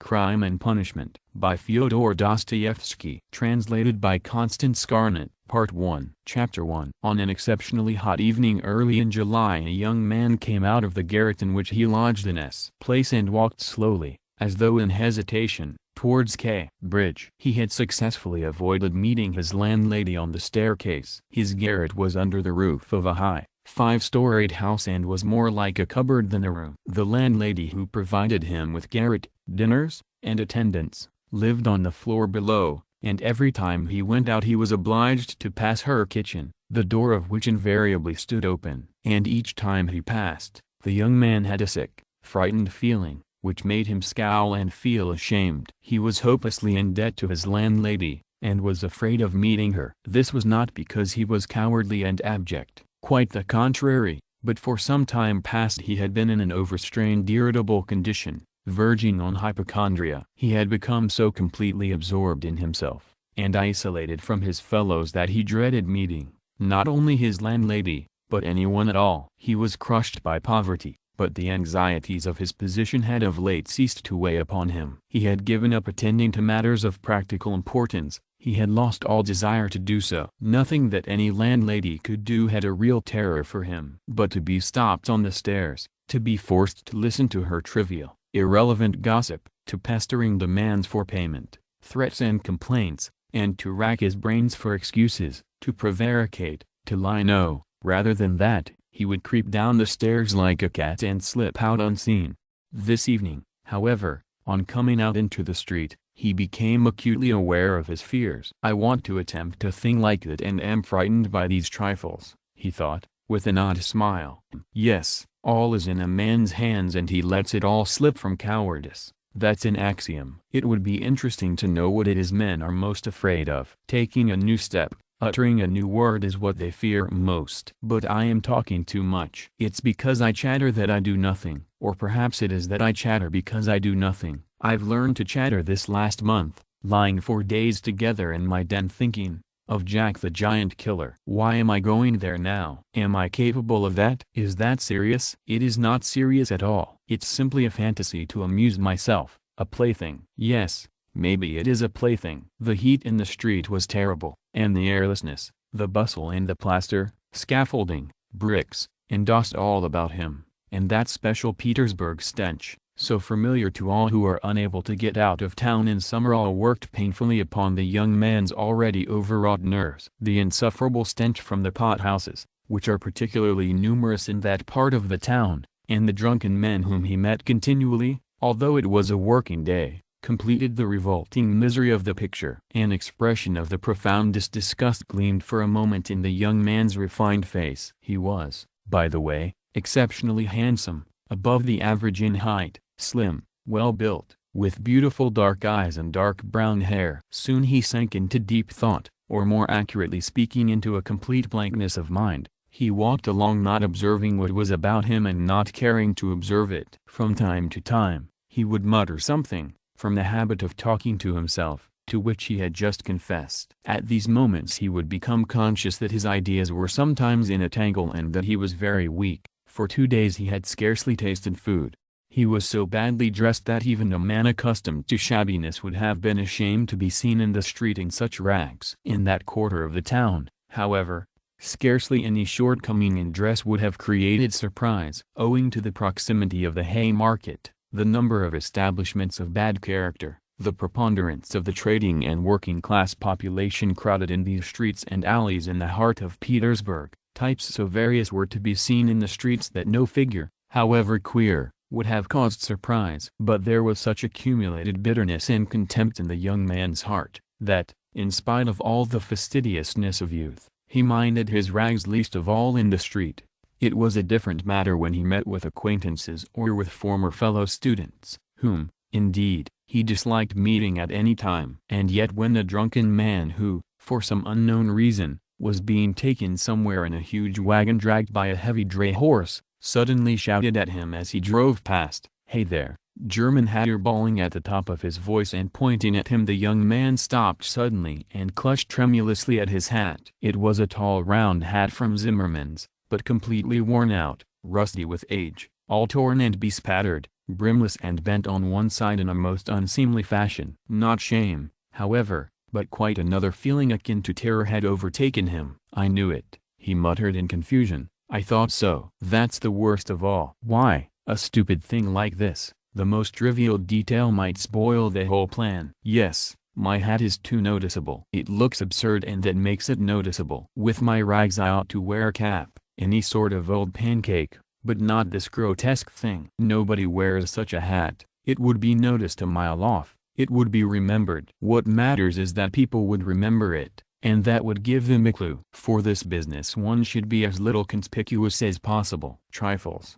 Crime and Punishment, by Fyodor Dostoyevsky. Translated by Constance Scarnett. Part 1. Chapter 1. On an exceptionally hot evening early in July, a young man came out of the garret in which he lodged in S. Place and walked slowly, as though in hesitation, towards K. Bridge. He had successfully avoided meeting his landlady on the staircase. His garret was under the roof of a high, 5-storied house and was more like a cupboard than a room. The landlady who provided him with garret, dinners, and attendance, lived on the floor below, and every time he went out he was obliged to pass her kitchen, the door of which invariably stood open. And each time he passed, the young man had a sick, frightened feeling, which made him scowl and feel ashamed. He was hopelessly in debt to his landlady, and was afraid of meeting her. This was not because he was cowardly and abject. Quite the contrary, but for some time past he had been in an overstrained irritable condition, verging on hypochondria. He had become so completely absorbed in himself, and isolated from his fellows that he dreaded meeting, not only his landlady, but anyone at all. He was crushed by poverty, but the anxieties of his position had of late ceased to weigh upon him. He had given up attending to matters of practical importance. He had lost all desire to do so. Nothing that any landlady could do had a real terror for him. But to be stopped on the stairs, to be forced to listen to her trivial, irrelevant gossip, to pestering demands for payment, threats and complaints, and to rack his brains for excuses, to prevaricate, to lie no, rather than that, he would creep down the stairs like a cat and slip out unseen. This evening, however, on coming out into the street, he became acutely aware of his fears. I want to attempt a thing like that and am frightened by these trifles, he thought, with an odd smile. Yes, all is in a man's hands and he lets it all slip from cowardice. That's an axiom. It would be interesting to know what it is men are most afraid of. Taking a new step, uttering a new word is what they fear most. But I am talking too much. It's because I chatter that I do nothing, or perhaps it is that I chatter because I do nothing. I've learned to chatter this last month, lying for days together in my den thinking of Jack the Giant Killer. Why am I going there now? Am I capable of that? Is that serious? It is not serious at all. It's simply a fantasy to amuse myself, a plaything. Yes, maybe it is a plaything. The heat in the street was terrible, and the airlessness, the bustle and the plaster, scaffolding, bricks, and dust all about him, and that special Petersburg stench, so familiar to all who are unable to get out of town in summer, all worked painfully upon the young man's already overwrought nerves. The insufferable stench from the pot-houses, which are particularly numerous in that part of the town, and the drunken men whom he met continually, although it was a working day, completed the revolting misery of the picture. An expression of the profoundest disgust gleamed for a moment in the young man's refined face. He was, by the way, exceptionally handsome, above the average in height, slim, well-built, with beautiful dark eyes and dark brown hair. Soon he sank into deep thought, or more accurately speaking into a complete blankness of mind. He walked along not observing what was about him and not caring to observe it. From time to time, he would mutter something, from the habit of talking to himself, to which he had just confessed. At these moments he would become conscious that his ideas were sometimes in a tangle and that he was very weak. For 2 days he had scarcely tasted food. He was so badly dressed that even a man accustomed to shabbiness would have been ashamed to be seen in the street in such rags. In that quarter of the town, however, scarcely any shortcoming in dress would have created surprise. Owing to the proximity of the Haymarket, the number of establishments of bad character, the preponderance of the trading and working-class population crowded in these streets and alleys in the heart of Petersburg, types so various were to be seen in the streets that no figure, however queer, would have caused surprise. But there was such accumulated bitterness and contempt in the young man's heart, that, in spite of all the fastidiousness of youth, he minded his rags least of all in the street. It was a different matter when he met with acquaintances or with former fellow-students, whom, indeed, he disliked meeting at any time. And yet when the drunken man who, for some unknown reason, was being taken somewhere in a huge wagon dragged by a heavy dray horse, suddenly shouted at him as he drove past, "Hey there, German hatter!" bawling at the top of his voice and pointing at him, the young man stopped suddenly and clutched tremulously at his hat. It was a tall round hat from Zimmermann's, but completely worn out, rusty with age, all torn and bespattered, brimless and bent on one side in a most unseemly fashion. Not shame, however, but quite another feeling akin to terror had overtaken him. "I knew it," he muttered in confusion. "I thought so." That's the worst of all. Why, a stupid thing like this, the most trivial detail might spoil the whole plan. Yes, my hat is too noticeable. It looks absurd and that makes it noticeable. With my rags I ought to wear a cap, any sort of old pancake, but not this grotesque thing. Nobody wears such a hat. It would be noticed a mile off. It would be remembered. What matters is that people would remember it, and that would give them a clue. For this business one should be as little conspicuous as possible. Trifles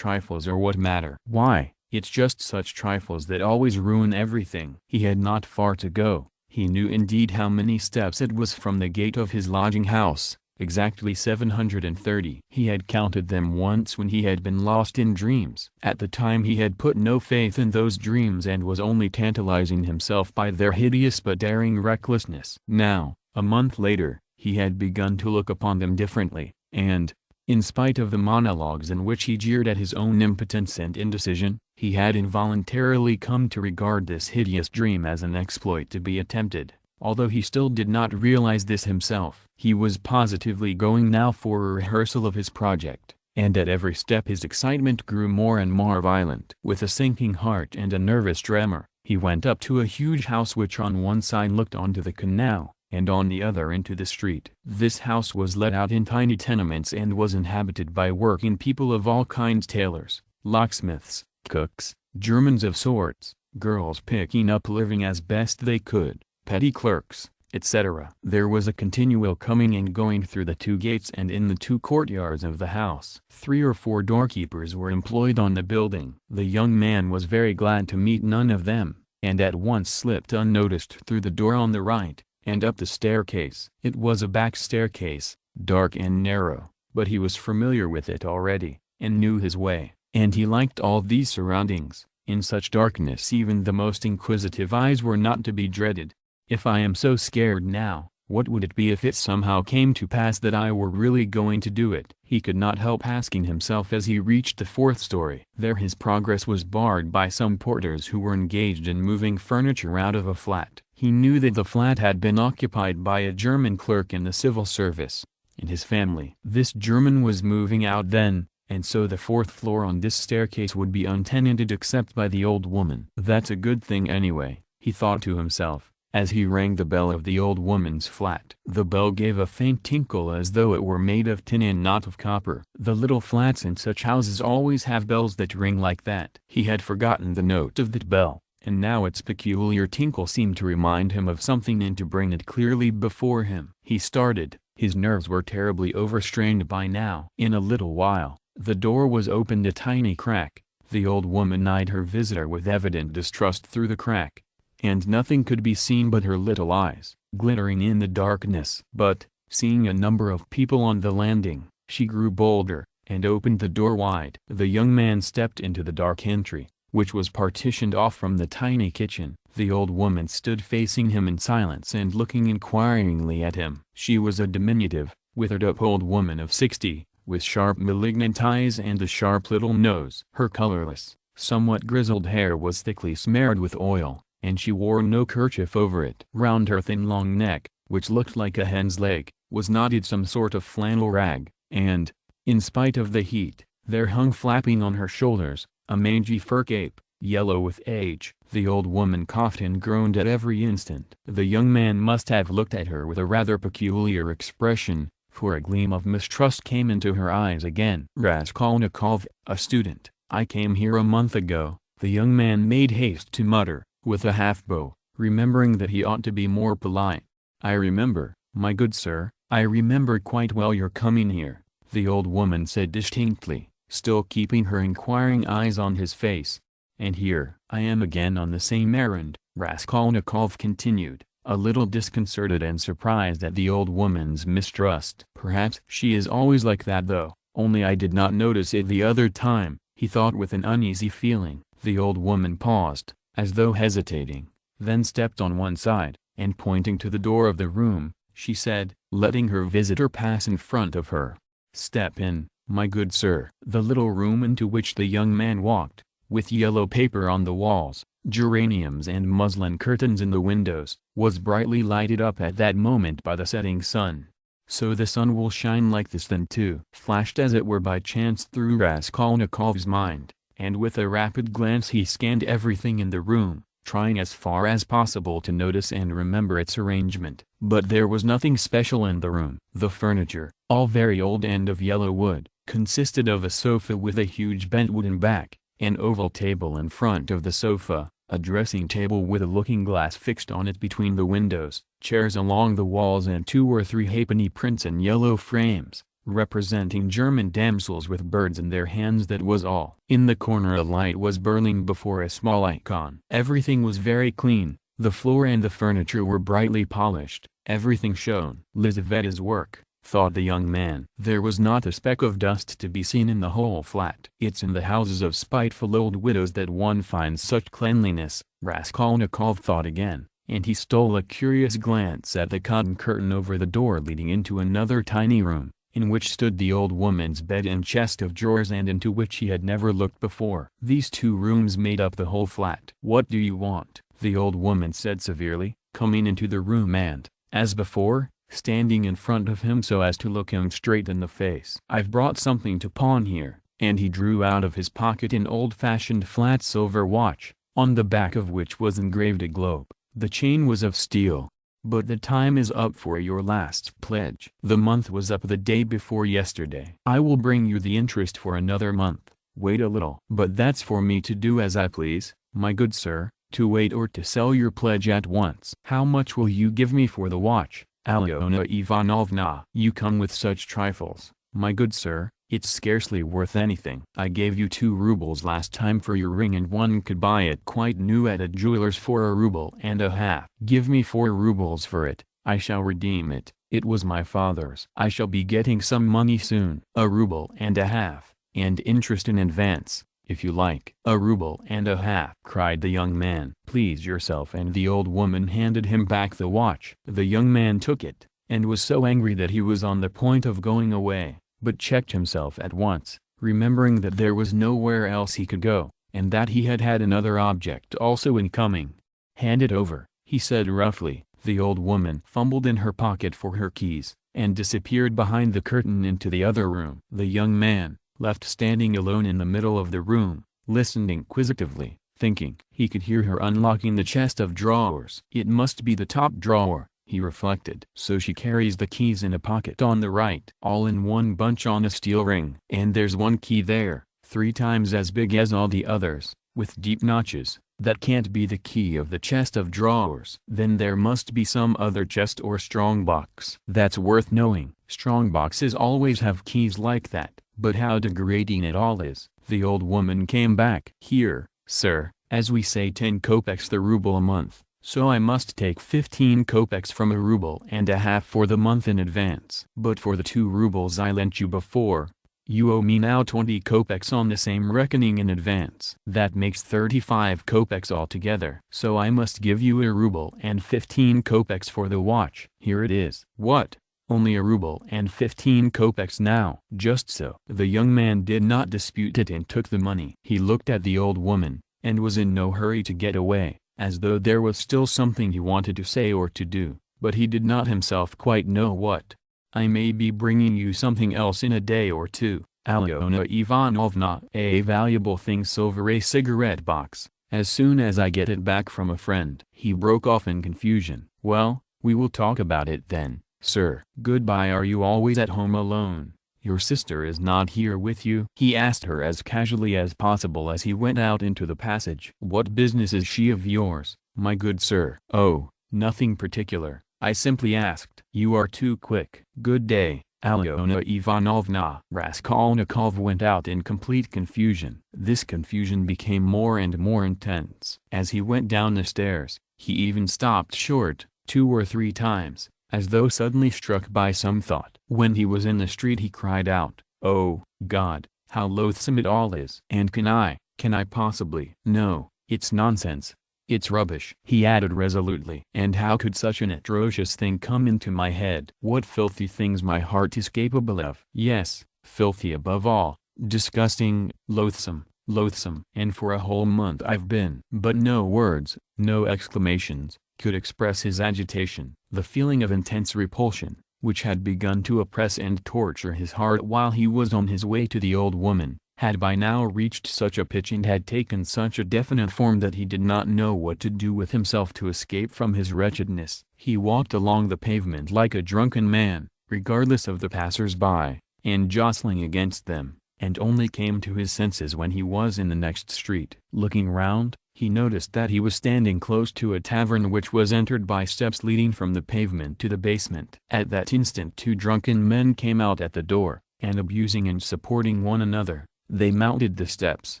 are what matter. Why, it's just such trifles that always ruin everything. He had not far to go. He knew indeed how many steps it was from the gate of his lodging house. Exactly 730. He had counted them once when he had been lost in dreams. At the time he had put no faith in those dreams and was only tantalizing himself by their hideous but daring recklessness. Now, a month later, he had begun to look upon them differently, and, in spite of the monologues in which he jeered at his own impotence and indecision, he had involuntarily come to regard this hideous dream as an exploit to be attempted. Although he still did not realize this himself, he was positively going now for a rehearsal of his project, and at every step his excitement grew more and more violent. With a sinking heart and a nervous tremor, he went up to a huge house which on one side looked onto the canal, and on the other into the street. This house was let out in tiny tenements and was inhabited by working people of all kinds: tailors, locksmiths, cooks, Germans of sorts, girls picking up living as best they could, petty clerks, etc. There was a continual coming and going through the two gates and in the two courtyards of the house. 3 or 4 doorkeepers were employed on the building. The young man was very glad to meet none of them, and at once slipped unnoticed through the door on the right, and up the staircase. It was a back staircase, dark and narrow, but he was familiar with it already, and knew his way, and he liked all these surroundings. In such darkness even the most inquisitive eyes were not to be dreaded. If I am so scared now, what would it be if it somehow came to pass that I were really going to do it? He could not help asking himself as he reached the 4th story. There his progress was barred by some porters who were engaged in moving furniture out of a flat. He knew that the flat had been occupied by a German clerk in the civil service, and his family. This German was moving out then, and so the 4th floor on this staircase would be untenanted except by the old woman. That's a good thing anyway, he thought to himself, as he rang the bell of the old woman's flat. The bell gave a faint tinkle as though it were made of tin and not of copper. The little flats in such houses always have bells that ring like that. He had forgotten the note of that bell, and now its peculiar tinkle seemed to remind him of something and to bring it clearly before him. He started. His nerves were terribly overstrained by now. In a little while, the door was opened a tiny crack. The old woman eyed her visitor with evident distrust through the crack, and nothing could be seen but her little eyes, glittering in the darkness. But, seeing a number of people on the landing, she grew bolder, and opened the door wide. The young man stepped into the dark entry, which was partitioned off from the tiny kitchen. The old woman stood facing him in silence and looking inquiringly at him. She was a diminutive, withered-up old woman of 60, with sharp malignant eyes and a sharp little nose. Her colorless, somewhat grizzled hair was thickly smeared with oil, and she wore no kerchief over it. Round her thin long neck, which looked like a hen's leg, was knotted some sort of flannel rag, and, in spite of the heat, there hung flapping on her shoulders, a mangy fur cape, yellow with age. The old woman coughed and groaned at every instant. The young man must have looked at her with a rather peculiar expression, for a gleam of mistrust came into her eyes again. "Raskolnikov, a student. I came here a month ago," the young man made haste to mutter, with a half-bow, remembering that he ought to be more polite. "I remember, my good sir, I remember quite well your coming here," the old woman said distinctly, still keeping her inquiring eyes on his face. "And here I am again on the same errand," Raskolnikov continued, a little disconcerted and surprised at the old woman's mistrust. "Perhaps she is always like that though, only I did not notice it the other time," he thought with an uneasy feeling. The old woman paused, as though hesitating, then stepped on one side, and pointing to the door of the room, she said, letting her visitor pass in front of her, "Step in, my good sir." The little room into which the young man walked, with yellow paper on the walls, geraniums and muslin curtains in the windows, was brightly lighted up at that moment by the setting sun. "So the sun will shine like this then too," flashed as it were by chance through Raskolnikov's mind, and with a rapid glance he scanned everything in the room, trying as far as possible to notice and remember its arrangement. But there was nothing special in the room. The furniture, all very old and of yellow wood, consisted of a sofa with a huge bent wooden back, an oval table in front of the sofa, a dressing table with a looking-glass fixed on it between the windows, chairs along the walls and 2 or 3 halfpenny prints in yellow frames, representing German damsels with birds in their hands. That was all. In the corner a light was burning before a small icon. Everything was very clean, the floor and the furniture were brightly polished, everything shone. "Lizaveta's work," thought the young man. There was not a speck of dust to be seen in the whole flat. "It's in the houses of spiteful old widows that one finds such cleanliness," Raskolnikov thought again, and he stole a curious glance at the cotton curtain over the door leading into another tiny room, in which stood the old woman's bed and chest of drawers, and into which he had never looked before. These 2 rooms made up the whole flat. "What do you want?" the old woman said severely, coming into the room and, as before, standing in front of him so as to look him straight in the face. "I've brought something to pawn here," and he drew out of his pocket an old-fashioned flat silver watch, on the back of which was engraved a globe. The chain was of steel. "But the time is up for your last pledge. The month was up the day before yesterday. I will bring you the interest for another month. Wait a little." "But that's for me to do as I please, my good sir, to wait or to sell your pledge at once." "How much will you give me for the watch, Alyona Ivanovna?" "You come with such trifles, my good sir, it's scarcely worth anything. I gave you 2 rubles last time for your ring, and one could buy it quite new at a jeweler's for 1.5 rubles. Give me 4 rubles for it, I shall redeem it, it was my father's. I shall be getting some money soon." 1.5 rubles, and interest in advance, if you like." 1.5 rubles, cried the young man. "Please yourself." And the old woman handed him back the watch. The young man took it, and was so angry that he was on the point of going away, but checked himself at once, remembering that there was nowhere else he could go, and that he had another object also in coming. "Hand it over," he said roughly. The old woman fumbled in her pocket for her keys, and disappeared behind the curtain into the other room. The young man, left standing alone in the middle of the room, listened inquisitively, thinking. He could hear her unlocking the chest of drawers. "It must be the top drawer," he reflected. "So she carries the keys in a pocket on the right, all in one bunch on a steel ring. And there's one key there, 3 times as big as all the others, with deep notches. That can't be the key of the chest of drawers. Then there must be some other chest or strong box. That's worth knowing. Strong boxes always have keys like that. But how degrading it all is." The old woman came back. "Here, sir, as we say 10 kopecks the ruble a month, so I must take 15 kopecks from 1.5 rubles for the month in advance. But for the 2 rubles I lent you before, you owe me now 20 kopecks on the same reckoning in advance. That makes 35 kopecks altogether. So I must give you 1.15 rubles for the watch. Here it is." "What? Only 1.15 rubles now?" "Just so." The young man did not dispute it and took the money. He looked at the old woman, and was in no hurry to get away, as though there was still something he wanted to say or to do, but he did not himself quite know what. "I may be bringing you something else in a day or 2, Alyona Ivanovna. A valuable thing, silver, a cigarette box, as soon as I get it back from a friend." He broke off in confusion. "Well, we will talk about it then, sir. Goodbye." "Are you always at home alone? Your sister is not here with you?" he asked her as casually as possible as he went out into the passage. "What business is she of yours, my good sir?" "Oh, nothing particular, I simply asked." "You are too quick. Good day, Alyona Ivanovna." Raskolnikov went out in complete confusion. This confusion became more and more intense. As he went down the stairs, he even stopped short, 2 or 3 times, as though suddenly struck by some thought. When he was in the street he cried out, "Oh, God, how loathsome it all is! And can I possibly—" "No, it's nonsense. It's rubbish," he added resolutely. "And how could such an atrocious thing come into my head? What filthy things my heart is capable of! Yes, filthy above all, disgusting, loathsome, loathsome. And for a whole month I've been. But no words, no exclamations, could express his agitation. The feeling of intense repulsion, which had begun to oppress and torture his heart while he was on his way to the old woman, had by now reached such a pitch and had taken such a definite form that he did not know what to do with himself to escape from his wretchedness. He walked along the pavement like a drunken man, regardless of the passers-by, and jostling against them, and only came to his senses when he was in the next street. Looking round, he noticed that he was standing close to a tavern which was entered by steps leading from the pavement to the basement. At that instant 2 drunken men came out at the door, and abusing and supporting one another, they mounted the steps.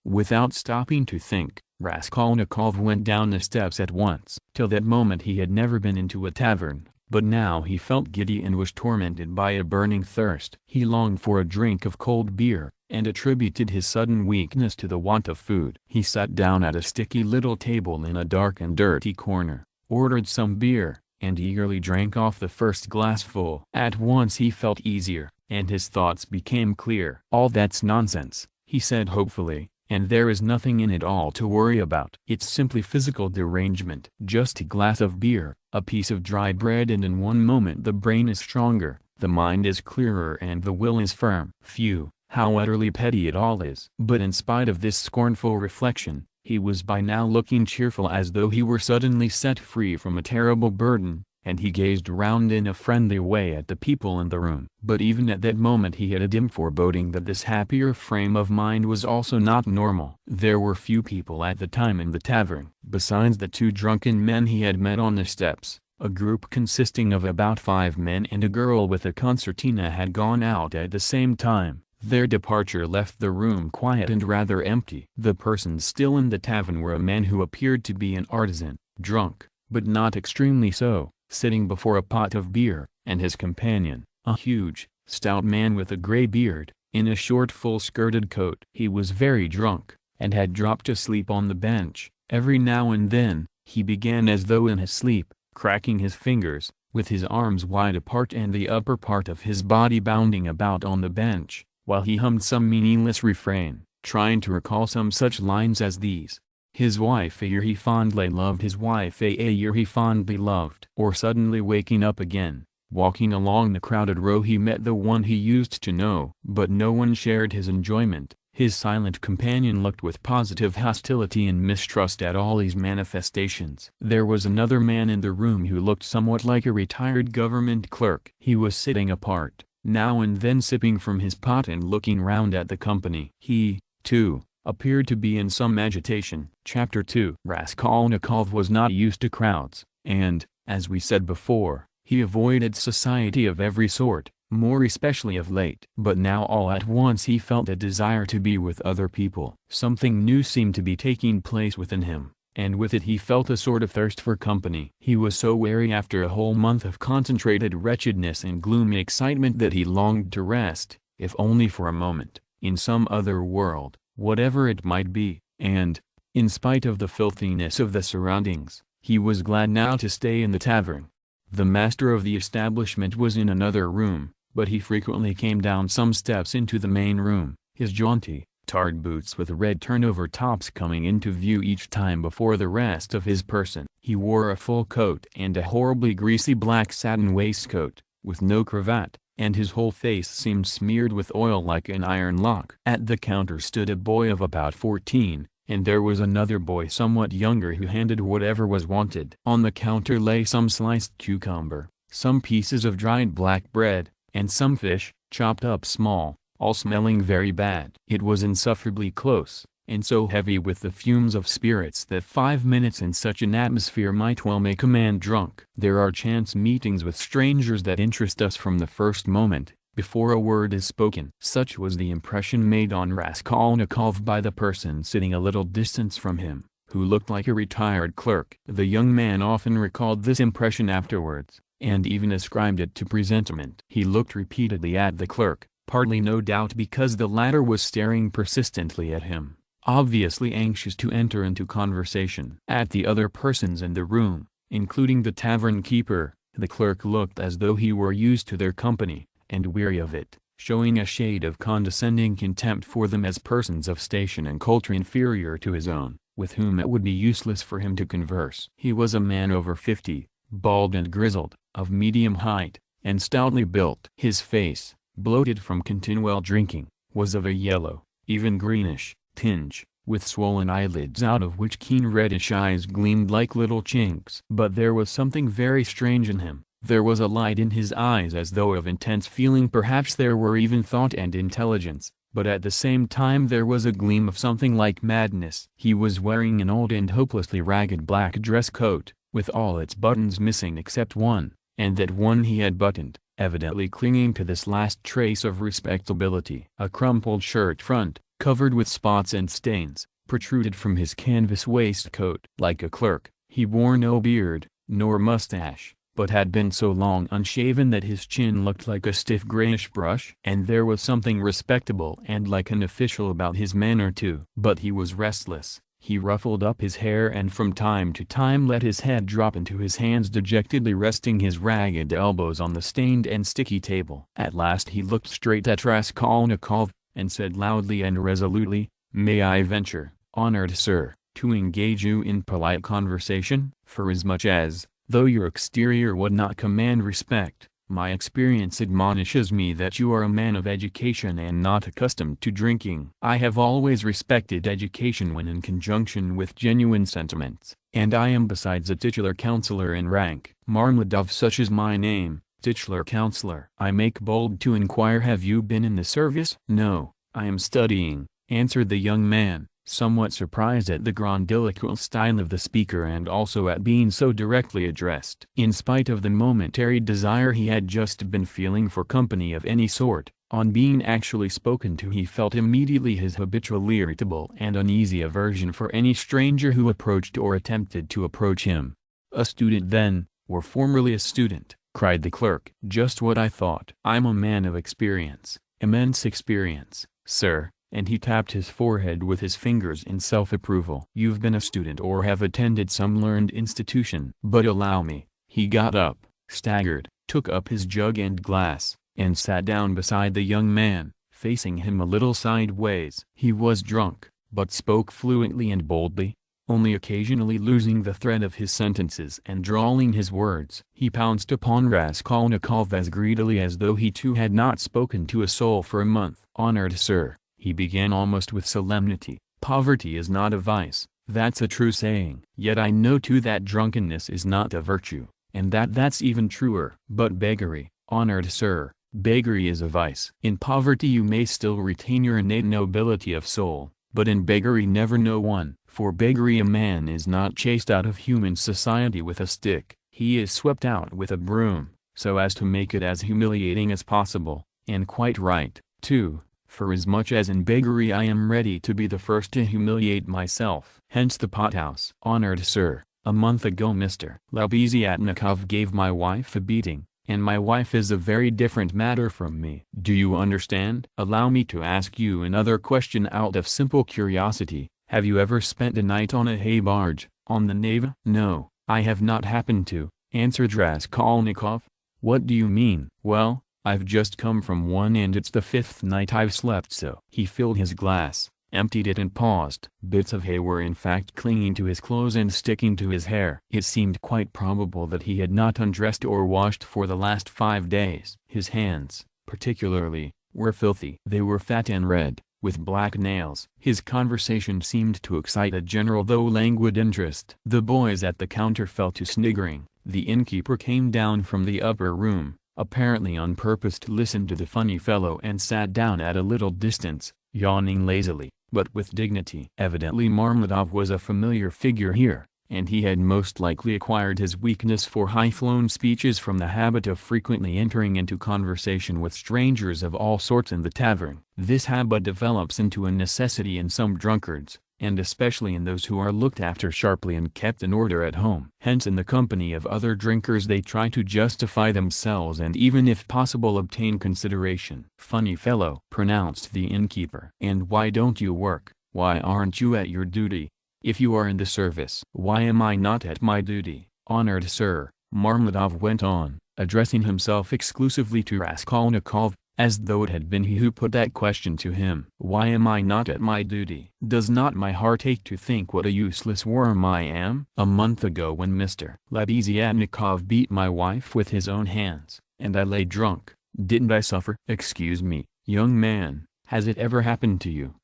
Without stopping to think, Raskolnikov went down the steps at once. Till that moment he had never been into a tavern, but now he felt giddy and was tormented by a burning thirst. He longed for a drink of cold beer, and attributed his sudden weakness to the want of food. He sat down at a sticky little table in a dark and dirty corner, ordered some beer, and eagerly drank off the first glassful. At once he felt easier, and his thoughts became clear. "All that's nonsense," he said hopefully, "and there is nothing in it all to worry about. It's simply physical derangement. Just a glass of beer, a piece of dry bread, and in one moment the brain is stronger, the mind is clearer, and the will is firm." Phew, how utterly petty it all is. But in spite of this scornful reflection, he was by now looking cheerful, as though he were suddenly set free from a terrible burden, and he gazed round in a friendly way at the people in the room. But even at that moment he had a dim foreboding that this happier frame of mind was also not normal. There were few people at the time in the tavern. Besides the 2 drunken men he had met on the steps, a group consisting of about 5 men and a girl with a concertina had gone out at the same time. Their departure left the room quiet and rather empty. The persons still in the tavern were a man who appeared to be an artisan, drunk, but not extremely so, sitting before a pot of beer, and his companion, a huge, stout man with a grey beard, in a short full-skirted coat. He was very drunk, and had dropped asleep on the bench. Every now and then, he began as though in his sleep, cracking his fingers, with his arms wide apart and the upper part of his body bounding about on the bench, while he hummed some meaningless refrain, trying to recall some such lines as these: "His wife a year he fondly loved, his wife a year he fondly loved." Or suddenly waking up again, walking along the crowded row he met the one he used to know. But no one shared his enjoyment. His silent companion looked with positive hostility and mistrust at all these manifestations. There was another man in the room who looked somewhat like a retired government clerk. He was sitting apart, now and then sipping from his pot and looking round at the company. He, too, appeared to be in some agitation. Chapter 2. Raskolnikov was not used to crowds, and, as we said before, he avoided society of every sort, more especially of late. But now all at once he felt a desire to be with other people. Something new seemed to be taking place within him, and with it he felt a sort of thirst for company. He was so weary after a whole month of concentrated wretchedness and gloomy excitement that he longed to rest, if only for a moment, in some other world, whatever it might be, and, in spite of the filthiness of the surroundings, he was glad now to stay in the tavern. The master of the establishment was in another room, but he frequently came down some steps into the main room, his jaunty, tarred boots with red turnover tops coming into view each time before the rest of his person. He wore a full coat and a horribly greasy black satin waistcoat, with no cravat, and his whole face seemed smeared with oil like an iron lock. At the counter stood a boy of about 14, and there was another boy somewhat younger who handed whatever was wanted. On the counter lay some sliced cucumber, some pieces of dried black bread, and some fish, chopped up small, all smelling very bad. It was insufferably close, and so heavy with the fumes of spirits that 5 minutes in such an atmosphere might well make a man drunk. There are chance meetings with strangers that interest us from the first moment, before a word is spoken. Such was the impression made on Raskolnikov by the person sitting a little distance from him, who looked like a retired clerk. The young man often recalled this impression afterwards, and even ascribed it to presentiment. He looked repeatedly at the clerk, partly no doubt because the latter was staring persistently at him, obviously anxious to enter into conversation. At the other persons in the room, including the tavern keeper, the clerk looked as though he were used to their company, and weary of it. showing a shade of condescending contempt for them as persons of station and culture inferior to his own, with whom it would be useless for him to converse. He was a man over 50, bald and grizzled, of medium height, and stoutly built. His face, bloated from continual drinking, was of a yellow, even greenish, tinge, with swollen eyelids out of which keen reddish eyes gleamed like little chinks. But there was something very strange in him. There was a light in his eyes as though of intense feeling, perhaps there were even thought and intelligence, but at the same time there was a gleam of something like madness. He was wearing an old and hopelessly ragged black dress coat, with all its buttons missing except one, and that one he had buttoned, evidently clinging to this last trace of respectability. A crumpled shirt front, covered with spots and stains, protruded from his canvas waistcoat. Like a clerk, he wore no beard, nor mustache, but had been so long unshaven that his chin looked like a stiff grayish brush. And there was something respectable and like an official about his manner too. But he was restless. He ruffled up his hair and from time to time let his head drop into his hands, dejectedly resting his ragged elbows on the stained and sticky table. At last he looked straight at Raskolnikov, and said loudly and resolutely, "May I venture, honored sir, to engage you in polite conversation? Forasmuch as, though your exterior would not command respect, my experience admonishes me that you are a man of education and not accustomed to drinking. I have always respected education when in conjunction with genuine sentiments, and I am besides a titular counselor in rank. Marmeladov, such is my name, titular counselor. I make bold to inquire, have you been in the service?" "No, I am studying," answered the young man, somewhat surprised at the grandiloquent style of the speaker and also at being so directly addressed. In spite of the momentary desire he had just been feeling for company of any sort, on being actually spoken to he felt immediately his habitually irritable and uneasy aversion for any stranger who approached or attempted to approach him. "A student then, or formerly a student?" cried the clerk. "Just what I thought. I'm a man of experience, immense experience, sir," and he tapped his forehead with his fingers in self-approval. "You've been a student or have attended some learned institution. But allow me." He got up, staggered, took up his jug and glass, and sat down beside the young man, facing him a little sideways. He was drunk, but spoke fluently and boldly, only occasionally losing the thread of his sentences and drawling his words. He pounced upon Raskolnikov as greedily as though he too had not spoken to a soul for a month. "Honored sir," he began almost with solemnity, "poverty is not a vice, that's a true saying. Yet I know too that drunkenness is not a virtue, and that's even truer. But beggary, honored sir, beggary is a vice. In poverty you may still retain your innate nobility of soul, but in beggary never know one. For beggary a man is not chased out of human society with a stick, he is swept out with a broom, so as to make it as humiliating as possible, and quite right, too. Forasmuch as in beggary I am ready to be the first to humiliate myself. Hence the pothouse." "Honored sir, a month ago Mr. Lebeziatnikov gave my wife a beating, and my wife is a very different matter from me. Do you understand? Allow me to ask you another question out of simple curiosity. Have you ever spent a night on a hay barge, on the Neva?" "No, I have not happened to," answered Raskolnikov. "What do you mean?" "Well, I've just come from one and it's the 5th night I've slept so." He filled his glass, emptied it and paused. Bits of hay were in fact clinging to his clothes and sticking to his hair. It seemed quite probable that he had not undressed or washed for the last 5 days. His hands, particularly, were filthy. They were fat and red, with black nails. His conversation seemed to excite a general though languid interest. The boys at the counter fell to sniggering. The innkeeper came down from the upper room, apparently on purpose to listen to the funny fellow, and sat down at a little distance, yawning lazily, but with dignity. Evidently Marmeladov was a familiar figure here, and he had most likely acquired his weakness for high-flown speeches from the habit of frequently entering into conversation with strangers of all sorts in the tavern. This habit develops into a necessity in some drunkards, and especially in those who are looked after sharply and kept in order at home. Hence in the company of other drinkers they try to justify themselves and even if possible obtain consideration. "Funny fellow," pronounced the innkeeper. "And why don't you work? Why aren't you at your duty? If you are in the service, why am I not at my duty?" "Honored sir," Marmeladov went on, addressing himself exclusively to Raskolnikov, as though it had been he who put that question to him. Why am I not at my duty? Does not my heart ache to think what a useless worm I am? A month ago when Mr. Lebeziatnikov beat my wife with his own hands, and I lay drunk, didn't I suffer? Excuse me, young man, has it ever happened to you?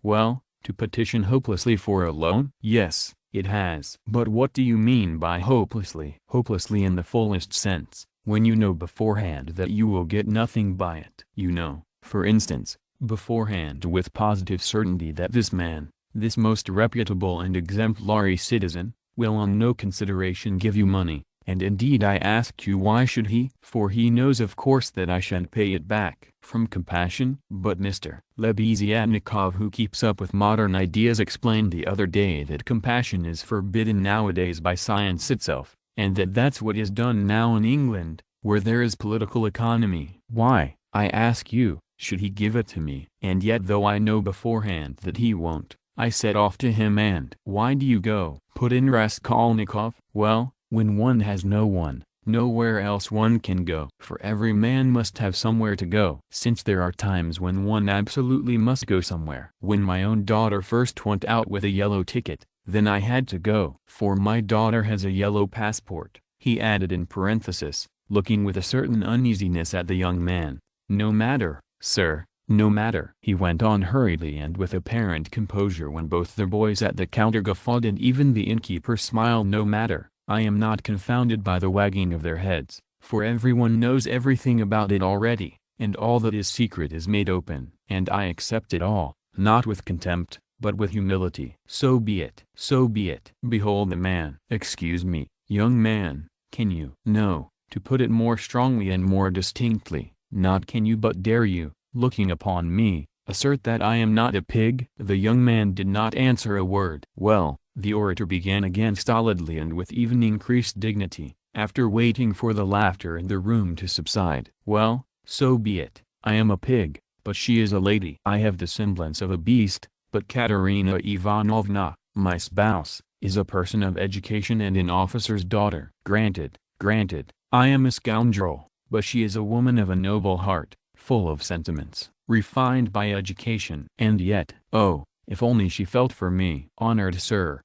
Well, to petition hopelessly for a loan? Yes, it has. But what do you mean by hopelessly? Hopelessly in the fullest sense. When you know beforehand that you will get nothing by it. You know, for instance, beforehand with positive certainty that this man, this most reputable and exemplary citizen, will on no consideration give you money, and indeed I ask you why should he? For he knows of course that I shan't pay it back. From compassion? But Mr. Lebeziatnikov, who keeps up with modern ideas, explained the other day that compassion is forbidden nowadays by science itself. And that's what is done now in England, where there is political economy. Why, I ask you, should he give it to me? And yet though I know beforehand that he won't, I set off to him. And why do you go? Put in Raskolnikov. Well, when one has no one, nowhere else one can go. For every man must have somewhere to go. Since there are times when one absolutely must go somewhere. When my own daughter first went out with a yellow ticket, then I had to go. For my daughter has a yellow passport, he added in parenthesis, looking with a certain uneasiness at the young man. No matter, sir, no matter. He went on hurriedly and with apparent composure when both the boys at the counter guffawed and even the innkeeper smiled. No matter, I am not confounded by the wagging of their heads, for everyone knows everything about it already, and all that is secret is made open, and I accept it all, not with contempt, but with humility. So be it. So be it. Behold the man. Excuse me, young man, can you? No, to put it more strongly and more distinctly, not can you but dare you, looking upon me, assert that I am not a pig? The young man did not answer a word. Well, the orator began again stolidly and with even increased dignity, after waiting for the laughter in the room to subside. Well, so be it. I am a pig, but she is a lady. I have the semblance of a beast, but Katerina Ivanovna, my spouse, is a person of education and an officer's daughter. Granted, granted, I am a scoundrel, but she is a woman of a noble heart, full of sentiments, refined by education. And yet, oh, if only she felt for me. Honored sir,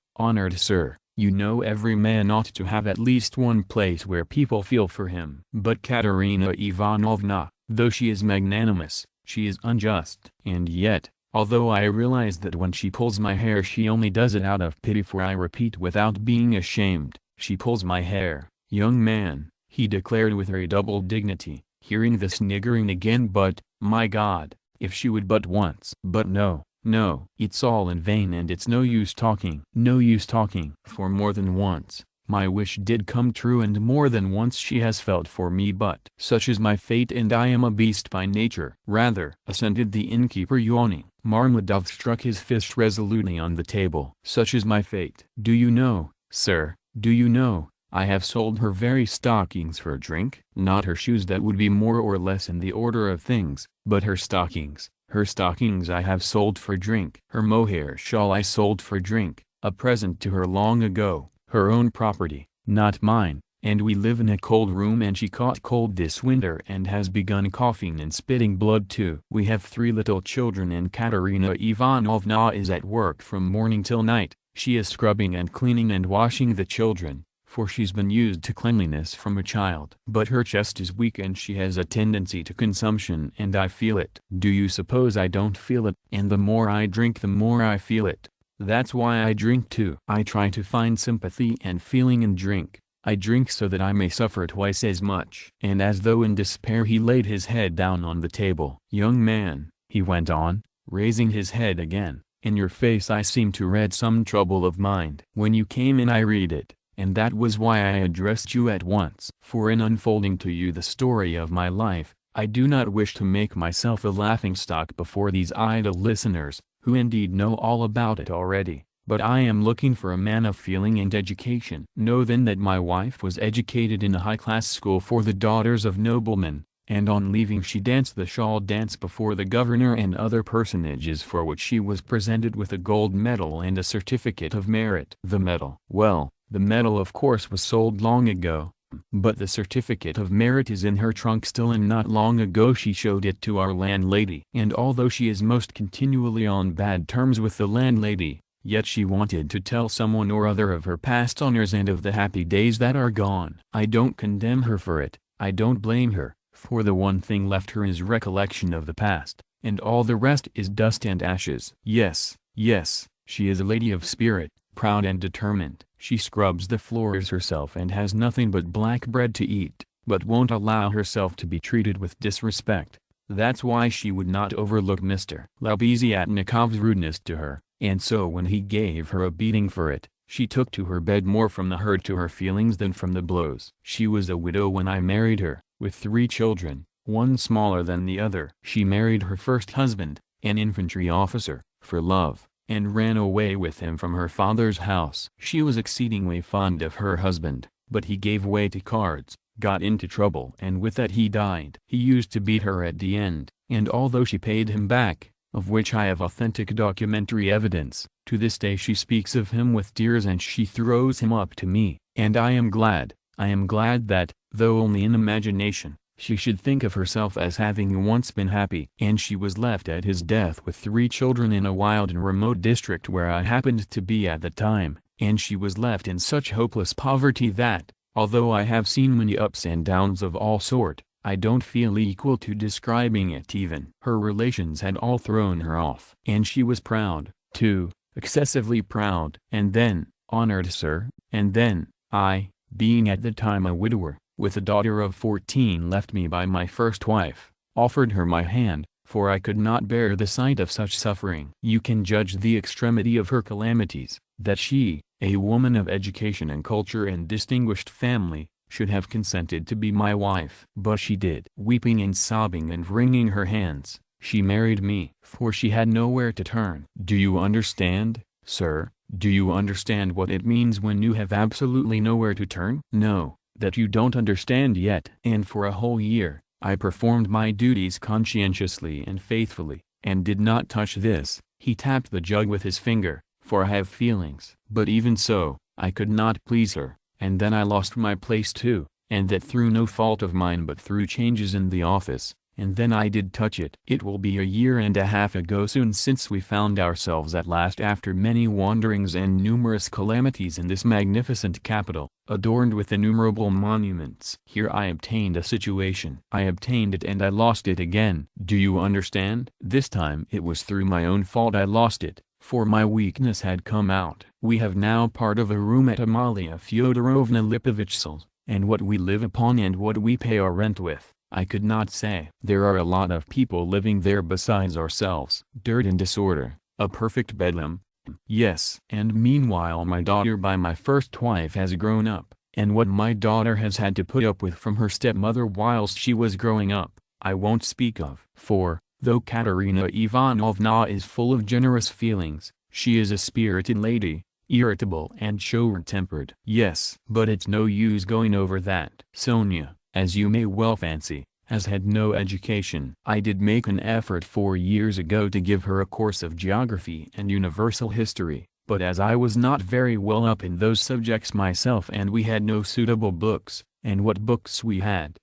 you know every man ought to have at least one place where people feel for him. But Katerina Ivanovna, though she is magnanimous, she is unjust. And yet, although I realize that when she pulls my hair she only does it out of pity, for I repeat without being ashamed, she pulls my hair. Young man, he declared with redoubled dignity, hearing the sniggering again, but, my God, if she would but once. But no, no, it's all in vain and it's no use talking. No use talking. For more than once, my wish did come true and more than once she has felt for me, but such is my fate and I am a beast by nature. Rather, assented the innkeeper yawning. Marmeladov struck his fist resolutely on the table. Such is my fate. Do you know, sir, do you know, I have sold her very stockings for drink? Not her shoes, that would be more or less in the order of things, but her stockings. Her stockings I have sold for drink. Her mohair shawl I sold for drink, a present to her long ago, her own property, not mine, and we live in a cold room and she caught cold this winter and has begun coughing and spitting blood too. We have 3 little children and Katerina Ivanovna is at work from morning till night. She is scrubbing and cleaning and washing the children, for she's been used to cleanliness from a child. But her chest is weak and she has a tendency to consumption and I feel it. Do you suppose I don't feel it? And the more I drink the more I feel it. That's why I drink too. I try to find sympathy and feeling in drink. I drink so that I may suffer twice as much. And as though in despair he laid his head down on the table. Young man, he went on, raising his head again, in your face I seem to read some trouble of mind. When you came in I read it. And that was why I addressed you at once. For in unfolding to you the story of my life, I do not wish to make myself a laughingstock before these idle listeners, who indeed know all about it already, but I am looking for a man of feeling and education. Know then that my wife was educated in a high-class school for the daughters of noblemen, and on leaving she danced the shawl dance before the governor and other personages, for which she was presented with a gold medal and a certificate of merit. The medal, well, the medal of course was sold long ago, but the certificate of merit is in her trunk still, and not long ago she showed it to our landlady. And although she is most continually on bad terms with the landlady, yet she wanted to tell someone or other of her past honors and of the happy days that are gone. I don't condemn her for it, I don't blame her, for the one thing left her is recollection of the past, and all the rest is dust and ashes. Yes, yes, she is a lady of spirit, proud and determined. She scrubs the floors herself and has nothing but black bread to eat, but won't allow herself to be treated with disrespect. That's why she would not overlook Mr. Lebeziatnikov's rudeness to her, and so when he gave her a beating for it, she took to her bed more from the hurt to her feelings than from the blows. She was a widow when I married her, with 3 children, one smaller than the other. She married her first husband, an infantry officer, for love, and ran away with him from her father's house. She was exceedingly fond of her husband, but he gave way to cards, got into trouble, and with that he died. He used to beat her at the end, and although she paid him back, of which I have authentic documentary evidence, to this day she speaks of him with tears and she throws him up to me, and I am glad that, though only in imagination, she should think of herself as having once been happy. And she was left at his death with 3 children in a wild and remote district where I happened to be at the time, and she was left in such hopeless poverty that, although I have seen many ups and downs of all sort, I don't feel equal to describing it even. Her relations had all thrown her off. And she was proud, too, excessively proud. And then, honored sir, and then, I, being at the time a widower, with a daughter of 14 left me by my first wife, offered her my hand, for I could not bear the sight of such suffering. You can judge the extremity of her calamities, that she, a woman of education and culture and distinguished family, should have consented to be my wife. But she did. Weeping and sobbing and wringing her hands, she married me, for she had nowhere to turn. Do you understand, sir? Do you understand what it means when you have absolutely nowhere to turn? No, that you don't understand yet. And for a whole year, I performed my duties conscientiously and faithfully, and did not touch this. He tapped the jug with his finger, for I have feelings. But even so, I could not please her. And then I lost my place too, and that through no fault of mine but through changes in the office, and then I did touch it. It will be a year and a half ago soon since we found ourselves at last after many wanderings and numerous calamities in this magnificent capital, adorned with innumerable monuments. Here I obtained a situation. I obtained it and I lost it again. Do you understand? This time it was through my own fault I lost it, for my weakness had come out. We have now part of a room at Amalia Fyodorovna Lipovich's, and what we live upon and what we pay our rent with, I could not say. There are a lot of people living there besides ourselves. Dirt and disorder, a perfect bedlam. Yes. And meanwhile my daughter by my first wife has grown up, and what my daughter has had to put up with from her stepmother whilst she was growing up, I won't speak of. For, though Katerina Ivanovna is full of generous feelings, she is a spirited lady, irritable and short-tempered. Yes. But it's no use going over that. Sonia, as you may well fancy, has had no education. I did make an effort 4 years ago to give her a course of geography and universal history, but as I was not very well up in those subjects myself and we had no suitable books, and what books we had,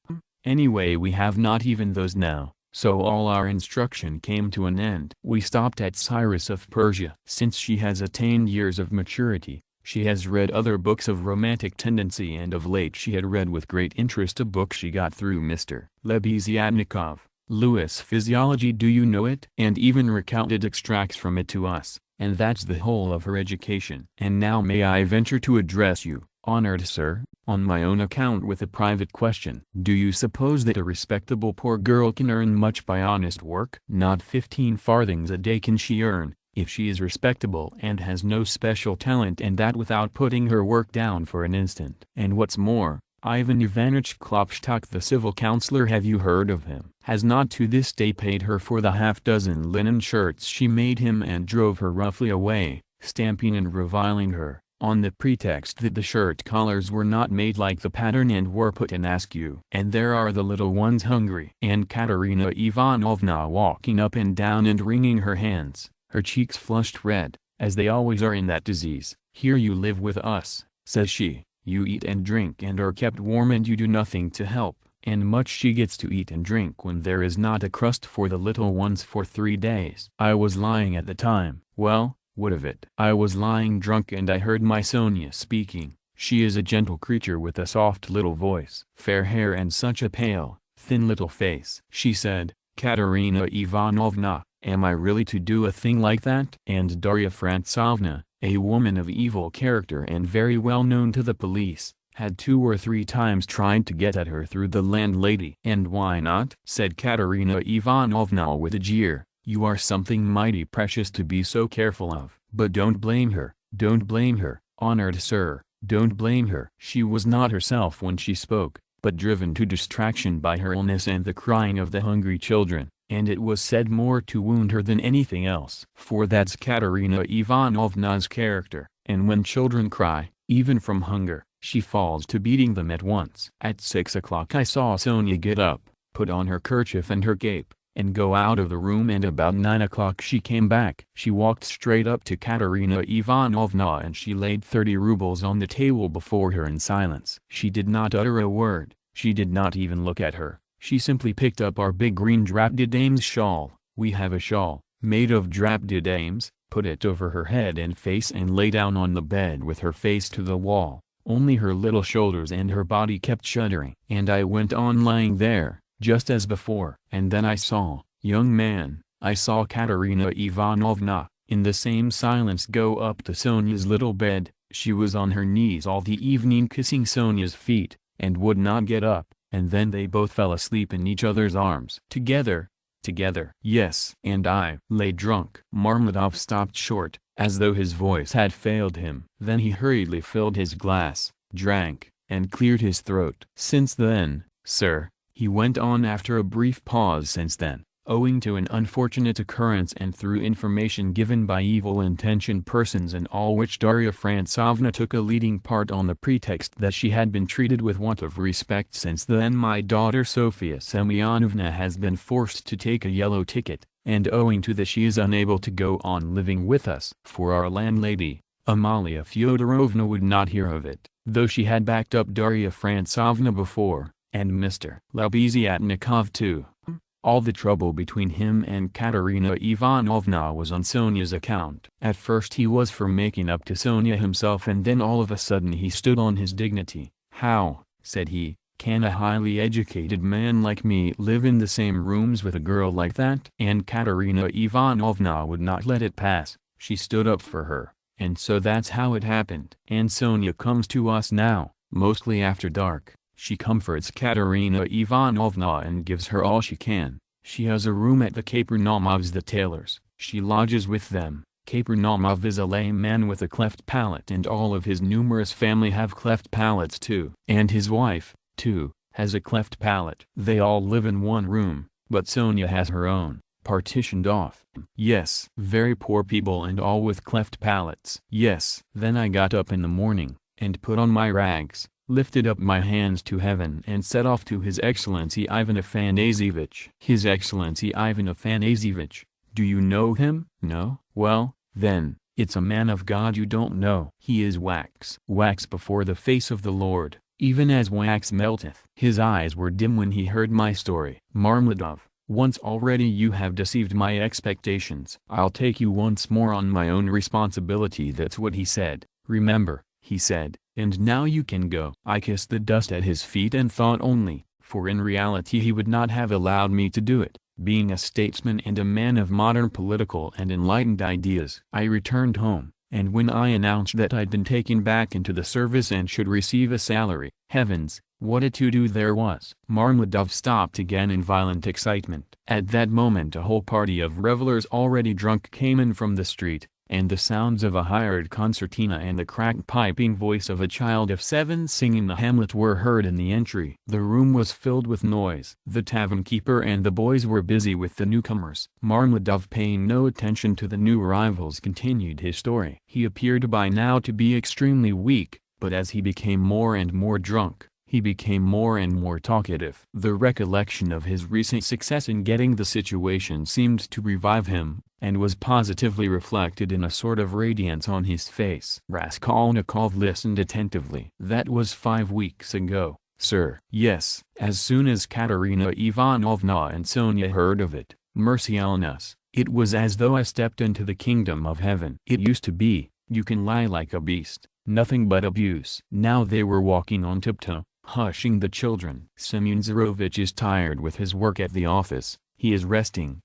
anyway we have not even those now. So all our instruction came to an end. We stopped at Cyrus of Persia. Since she has attained years of maturity, she has read other books of romantic tendency, and of late she had read with great interest a book she got through Mr. Lebeziatnikov, Lewis' Physiology, do you know it? And even recounted extracts from it to us, and that's the whole of her education. And now may I venture to address you, honored sir, on my own account with a private question. Do you suppose that a respectable poor girl can earn much by honest work? Not 15 farthings a day can she earn, if she is respectable and has no special talent, and that without putting her work down for an instant. And what's more, Ivan Ivanitch Klopstock, the civil councillor, have you heard of him? Has not to this day paid her for the half-dozen linen shirts she made him, and drove her roughly away, stamping and reviling her, on the pretext that the shirt collars were not made like the pattern and were put in askew. And there are the little ones hungry. And Katerina Ivanovna walking up and down and wringing her hands, her cheeks flushed red, as they always are in that disease. Here you live with us, says she, You eat and drink and are kept warm and you do nothing to help, and much she gets to eat and drink when there is not a crust for the little ones for 3 days. I was lying at the time. Well, what of it? I was lying drunk and I heard my Sonia speaking. She is a gentle creature with a soft little voice, fair hair and such a pale, thin little face. She said, "Katerina Ivanovna, am I really to do a thing like that?" And Darya Frantsovna, a woman of evil character and very well known to the police, had 2 or 3 times tried to get at her through the landlady. "And why not?" said Katerina Ivanovna with a jeer. "You are something mighty precious to be so careful of. But don't blame her, honored sir, don't blame her. She was not herself when she spoke, but driven to distraction by her illness and the crying of the hungry children, and it was said more to wound her than anything else. For that's Katerina Ivanovna's character, and when children cry, even from hunger, she falls to beating them at once." At 6 o'clock I saw Sonia get up, put on her kerchief and her cape, and go out of the room, and about 9 o'clock she came back. She walked straight up to Katerina Ivanovna and she laid 30 rubles on the table before her in silence. She did not utter a word, she did not even look at her. She simply picked up our big green drap de dames shawl. We have a shawl, made of drap de dames, put it over her head and face and lay down on the bed with her face to the wall. Only her little shoulders and her body kept shuddering. And I went on lying there, just as before. And then I saw, young man, I saw Katerina Ivanovna, in the same silence go up to Sonia's little bed. She was on her knees all the evening kissing Sonia's feet, and would not get up, and then they both fell asleep in each other's arms. Together. Yes. And I lay drunk. Marmeladov stopped short, as though his voice had failed him. Then he hurriedly filled his glass, drank, and cleared his throat. "Since then, sir," he went on after a brief pause, "since then, owing to an unfortunate occurrence and through information given by evil-intentioned persons and all which Darya Frantsovna took a leading part on the pretext that she had been treated with want of respect, since then my daughter Sofia Semyonovna has been forced to take a yellow ticket, and owing to this she is unable to go on living with us. For our landlady, Amalia Fyodorovna, would not hear of it, though she had backed up Darya Frantsovna before, and Mr. Labezyatnikov too. All the trouble between him and Katerina Ivanovna was on Sonia's account. At first he was for making up to Sonia himself, and then all of a sudden he stood on his dignity. 'How,' said he, 'can a highly educated man like me live in the same rooms with a girl like that?' And Katerina Ivanovna would not let it pass. She stood up for her, and so that's how it happened. And Sonia comes to us now, mostly after dark. She comforts Katerina Ivanovna and gives her all she can. She has a room at the Kapernamovs, the tailors. She lodges with them. Kapernamov is a lame man with a cleft palate, and all of his numerous family have cleft palates too. And his wife, too, has a cleft palate. They all live in one room, but Sonia has her own, partitioned off. Yes, very poor people and all with cleft palates. Yes. Then I got up in the morning, and put on my rags, lifted up my hands to heaven and set off to His Excellency Ivan Afanasyevich. His Excellency Ivan Afanasyevich, do you know him? No? Well, then, it's a man of God you don't know. He is wax before the face of the Lord, even as wax melteth. His eyes were dim when he heard my story. Marmeladov, once already you have deceived my expectations. I'll take you once more on my own responsibility. That's what he said. Remember, he said, and now you can go. I kissed the dust at his feet and thought only, for in reality he would not have allowed me to do it, being a statesman and a man of modern political and enlightened ideas. I returned home, and when I announced that I'd been taken back into the service and should receive a salary, heavens, what a to-do there was. Marmeladov stopped again in violent excitement. At that moment a whole party of revelers already drunk came in from the street, and the sounds of a hired concertina and the cracked piping voice of a child of 7 singing the Hamlet were heard in the entry. The room was filled with noise. The tavern keeper and the boys were busy with the newcomers. Marmeladov, paying no attention to the new arrivals, continued his story. He appeared by now to be extremely weak, but as he became more and more drunk, he became more and more talkative. The recollection of his recent success in getting the situation seemed to revive him, and was positively reflected in a sort of radiance on his face. Raskolnikov listened attentively. "That was 5 weeks ago, sir." "Yes." As soon as Katerina Ivanovna and Sonia heard of it, mercy on us, it was as though I stepped into the kingdom of heaven. It used to be, you can lie like a beast, nothing but abuse. Now they were walking on tiptoe, hushing the children. "Semyon Zarovich is tired with his work at the office, he is resting.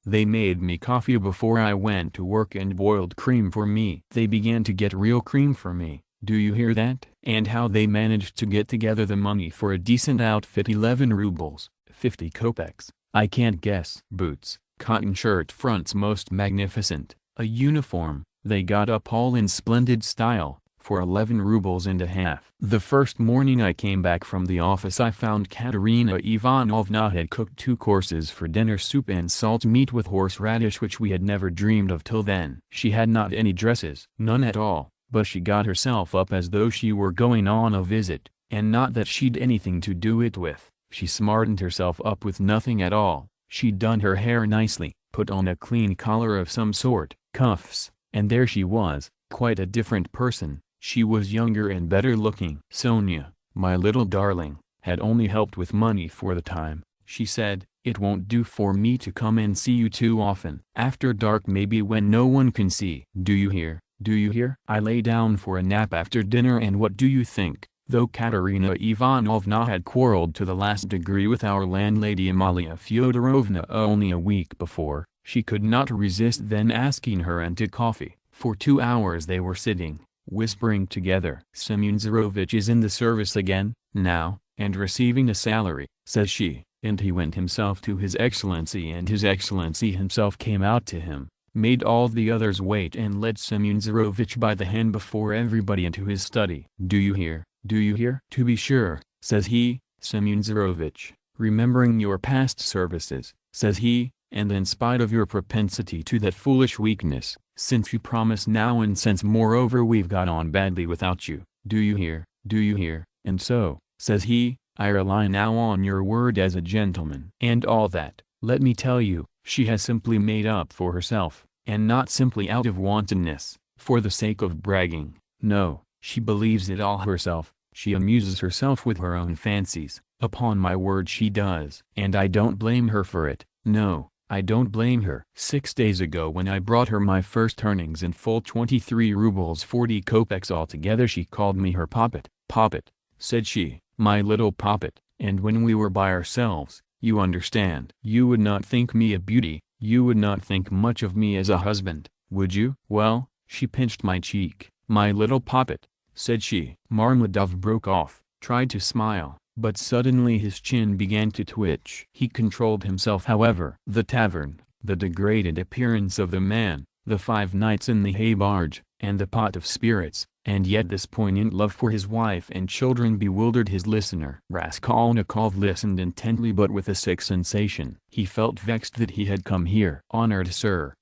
They made me coffee before I went to work and boiled cream for me. They began to get real cream for me, do you hear that? And how they managed to get together the money for a decent outfit, 11 rubles, 50 kopecks, I can't guess. Boots, cotton shirt fronts most magnificent, a uniform, they got up all in splendid style, for 11 rubles and a half. The first morning I came back from the office I found Katerina Ivanovna had cooked 2 courses for dinner, soup and salt meat with horseradish, which we had never dreamed of till then. She had not any dresses, none at all, but she got herself up as though she were going on a visit, and not that she'd anything to do it with. She smartened herself up with nothing at all. She'd done her hair nicely, put on a clean collar of some sort, cuffs, and there she was, quite a different person. She was younger and better looking. Sonia, my little darling, had only helped with money for the time. She said, "It won't do for me to come and see you too often. After dark, maybe, when no one can see. Do you hear? Do you hear?" I lay down for a nap after dinner, and what do you think? Though Katerina Ivanovna had quarreled to the last degree with our landlady Amalia Fyodorovna only a week before, she could not resist then asking her in to coffee. For 2 hours they were sitting, whispering together. "Semyon Zarovich is in the service again, now, and receiving a salary," says she, and he went himself to His Excellency, and His Excellency himself came out to him, made all the others wait, and led Semyon Zarovich by the hand before everybody into his study. "Do you hear? Do you hear?" "To be sure," says he. "Semyon Zarovich, remembering your past services," says he, "and in spite of your propensity to that foolish weakness, since you promise now, and since moreover we've got on badly without you, do you hear? Do you hear? And so," says he, "I rely now on your word as a gentleman." And all that, let me tell you, she has simply made up for herself, and not simply out of wantonness, for the sake of bragging. No, she believes it all herself. She amuses herself with her own fancies, upon my word she does. And I don't blame her for it. No, I don't blame her. 6 days ago, when I brought her my first earnings in full, 23 rubles 40 kopecks altogether, she called me her poppet. "Poppet," said she, "my little poppet." And when we were by ourselves, you understand, you would not think me a beauty, you would not think much of me as a husband, would you? Well, she pinched my cheek. "My little poppet," said she. Marmeladov broke off, tried to smile, but suddenly his chin began to twitch. He controlled himself, however. The tavern, the degraded appearance of the man, the 5 nights in the hay barge, and the pot of spirits, and yet this poignant love for his wife and children bewildered his listener. Raskolnikov listened intently, but with a sick sensation. He felt vexed that he had come here. "Honored sir,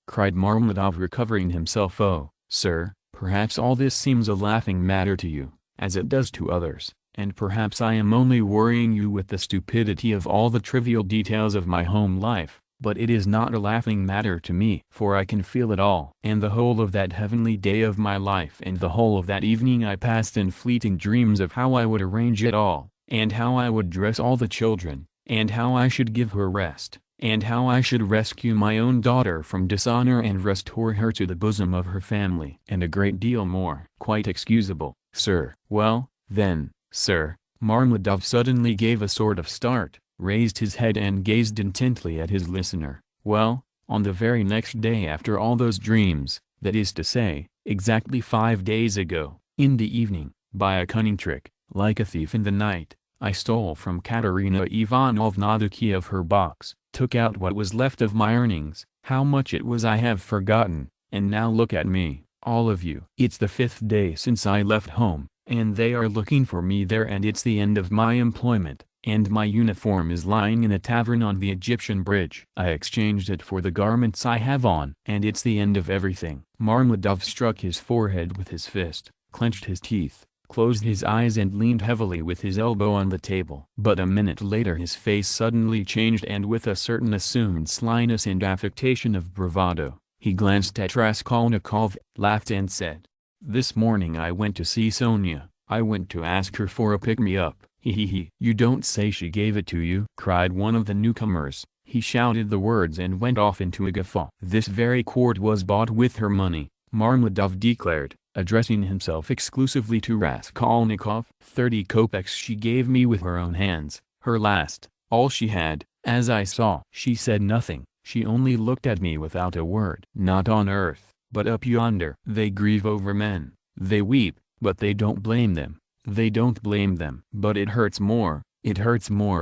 cried Marmeladov, recovering himself. "Oh, sir, perhaps all this seems a laughing matter to you, as it does to others, and perhaps I am only worrying you with the stupidity of all the trivial details of my home life, but it is not a laughing matter to me, for I can feel it all. And the whole of that heavenly day of my life, and the whole of that evening I passed in fleeting dreams of how I would arrange it all, and how I would dress all the children, and how I should give her rest, and how I should rescue my own daughter from dishonor and restore her to the bosom of her family, and a great deal more. Quite excusable, sir." "Well, then, sir," Marmeladov suddenly gave a sort of start, raised his head and gazed intently at his listener. "Well, on the very next day after all those dreams, that is to say, exactly 5 days ago, in the evening, by a cunning trick, like a thief in the night, I stole from Katerina Ivanovna the key of her box, took out what was left of my earnings. How much it was I have forgotten, and now look at me, all of you. It's the 5th day since I left home, and they are looking for me there, and it's the end of my employment, and my uniform is lying in a tavern on the Egyptian bridge. I exchanged it for the garments I have on, and it's the end of everything." Marmeladov struck his forehead with his fist, clenched his teeth, closed his eyes and leaned heavily with his elbow on the table. But a minute later his face suddenly changed, and with a certain assumed slyness and affectation of bravado, he glanced at Raskolnikov, laughed and said, "This morning I went to see Sonia. I went to ask her for a pick-me-up. He. You don't say she gave it to you?" cried one of the newcomers. He shouted the words and went off into a guffaw. "This very quart was bought with her money," Marmeladov declared, addressing himself exclusively to Raskolnikov. 30 kopecks she gave me with her own hands, her last, all she had, as I saw. She said nothing, she only looked at me without a word. Not on earth, but up yonder. They grieve over men, they weep, but they don't blame them. They don't blame them. But it hurts more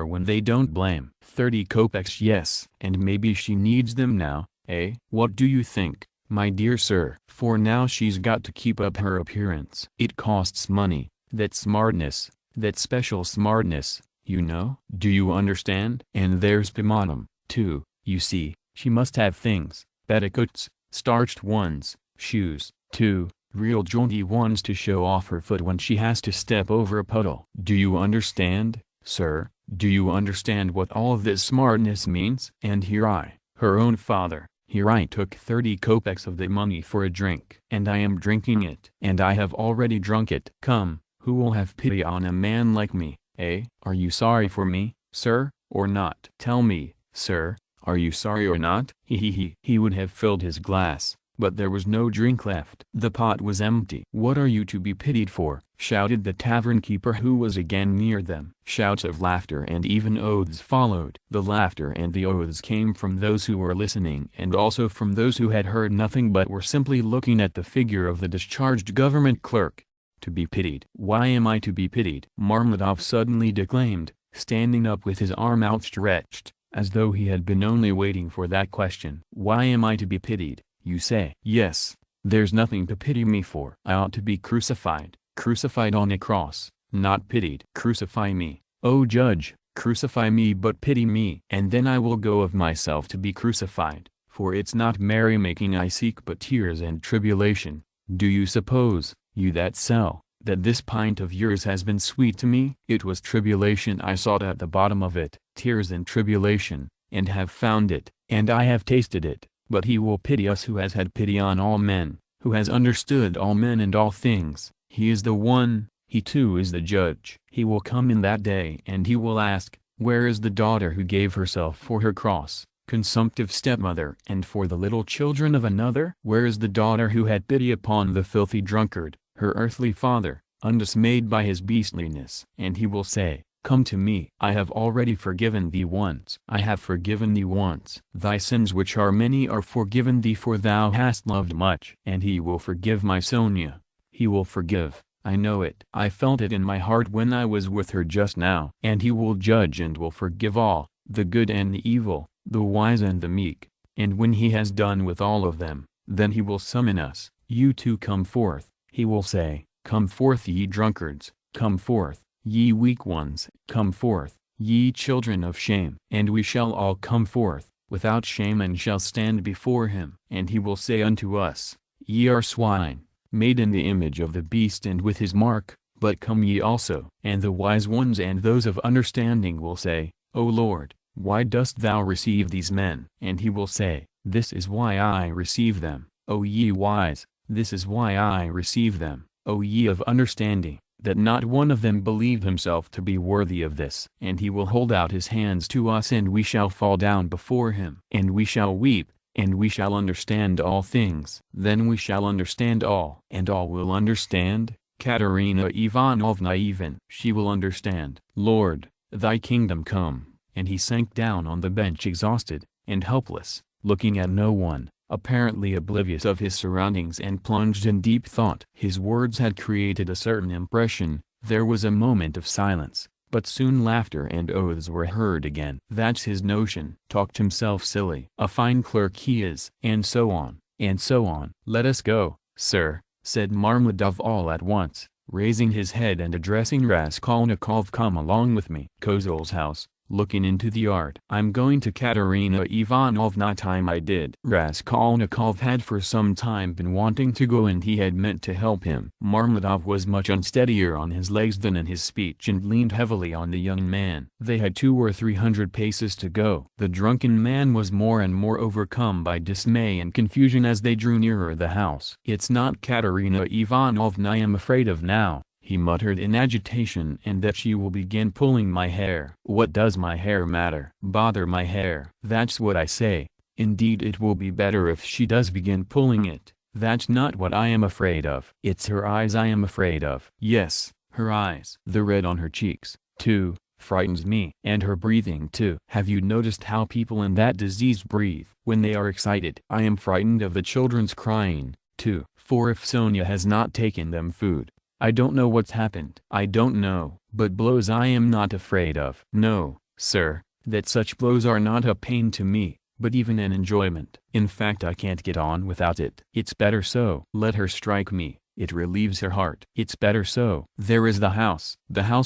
when they don't blame. 30 kopecks, yes. And maybe she needs them now, eh? What do you think, my dear sir? For now she's got to keep up her appearance. It costs money, that smartness, that special smartness, you know? Do you understand? And there's pomatum, too, you see. She must have things, petticoats, starched ones, shoes, too, real jaunty ones to show off her foot when she has to step over a puddle. Do you understand, sir? Do you understand what all this smartness means? And here I, her own father, here I took 30 kopecks of the money for a drink. And I am drinking it. And I have already drunk it. Come, who will have pity on a man like me, eh? Are you sorry for me, sir, or not? Tell me, sir, are you sorry or not? He would have filled his glass, but there was no drink left. The pot was empty. "What are you to be pitied for?" shouted the tavern keeper, who was again near them. Shouts of laughter and even oaths followed. The laughter and the oaths came from those who were listening and also from those who had heard nothing but were simply looking at the figure of the discharged government clerk. To be pitied. Why am I to be pitied? Marmeladov suddenly declaimed, standing up with his arm outstretched, as though he had been only waiting for that question. Why am I to be pitied, you say? Yes, there's nothing to pity me for. I ought to be crucified on a cross, not pitied. Crucify me, O judge, crucify me, but pity me. And then I will go of myself to be crucified, for it's not merrymaking I seek but tears and tribulation. Do you suppose, you that sell, that this pint of yours has been sweet to me? It was tribulation I sought at the bottom of it, tears and tribulation, and have found it, and I have tasted it. But he will pity us who has had pity on all men, who has understood all men and all things. He is the one, he too is the judge. He will come in that day and he will ask, where is the daughter who gave herself for her cross, consumptive stepmother, and for the little children of another? Where is the daughter who had pity upon the filthy drunkard, her earthly father, undismayed by his beastliness? And he will say, come to me. I have already forgiven thee once. I have forgiven thee once. Thy sins which are many are forgiven thee, for thou hast loved much. And he will forgive my Sonia. He will forgive, I know it. I felt it in my heart when I was with her just now. And he will judge and will forgive all, the good and the evil, the wise and the meek. And when he has done with all of them, then he will summon us. You too come forth. He will say, come forth ye drunkards, come forth, ye weak ones, come forth, ye children of shame. And we shall all come forth, without shame, and shall stand before him. And he will say unto us, ye are swine, made in the image of the beast and with his mark, but come ye also. And the wise ones and those of understanding will say, O Lord, why dost thou receive these men? And he will say, this is why I receive them. O ye wise, this is why I receive them. O ye of understanding, that not one of them believed himself to be worthy of this. And he will hold out his hands to us, and we shall fall down before him. And we shall weep, and we shall understand all things. Then we shall understand all. And all will understand, Katerina Ivanovna even. She will understand. Lord, thy kingdom come. And he sank down on the bench exhausted, and helpless, looking at no one, apparently oblivious of his surroundings and plunged in deep thought. His words had created a certain impression. There was a moment of silence, but soon laughter and oaths were heard again. That's his notion. Talked himself silly. A fine clerk he is. And so on, and so on. Let us go, sir, said Marmeladov all at once, raising his head and addressing Raskolnikov. Come along with me. Kozel's house, looking into the yard. "I'm going to Katerina Ivanovna." Time I did. Raskolnikov had for some time been wanting to go and he had meant to help him. Marmeladov was much unsteadier on his legs than in his speech and leaned heavily on the young man. They had 200 or 300 paces to go. The drunken man was more and more overcome by dismay and confusion as they drew nearer the house. "It's not Katerina Ivanovna I am afraid of now," he muttered in agitation, "and that she will begin pulling my hair." "What does my hair matter?" "Bother my hair. That's what I say. Indeed it will be better if she does begin pulling it. That's not what I am afraid of. It's her eyes I am afraid of." "Yes, her eyes. The red on her cheeks, too, frightens me. And her breathing too. Have you noticed how people in that disease breathe when they are excited?" "I am frightened of the children's crying, too, for if Sonia has not taken them food, I don't know what's happened." "I don't know, but blows I am not afraid of." "No, sir, that such blows are not a pain to me, but even an enjoyment. In fact I can't get on without it." "It's better so. Let her strike me, it relieves her heart." "It's better so." "There is the house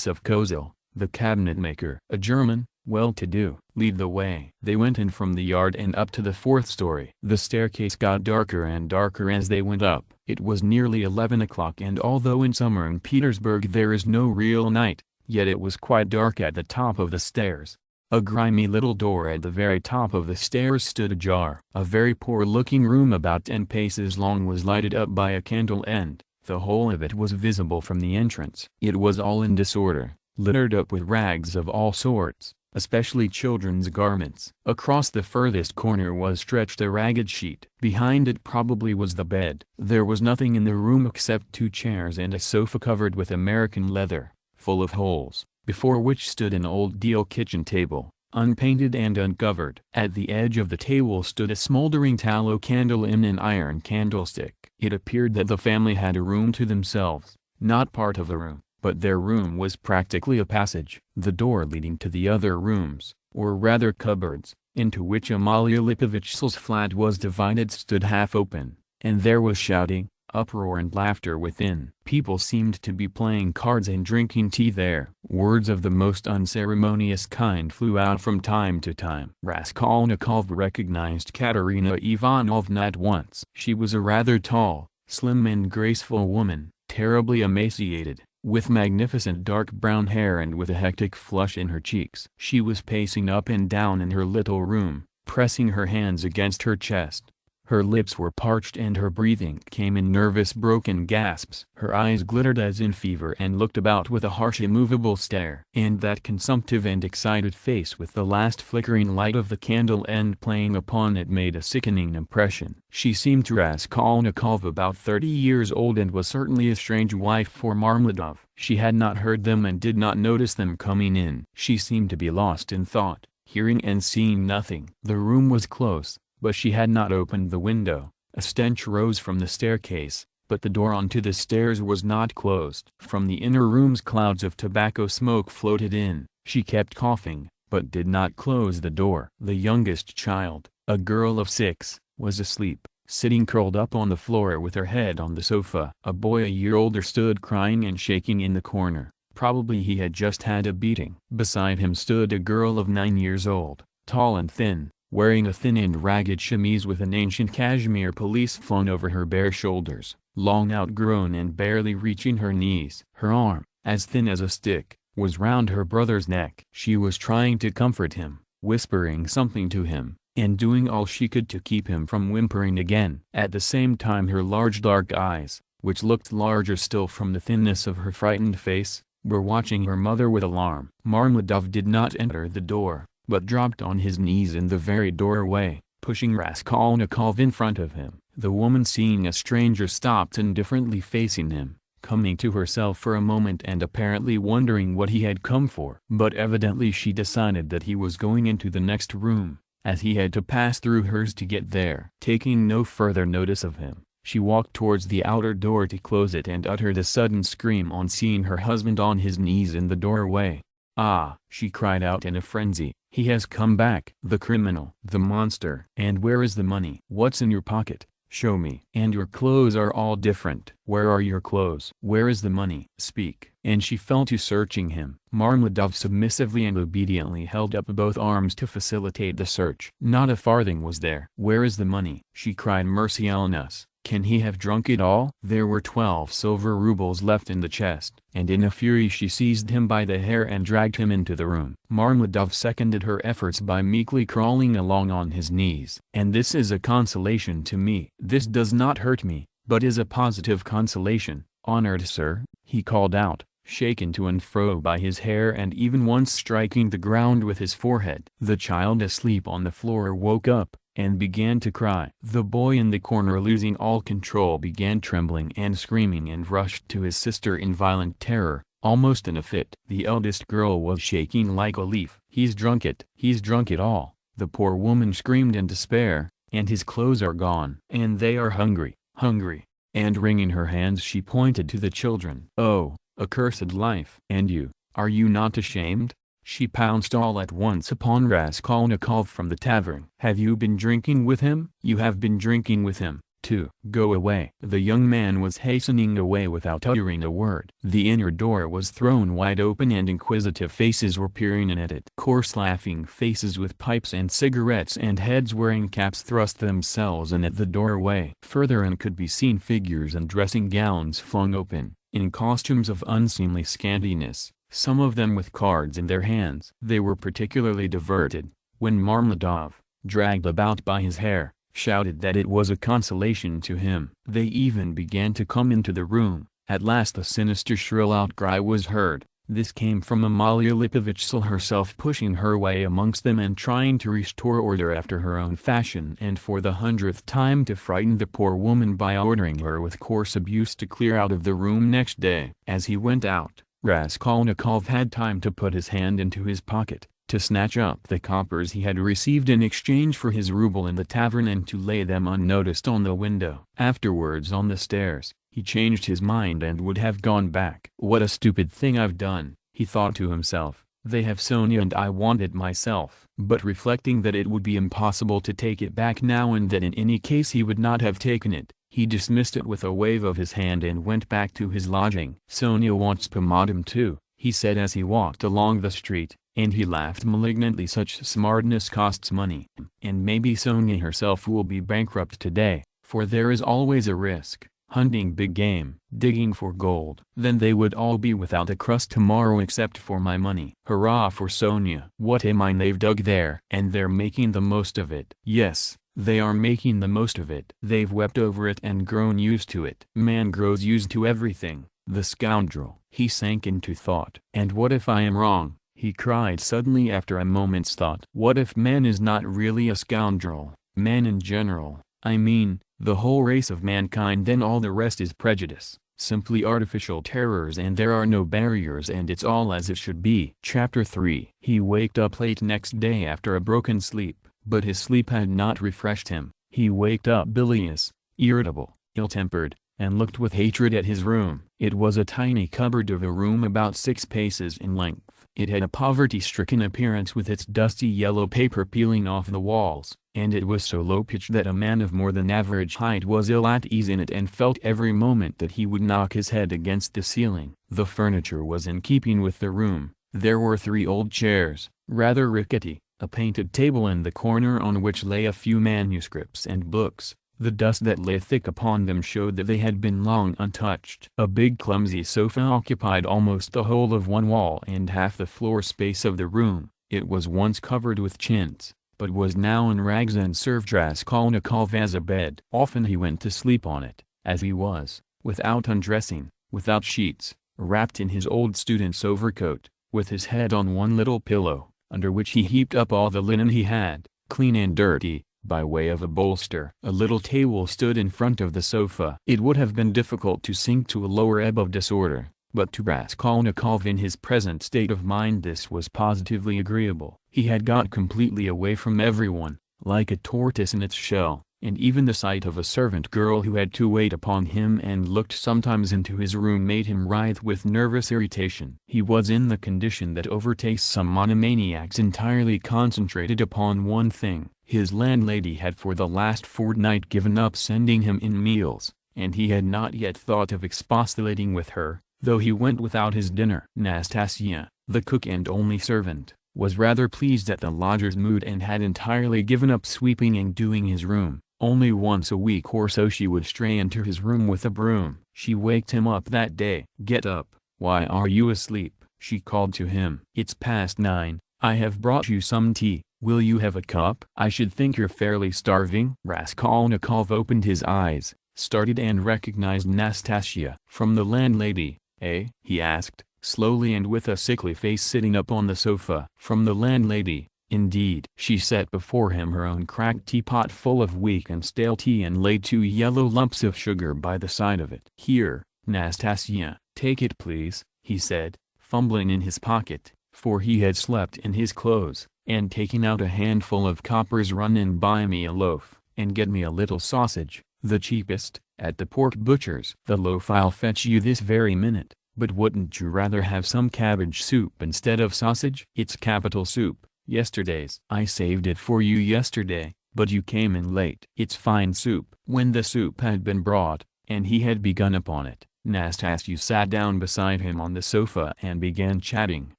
of Kozel, the cabinet maker, a German, well-to-do. Lead the way." They went in from the yard and up to the 4th story. The staircase got darker and darker as they went up. It was nearly 11 o'clock, and although in summer in Petersburg there is no real night, yet it was quite dark at the top of the stairs. A grimy little door at the very top of the stairs stood ajar. A very poor-looking room about 10 paces long was lighted up by a candle and the whole of it was visible from the entrance. It was all in disorder, littered up with rags of all sorts, especially children's garments. Across the furthest corner was stretched a ragged sheet. Behind it probably was the bed. There was nothing in the room except 2 chairs and a sofa covered with American leather, full of holes, before which stood an old deal kitchen table, unpainted and uncovered. At the edge of the table stood a smoldering tallow candle in an iron candlestick. It appeared that the family had a room to themselves, not part of a room, but their room was practically a passage. The door leading to the other rooms, or rather cupboards, into which Amalia Lipovich's flat was divided stood half open, and there was shouting, uproar and laughter within. People seemed to be playing cards and drinking tea there. Words of the most unceremonious kind flew out from time to time. Raskolnikov recognized Katerina Ivanovna at once. She was a rather tall, slim and graceful woman, terribly emaciated, with magnificent dark brown hair and with a hectic flush in her cheeks. She was pacing up and down in her little room, pressing her hands against her chest. Her lips were parched and her breathing came in nervous broken gasps. Her eyes glittered as in fever and looked about with a harsh immovable stare. And that consumptive and excited face with the last flickering light of the candle end playing upon it made a sickening impression. She seemed to Raskolnikov about 30 years old and was certainly a strange wife for Marmeladov. She had not heard them and did not notice them coming in. She seemed to be lost in thought, hearing and seeing nothing. The room was close, but she had not opened the window. A stench rose from the staircase, but the door onto the stairs was not closed. From the inner rooms clouds of tobacco smoke floated in. She kept coughing, but did not close the door. The youngest child, a girl of 6, was asleep, sitting curled up on the floor with her head on the sofa. A boy a year older stood crying and shaking in the corner. Probably he had just had a beating. Beside him stood a girl of 9 years old, tall and thin, wearing a thin and ragged chemise with an ancient cashmere pelisse flown over her bare shoulders, long outgrown and barely reaching her knees. Her arm, as thin as a stick, was round her brother's neck. She was trying to comfort him, whispering something to him, and doing all she could to keep him from whimpering again. At the same time her large dark eyes, which looked larger still from the thinness of her frightened face, were watching her mother with alarm. Marmeladov did not enter the door, but dropped on his knees in the very doorway, pushing Raskolnikov in front of him. The woman, seeing a stranger, stopped indifferently facing him, coming to herself for a moment and apparently wondering what he had come for. But evidently she decided that he was going into the next room, as he had to pass through hers to get there. Taking no further notice of him, she walked towards the outer door to close it and uttered a sudden scream on seeing her husband on his knees in the doorway. "Ah!" she cried out in a frenzy. "He has come back! The criminal! The monster! And where is the money? What's in your pocket? Show me! And your clothes are all different. Where are your clothes? Where is the money? Speak, and she fell to searching him. Marmeladov submissively and obediently held up both arms to facilitate the search. Not a farthing was there. "Where is the money?" she cried. "Mercy on us. Can he have drunk it all?" There were 12 silver rubles left in the chest, and in a fury she seized him by the hair and dragged him into the room. Marmeladov seconded her efforts by meekly crawling along on his knees. "And this is a consolation to me. This does not hurt me, but is a positive consolation, honored sir," he called out, shaken to and fro by his hair and even once striking the ground with his forehead. The child asleep on the floor woke up, and began to cry. The boy in the corner, losing all control, began trembling and screaming and rushed to his sister in violent terror, almost in a fit. The eldest girl was shaking like a leaf. "He's drunk it. He's drunk it all," the poor woman screamed in despair, "and his clothes are gone. And they are hungry, hungry." And wringing her hands she pointed to the children. "Oh, accursed life! And you, are you not ashamed?" She pounced all at once upon Raskolnikov from the tavern. "Have you been drinking with him? You have been drinking with him, too. Go away." The young man was hastening away without uttering a word. The inner door was thrown wide open and inquisitive faces were peering in at it. Coarse laughing faces with pipes and cigarettes and heads wearing caps thrust themselves in at the doorway. Further in could be seen figures in dressing gowns flung open, in costumes of unseemly scantiness, some of them with cards in their hands. They were particularly diverted when Marmeladov, dragged about by his hair, shouted that it was a consolation to him. They even began to come into the room. At last a sinister shrill outcry was heard. This came from Amalia Lipovitch herself, pushing her way amongst them and trying to restore order after her own fashion, and for the 100th time to frighten the poor woman by ordering her with coarse abuse to clear out of the room next day. As he went out, Raskolnikov had time to put his hand into his pocket, to snatch up the coppers he had received in exchange for his ruble in the tavern and to lay them unnoticed on the window. Afterwards, on the stairs, he changed his mind and would have gone back. "What a stupid thing I've done," he thought to himself. "They have Sonia and I want it myself." But reflecting that it would be impossible to take it back now and that in any case he would not have taken it, he dismissed it with a wave of his hand and went back to his lodging. "Sonia wants pomatum too," he said as he walked along the street, and he laughed malignantly. "Such smartness costs money. And maybe Sonia herself will be bankrupt today, for there is always a risk. Hunting big game, digging for gold. Then they would all be without a crust tomorrow except for my money. Hurrah for Sonia. What a mine they've dug there. And they're making the most of it. Yes, they are making the most of it. They've wept over it and grown used to it. Man grows used to everything, the scoundrel." He sank into thought. "And what if I am wrong?" he cried suddenly after a moment's thought. "What if man is not really a scoundrel, man in general, I mean, the whole race of mankind? Then all the rest is prejudice, simply artificial terrors, and there are no barriers, and it's all as it should be." Chapter 3. He waked up late next day after a broken sleep, but his sleep had not refreshed him. He waked up bilious, irritable, ill-tempered, and looked with hatred at his room. It was a tiny cupboard of a room about 6 paces in length. It had a poverty-stricken appearance with its dusty yellow paper peeling off the walls, and it was so low-pitched that a man of more than average height was ill at ease in it and felt every moment that he would knock his head against the ceiling. The furniture was in keeping with the room. There were 3 old chairs, rather rickety, a painted table in the corner on which lay a few manuscripts and books. The dust that lay thick upon them showed that they had been long untouched. A big clumsy sofa occupied almost the whole of one wall and half the floor space of the room. It was once covered with chintz, but was now in rags and served Raskolnikov as a bed. Often he went to sleep on it, as he was, without undressing, without sheets, wrapped in his old student's overcoat, with his head on one little pillow, under which he heaped up all the linen he had, clean and dirty, by way of a bolster. A little table stood in front of the sofa. It would have been difficult to sink to a lower ebb of disorder, but to Raskolnikov in his present state of mind this was positively agreeable. He had got completely away from everyone, like a tortoise in its shell, and even the sight of a servant girl who had to wait upon him and looked sometimes into his room made him writhe with nervous irritation. He was in the condition that overtakes some monomaniacs, entirely concentrated upon one thing. His landlady had for the last fortnight given up sending him in meals, and he had not yet thought of expostulating with her, though he went without his dinner. Nastasia, the cook and only servant, was rather pleased at the lodger's mood and had entirely given up sweeping and doing his room. Only once a week or so she would stray into his room with a broom. She waked him up that day. "Get up, why are you asleep?" she called to him. "It's past 9, I have brought you some tea, will you have a cup?" "I should think you're fairly starving." Raskolnikov opened his eyes, started and recognized Nastasia. "From the landlady, eh?" he asked, slowly and with a sickly face, sitting up on the sofa. "From the landlady, indeed." She set before him her own cracked teapot full of weak and stale tea and laid 2 yellow lumps of sugar by the side of it. "Here, Nastasia, take it please," he said, fumbling in his pocket, for he had slept in his clothes, and taking out a handful of coppers. "Run and buy me a loaf, and get me a little sausage, the cheapest, at the pork butcher's." "The loaf I'll fetch you this very minute, but wouldn't you rather have some cabbage soup instead of sausage?" "It's capital soup, yesterday's. I saved it for you yesterday, but you came in late." "It's fine soup." When the soup had been brought, and he had begun upon it, Nastasia sat down beside him on the sofa and began chatting.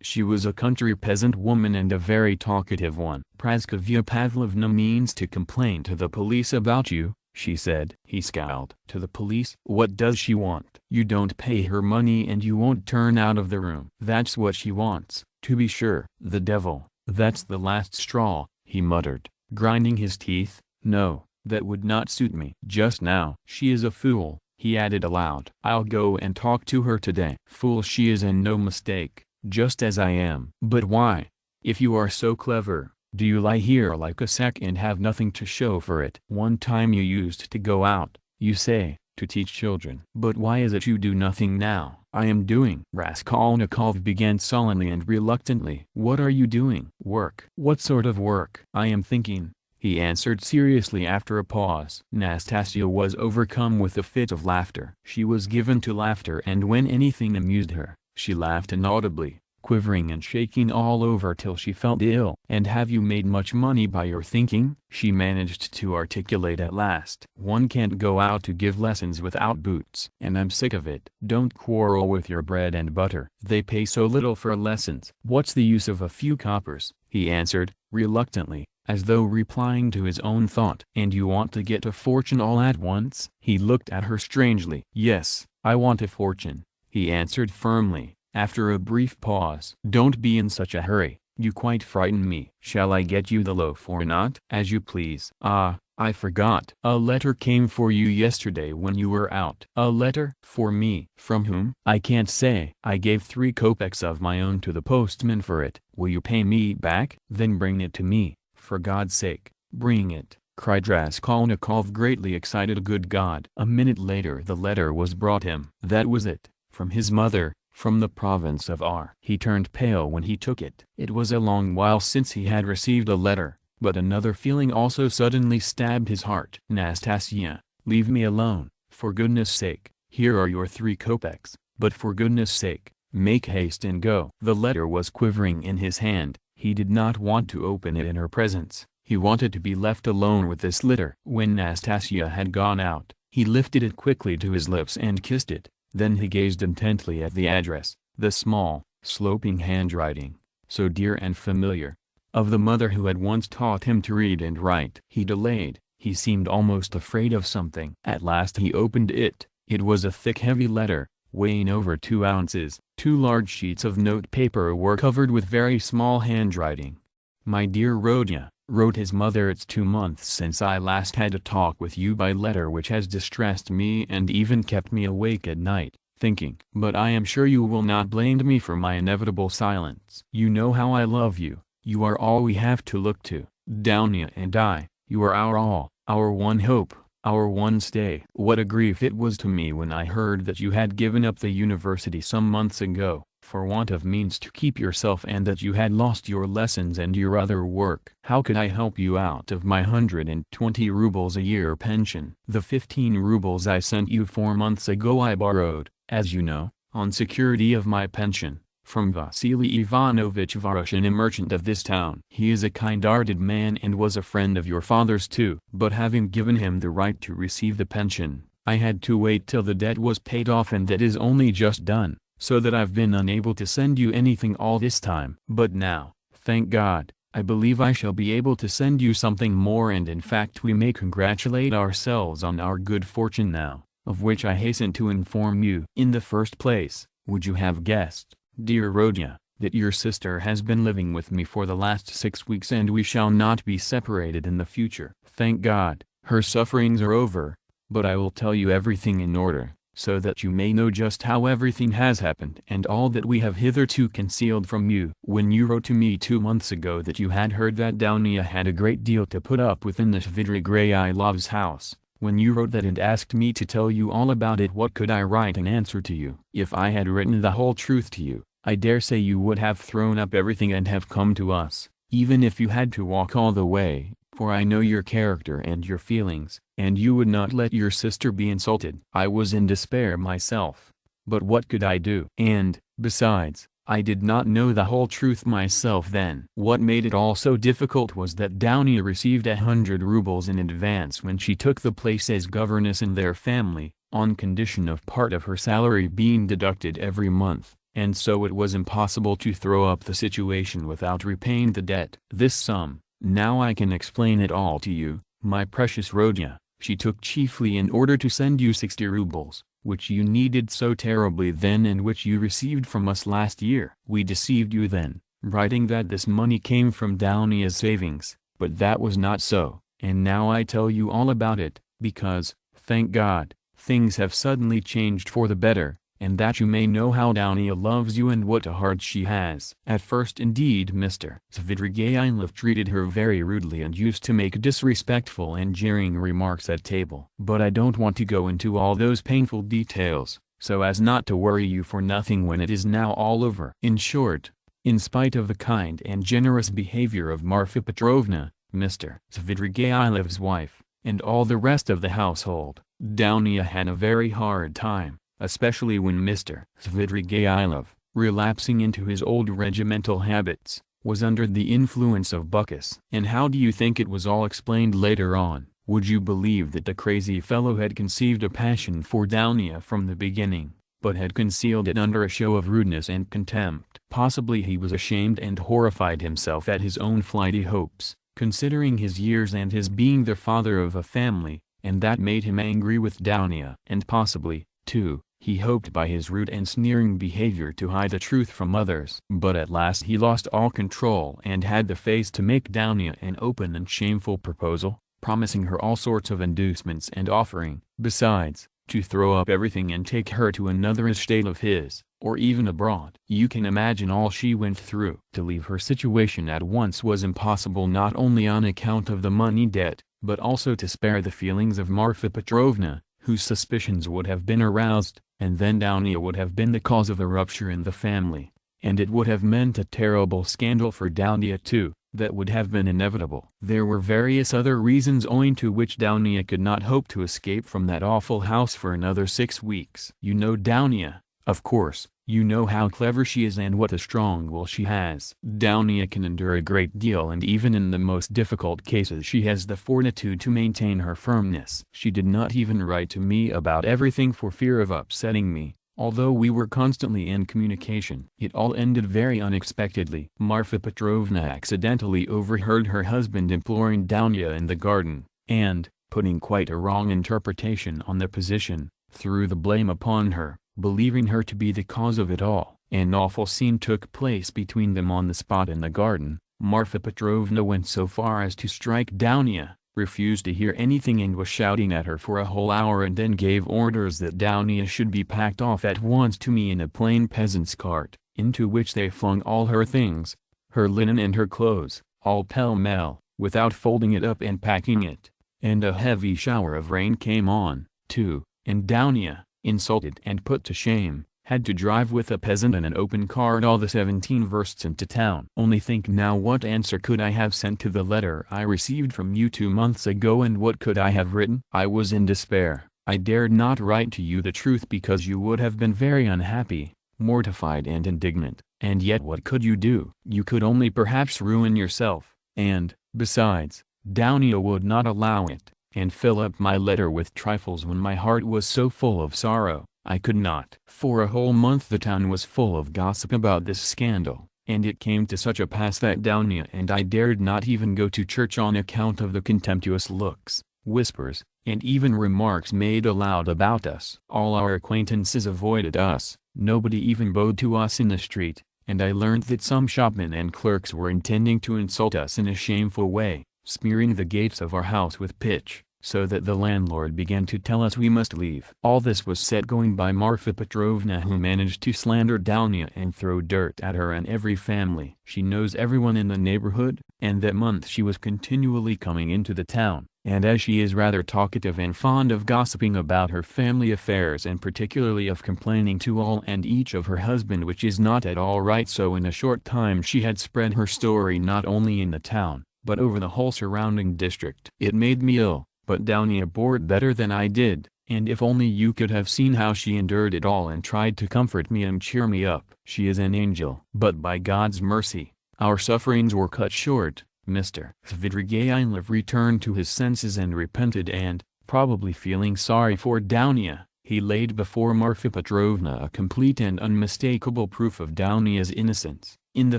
She was a country peasant woman and a very talkative one. "Praskovya Pavlovna means to complain to the police about you," she said. He scowled. "To the police? What does she want?" "You don't pay her money and you won't turn out of the room." "That's what she wants, to be sure." "The devil, that's the last straw," he muttered, grinding his teeth. "No, that would not suit me just now." "She is a fool," he added aloud. "I'll go and talk to her today." "Fool she is and no mistake, just as I am." "But why, if you are so clever, do you lie here like a sack and have nothing to show for it? One time you used to go out, you say, to teach children. But why is it you do nothing now?" "I am doing." Raskolnikov began sullenly and reluctantly. "What are you doing?" "Work." "What sort of work?" "I am thinking," he answered seriously after a pause. Nastasia was overcome with a fit of laughter. She was given to laughter, and when anything amused her, she laughed inaudibly, quivering and shaking all over till she felt ill. "And have you made much money by your thinking?" she managed to articulate at last. "One can't go out to give lessons without boots, and I'm sick of it." "Don't quarrel with your bread and butter. They pay so little for lessons." "What's the use of a few coppers?" he answered, reluctantly, as though replying to his own thought. "And you want to get a fortune all at once?" He looked at her strangely. "Yes, I want a fortune," he answered firmly, after a brief pause. "Don't be in such a hurry, you quite frighten me." "Shall I get you the loaf or not?" "As you please." "Ah, I forgot. A letter came for you yesterday when you were out." "A letter? For me? From whom?" "I can't say. I gave 3 kopecks of my own to the postman for it." "Will you pay me back?" "Then bring it to me. For God's sake, bring it," cried Raskolnikov, greatly excited. "Good God!" A minute later the letter was brought him. That was it, from his mother, from the province of R. He turned pale when he took it. It was a long while since he had received a letter, but another feeling also suddenly stabbed his heart. "Nastasia, leave me alone, for goodness sake. Here are your 3 kopecks, but for goodness sake, make haste and go." The letter was quivering in his hand. He did not want to open it in her presence. He wanted to be left alone with this litter. When Nastasia had gone out, he lifted it quickly to his lips and kissed it. Then he gazed intently at the address, the small, sloping handwriting, so dear and familiar, of the mother who had once taught him to read and write. He delayed. He seemed almost afraid of something. At last he opened it. It was a thick, heavy letter, weighing over 2 ounces. 2 large sheets of note paper were covered with very small handwriting. "My dear Rodya," wrote his mother, "it's 2 months since I last had a talk with you by letter, which has distressed me and even kept me awake at night, thinking. But I am sure you will not blame me for my inevitable silence. You know how I love you. You are all we have to look to, Downia and I. You are our all, our one hope, our one stay. What a grief it was to me when I heard that you had given up the university some months ago, for want of means to keep yourself, and that you had lost your lessons and your other work. How could I help you out of my 120 rubles a year pension? The 15 rubles I sent you 4 months ago I borrowed, as you know, on security of my pension, from Vasily Ivanovich Voroshin, a merchant of this town. He is a kind-hearted man and was a friend of your father's too. But having given him the right to receive the pension, I had to wait till the debt was paid off, and that is only just done. so that I've been unable to send you anything all this time. But now, thank God, I believe I shall be able to send you something more, and in fact we may congratulate ourselves on our good fortune now, of which I hasten to inform you. In the first place, would you have guessed, dear Rodion, that your sister has been living with me for the last 6 weeks, and we shall not be separated in the future? Thank God, her sufferings are over, but I will tell you everything in order, so that you may know just how everything has happened and all that we have hitherto concealed from you. When you wrote to me 2 months ago that you had heard that Daunia had a great deal to put up with in the Svidrigailov's house, when you wrote that and asked me to tell you all about it, what could I write in answer to you? If I had written the whole truth to you, I dare say you would have thrown up everything and have come to us, even if you had to walk all the way, for I know your character and your feelings, and you would not let your sister be insulted. I was in despair myself, but what could I do? And, besides, I did not know the whole truth myself then. What made it all so difficult was that Daunia received 100 rubles in advance when she took the place as governess in their family, on condition of part of her salary being deducted every month, and so it was impossible to throw up the situation without repaying the debt. This sum, now I can explain it all to you, my precious Rodion, she took chiefly in order to send you 60 rubles, which you needed so terribly then and which you received from us last year. We deceived you then, writing that this money came from Daunia's savings, but that was not so, and now I tell you all about it, because, thank God, things have suddenly changed for the better, and that you may know how Daunia loves you and what a heart she has. At first indeed Mr. Svidrigailov treated her very rudely and used to make disrespectful and jeering remarks at table. But I don't want to go into all those painful details, so as not to worry you for nothing when it is now all over. In short, in spite of the kind and generous behavior of Marfa Petrovna, Mr. Svidrigailov's wife, and all the rest of the household, Daunia had a very hard time, especially when Mr. Svidrigailov, relapsing into his old regimental habits, was under the influence of Bacchus. And how do you think it was all explained later on? Would you believe that the crazy fellow had conceived a passion for Daunia from the beginning, but had concealed it under a show of rudeness and contempt? Possibly he was ashamed and horrified himself at his own flighty hopes, considering his years and his being the father of a family, and that made him angry with Daunia. And possibly, too, he hoped by his rude and sneering behavior to hide the truth from others. But at last he lost all control and had the face to make Daunia an open and shameful proposal, promising her all sorts of inducements and offering, besides, to throw up everything and take her to another estate of his, or even abroad. You can imagine all she went through. To leave her situation at once was impossible, not only on account of the money debt, but also to spare the feelings of Marfa Petrovna, whose suspicions would have been aroused, and then Daunia would have been the cause of a rupture in the family, and it would have meant a terrible scandal for Daunia too, that would have been inevitable. There were various other reasons owing to which Daunia could not hope to escape from that awful house for another 6 weeks. You know Daunia, of course. You know how clever she is and what a strong will she has. Daunia can endure a great deal, and even in the most difficult cases she has the fortitude to maintain her firmness. She did not even write to me about everything for fear of upsetting me, although we were constantly in communication. It all ended very unexpectedly. Marfa Petrovna accidentally overheard her husband imploring Daunia in the garden, and, putting quite a wrong interpretation on the position, threw the blame upon her, believing her to be the cause of it all. An awful scene took place between them on the spot in the garden. Marfa Petrovna went so far as to strike Daunia, refused to hear anything and was shouting at her for a whole hour, and then gave orders that Daunia should be packed off at once to me in a plain peasant's cart, into which they flung all her things, her linen and her clothes, all pell-mell, without folding it up and packing it. And a heavy shower of rain came on, too, and Daunia, insulted and put to shame, had to drive with a peasant in an open cart all the 17 versts into town. Only think now, what answer could I have sent to the letter I received from you 2 months ago, and what could I have written? I was in despair. I dared not write to you the truth because you would have been very unhappy, mortified and indignant, and yet what could you do? You could only perhaps ruin yourself, and, besides, Daunia would not allow it, and fill up my letter with trifles when my heart was so full of sorrow. I could not. For a whole month the town was full of gossip about this scandal, and it came to such a pass that Dounia and I dared not even go to church on account of the contemptuous looks, whispers, and even remarks made aloud about us. All our acquaintances avoided us, nobody even bowed to us in the street, and I learned that some shopmen and clerks were intending to insult us in a shameful way, smearing the gates of our house with pitch, so that the landlord began to tell us we must leave. All this was set going by Marfa Petrovna, who managed to slander Dounia and throw dirt at her and every family. She knows everyone in the neighborhood, and that month she was continually coming into the town, and as she is rather talkative and fond of gossiping about her family affairs and particularly of complaining to all and each of her husband, which is not at all right, so in a short time she had spread her story not only in the town, but over the whole surrounding district. It made me ill. But Dounia bore it better than I did, and if only you could have seen how she endured it all and tried to comfort me and cheer me up. She is an angel. But by God's mercy, our sufferings were cut short. Mr. Svidrigailov returned to his senses and repented, and, probably feeling sorry for Dounia, he laid before Marfa Petrovna a complete and unmistakable proof of Dounia's innocence, in the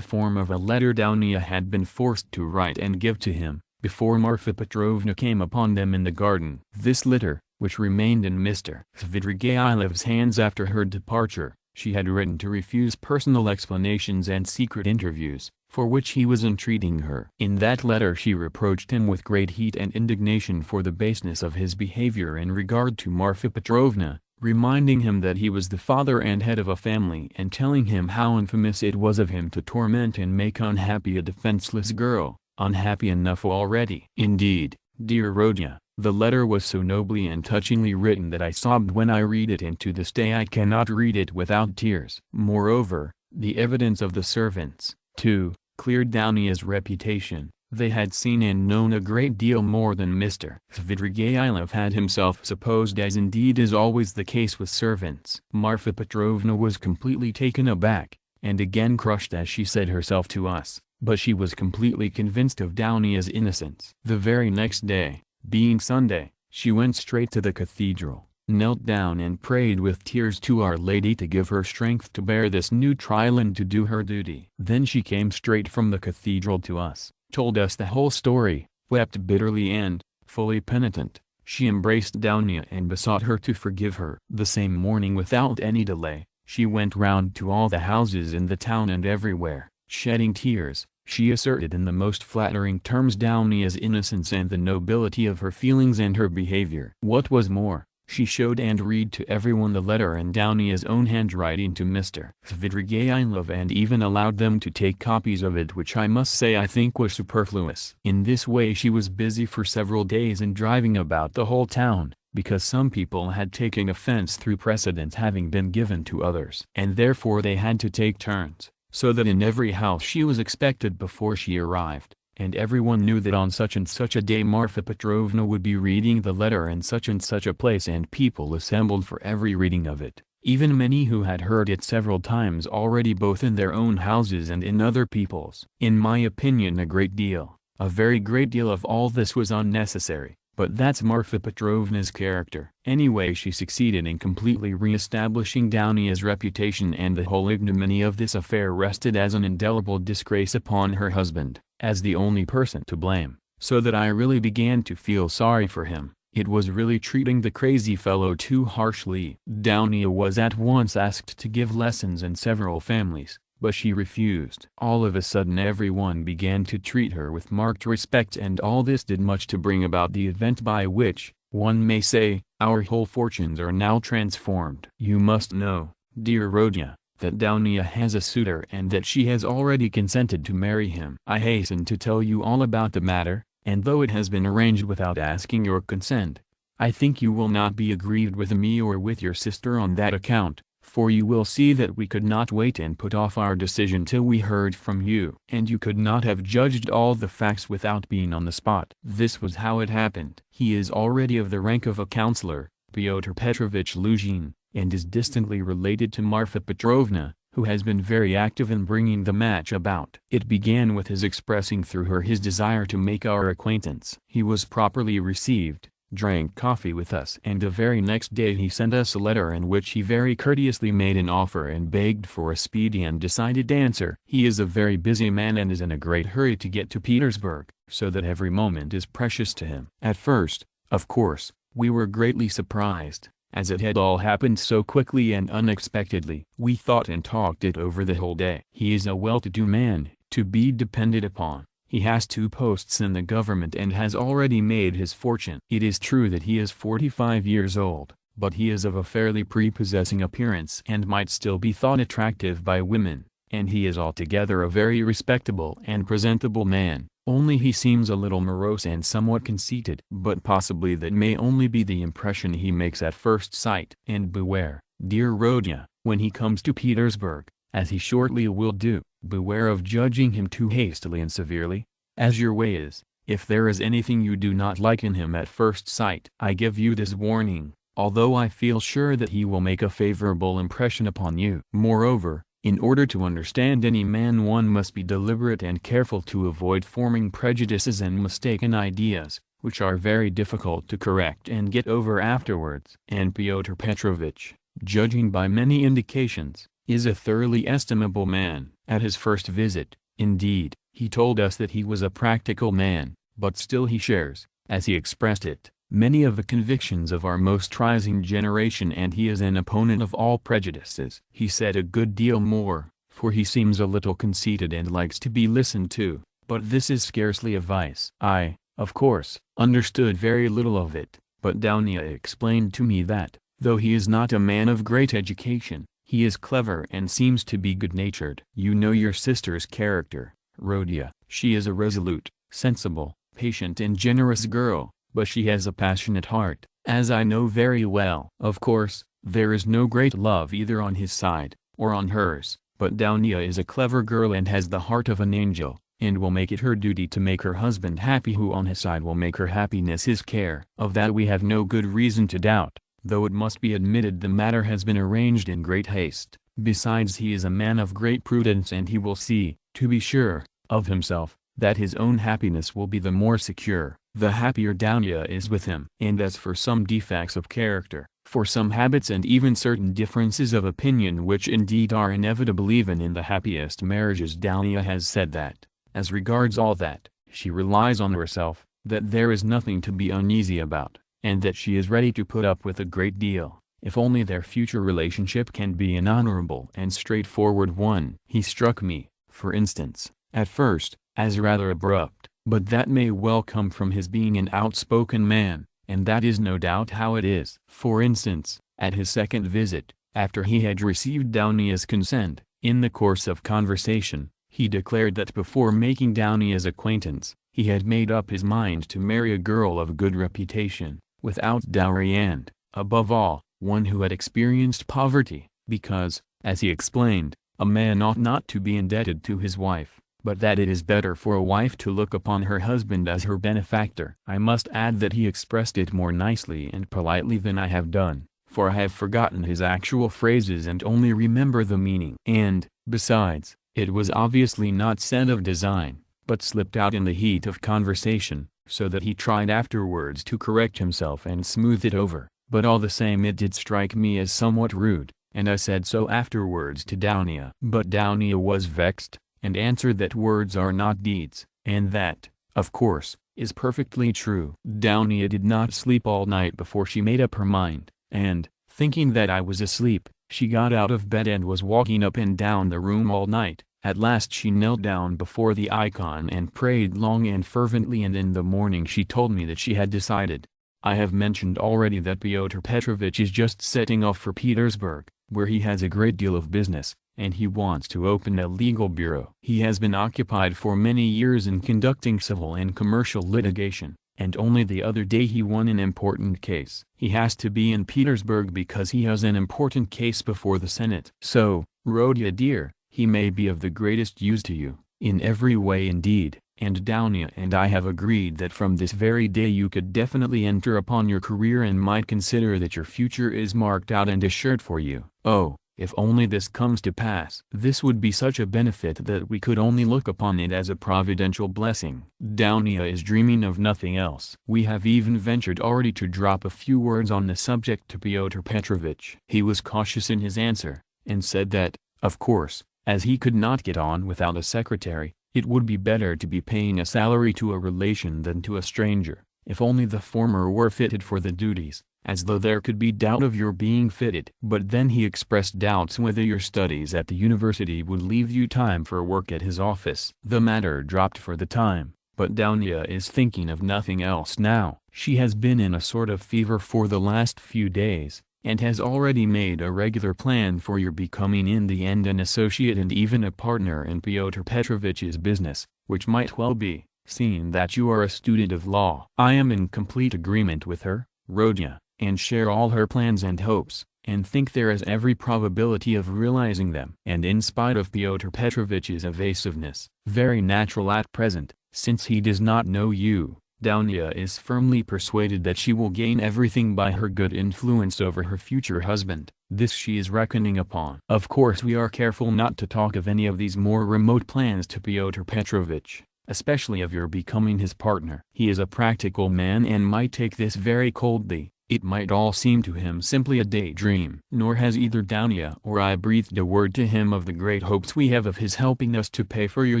form of a letter Dounia had been forced to write and give to him, before Marfa Petrovna came upon them in the garden. This letter, which remained in Mr. Svidrigailov's hands after her departure, she had written to refuse personal explanations and secret interviews, for which he was entreating her. In that letter she reproached him with great heat and indignation for the baseness of his behavior in regard to Marfa Petrovna, reminding him that he was the father and head of a family, and telling him how infamous it was of him to torment and make unhappy a defenseless girl, unhappy enough already. Indeed, dear Rodion, the letter was so nobly and touchingly written that I sobbed when I read it, and to this day I cannot read it without tears. Moreover, the evidence of the servants, too, cleared Dounia's reputation. They had seen and known a great deal more than Mr. Svidrigailov had himself supposed, as indeed is always the case with servants. Marfa Petrovna was completely taken aback, and again crushed, as she said herself to us, but she was completely convinced of Dounia's innocence. The very next day, being Sunday, she went straight to the cathedral, knelt down and prayed with tears to Our Lady to give her strength to bear this new trial and to do her duty. Then she came straight from the cathedral to us, told us the whole story, wept bitterly, and, fully penitent, she embraced Dounia and besought her to forgive her. The same morning, without any delay, she went round to all the houses in the town and everywhere, shedding tears. She asserted in the most flattering terms Dounia's innocence and the nobility of her feelings and her behavior. What was more, she showed and read to everyone the letter in Dounia's own handwriting to Mr. Svidrigailov, and even allowed them to take copies of it, which I must say I think was superfluous. In this way she was busy for several days in driving about the whole town, because some people had taken offense through precedence having been given to others, and therefore they had to take turns, so that in every house she was expected before she arrived, and everyone knew that on such and such a day Marfa Petrovna would be reading the letter in such and such a place, and people assembled for every reading of it, even many who had heard it several times already, both in their own houses and in other people's. In my opinion a very great deal of all this was unnecessary, but that's Marfa Petrovna's character. Anyway, she succeeded in completely re-establishing Dounia's reputation, and the whole ignominy of this affair rested as an indelible disgrace upon her husband, as the only person to blame, so that I really began to feel sorry for him. It was really treating the crazy fellow too harshly. Dounia was at once asked to give lessons in several families, but she refused. All of a sudden everyone began to treat her with marked respect, and all this did much to bring about the event by which, one may say, our whole fortunes are now transformed. You must know, dear Rodion, that Dounia has a suitor, and that she has already consented to marry him. I hasten to tell you all about the matter, and though it has been arranged without asking your consent, I think you will not be aggrieved with me or with your sister on that account, for you will see that we could not wait and put off our decision till we heard from you, and you could not have judged all the facts without being on the spot. This was how it happened. He is already of the rank of a councillor, Pyotr Petrovich Luzhin, and is distantly related to Marfa Petrovna, who has been very active in bringing the match about. It began with his expressing through her his desire to make our acquaintance. He was properly received, drank coffee with us, and the very next day he sent us a letter in which he very courteously made an offer and begged for a speedy and decided answer. He is a very busy man and is in a great hurry to get to Petersburg, so that every moment is precious to him. At first, of course, we were greatly surprised, as it had all happened so quickly and unexpectedly. We thought and talked it over the whole day. He is a well-to-do man, to be depended upon. He has 2 posts in the government and has already made his fortune. It is true that he is 45 years old, but he is of a fairly prepossessing appearance and might still be thought attractive by women, and he is altogether a very respectable and presentable man, only he seems a little morose and somewhat conceited. But possibly that may only be the impression he makes at first sight. And beware, dear Rodion, when he comes to Petersburg, as he shortly will do, beware of judging him too hastily and severely, as your way is, if there is anything you do not like in him at first sight. I give you this warning, although I feel sure that he will make a favorable impression upon you. Moreover, in order to understand any man one must be deliberate and careful to avoid forming prejudices and mistaken ideas, which are very difficult to correct and get over afterwards. And Pyotr Petrovitch, judging by many indications, is a thoroughly estimable man. At his first visit, indeed, he told us that he was a practical man, but still he shares, as he expressed it, many of the convictions of our most rising generation, and he is an opponent of all prejudices. He said a good deal more, for he seems a little conceited and likes to be listened to, but this is scarcely a vice. I, of course, understood very little of it, but Dounia explained to me that, though he is not a man of great education, he is clever and seems to be good-natured. You know your sister's character, Rodion. She is a resolute, sensible, patient and generous girl, but she has a passionate heart, as I know very well. Of course, there is no great love either on his side, or on hers, but Dounia is a clever girl and has the heart of an angel, and will make it her duty to make her husband happy, who on his side will make her happiness his care. Of that we have no good reason to doubt, though it must be admitted the matter has been arranged in great haste. Besides, he is a man of great prudence, and he will see, to be sure, of himself, that his own happiness will be the more secure, the happier Dounia is with him. And as for some defects of character, for some habits and even certain differences of opinion which indeed are inevitable even in the happiest marriages, Dounia has said that, as regards all that, she relies on herself, that there is nothing to be uneasy about, and that she is ready to put up with a great deal, if only their future relationship can be an honorable and straightforward one. He struck me, for instance, at first, as rather abrupt, but that may well come from his being an outspoken man, and that is no doubt how it is. For instance, at his second visit, after he had received Dounia's consent, in the course of conversation, he declared that before making Dounia's acquaintance, he had made up his mind to marry a girl of good reputation, without dowry and, above all, one who had experienced poverty, because, as he explained, a man ought not to be indebted to his wife, but that it is better for a wife to look upon her husband as her benefactor. I must add that he expressed it more nicely and politely than I have done, for I have forgotten his actual phrases and only remember the meaning. And, besides, it was obviously not said of design, but slipped out in the heat of conversation, so that he tried afterwards to correct himself and smooth it over, but all the same it did strike me as somewhat rude, and I said so afterwards to Dounia. But Dounia was vexed, and answered that words are not deeds, and that, of course, is perfectly true. Dounia did not sleep all night before she made up her mind, and, thinking that I was asleep, she got out of bed and was walking up and down the room all night. At last she knelt down before the icon and prayed long and fervently, and in the morning she told me that she had decided. I have mentioned already that Pyotr Petrovitch is just setting off for Petersburg, where he has a great deal of business, and he wants to open a legal bureau. He has been occupied for many years in conducting civil and commercial litigation, and only the other day he won an important case. He has to be in Petersburg because he has an important case before the Senate. So, Rodion dear, he may be of the greatest use to you, in every way indeed, and Dounia and I have agreed that from this very day you could definitely enter upon your career and might consider that your future is marked out and assured for you. Oh, If only this comes to pass. This would be such a benefit that we could only look upon it as a providential blessing. Dounia is dreaming of nothing else. We have even ventured already to drop a few words on the subject to Pyotr Petrovich. He was cautious in his answer, and said that, of course, as he could not get on without a secretary, it would be better to be paying a salary to a relation than to a stranger, if only the former were fitted for the duties, as though there could be doubt of your being fitted. But then he expressed doubts whether your studies at the university would leave you time for work at his office. The matter dropped for the time, but Dounia is thinking of nothing else now. She has been in a sort of fever for the last few days, and has already made a regular plan for your becoming in the end an associate and even a partner in Pyotr Petrovich's business, which might well be, seeing that you are a student of law. I am in complete agreement with her, Rodion, and share all her plans and hopes, and think there is every probability of realizing them. And in spite of Pyotr Petrovich's evasiveness, very natural at present, since he does not know you, Dounia is firmly persuaded that she will gain everything by her good influence over her future husband. This she is reckoning upon. Of course we are careful not to talk of any of these more remote plans to Pyotr Petrovich, especially of your becoming his partner. He is a practical man and might take this very coldly. It might all seem to him simply a daydream. Nor has either Dounia or I breathed a word to him of the great hopes we have of his helping us to pay for your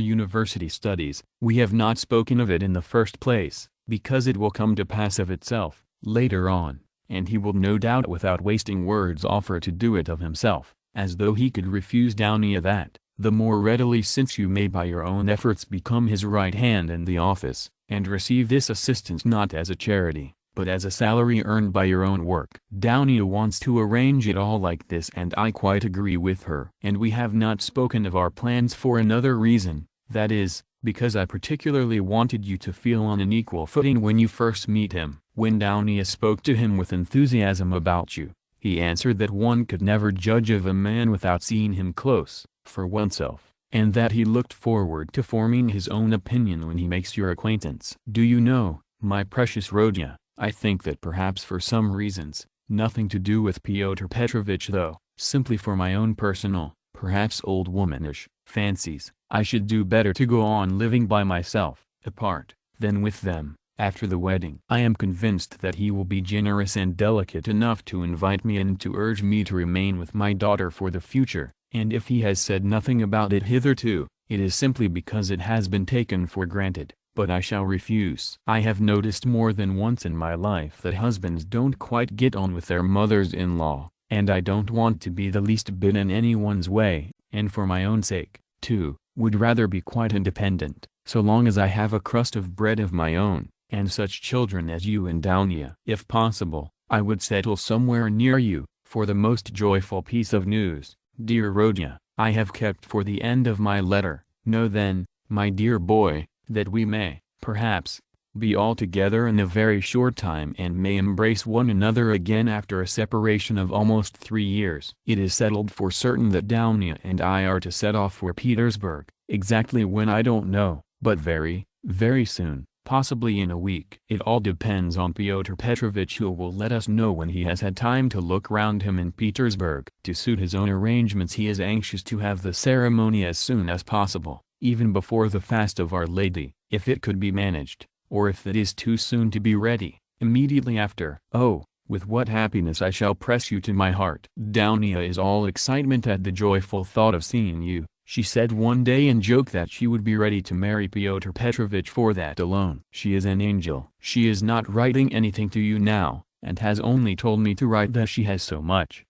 university studies. We have not spoken of it in the first place, because it will come to pass of itself, later on, and he will no doubt without wasting words offer to do it of himself, as though he could refuse Dounia that, the more readily since you may by your own efforts become his right hand in the office, and receive this assistance not as a charity, but as a salary earned by your own work. Dounia wants to arrange it all like this, and I quite agree with her. And we have not spoken of our plans for another reason, that is, because I particularly wanted you to feel on an equal footing when you first meet him. When Dounia spoke to him with enthusiasm about you, he answered that one could never judge of a man without seeing him close, for oneself, and that he looked forward to forming his own opinion when he makes your acquaintance. Do you know, my precious Rodion, I think that perhaps for some reasons, nothing to do with Pyotr Petrovich though, simply for my own personal, perhaps old womanish, fancies, I should do better to go on living by myself, apart, than with them, after the wedding. I am convinced that he will be generous and delicate enough to invite me and to urge me to remain with my daughter for the future, and if he has said nothing about it hitherto, it is simply because it has been taken for granted. But I shall refuse. I have noticed more than once in my life that husbands don't quite get on with their mothers-in-law, and I don't want to be the least bit in anyone's way, and for my own sake, too, would rather be quite independent, so long as I have a crust of bread of my own, and such children as you and Dounia. If possible, I would settle somewhere near you. For the most joyful piece of news, dear Rodion, I have kept for the end of my letter. Know then, my dear boy, that we may, perhaps, be all together in a very short time and may embrace one another again after a separation of almost 3 years. It is settled for certain that Dounia and I are to set off for Petersburg, exactly when I don't know, but very, very soon, possibly in a week. It all depends on Pyotr Petrovich, who will let us know when he has had time to look round him in Petersburg. To suit his own arrangements he is anxious to have the ceremony as soon as possible, even before the fast of Our Lady, if it could be managed, or if it is too soon to be ready, immediately after. Oh, with what happiness I shall press you to my heart. Dounia is all excitement at the joyful thought of seeing you. She said one day in joke that she would be ready to marry Pyotr Petrovich for that alone. She is an angel. She is not writing anything to you now, and has only told me to write that she has so much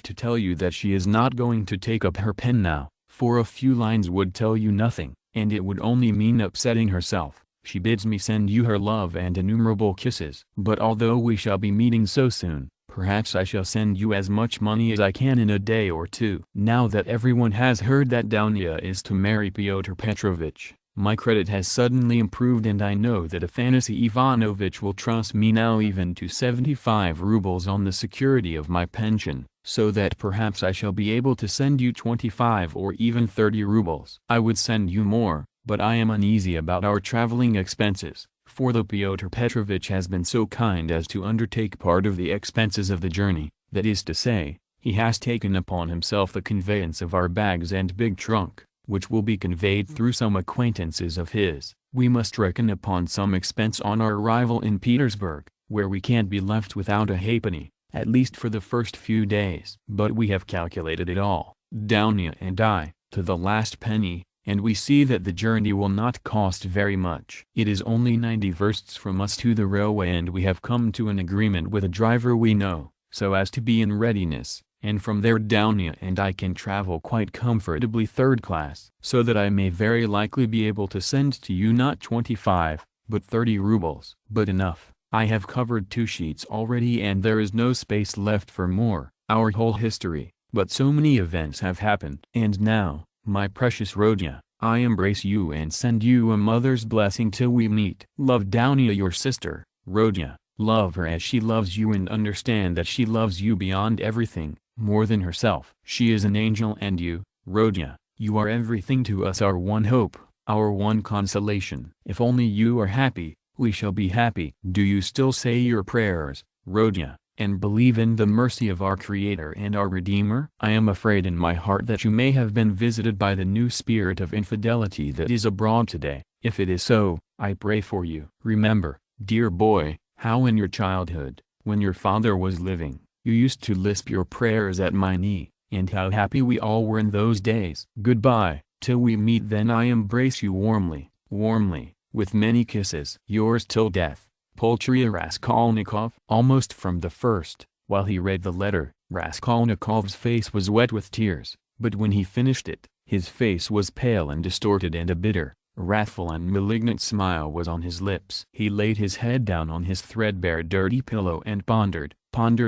to tell you that she is not going to take up her pen now. For a few lines would tell you nothing, and it would only mean upsetting herself. She bids me send you her love and innumerable kisses. But although we shall be meeting so soon, perhaps I shall send you as much money as I can in a day or two. Now that everyone has heard that Dounia is to marry Pyotr Petrovich, my credit has suddenly improved, and I know that Afanasy Ivanovitch will trust me now even to 75 rubles on the security of my pension, so that perhaps I shall be able to send you 25 or even 30 rubles. I would send you more, but I am uneasy about our traveling expenses, for though Pyotr Petrovich has been so kind as to undertake part of the expenses of the journey, that is to say, He has taken upon himself the conveyance of our bags and big trunk, which will be conveyed through some acquaintances of his. We must reckon upon some expense on our arrival in Petersburg, where we can't be left without a halfpenny, at least for the first few days. But we have calculated it all, Downia and I, to the last penny, and we see that the journey will not cost very much. It is only 90 versts from us to the railway, and we have come to an agreement with a driver we know, so as to be in readiness, and from there Downia and I can travel quite comfortably third class, so that I may very likely be able to send to you not 25, but 30 rubles. But enough, I have covered 2 sheets already and there is no space left for more. Our whole history, but so many events have happened. And now, my precious Rodya, I embrace you and send you a mother's blessing till we meet. Love Downia, your sister. Rodya, love her as she loves you and understand that she loves you beyond everything, more than herself. She is an angel, and you, Rodya, you are everything to us, our one hope, our one consolation. If only you are happy, we shall be happy. Do you still say your prayers, Rodya, and believe in the mercy of our Creator and our Redeemer? I am afraid in my heart that you may have been visited by the new spirit of infidelity that is abroad today. If it is so, I pray for you. Remember, dear boy, how in your childhood, when your father was living, you used to lisp your prayers at my knee, and how happy we all were in those days. Goodbye, till we meet then. I embrace you warmly, warmly, with many kisses. Yours till death, Fyodor Raskolnikov. Almost from the first, while he read the letter, Raskolnikov's face was wet with tears, but when he finished it, his face was pale and distorted, and a bitter, wrathful and malignant smile was on his lips. He laid his head down on his threadbare dirty pillow and pondered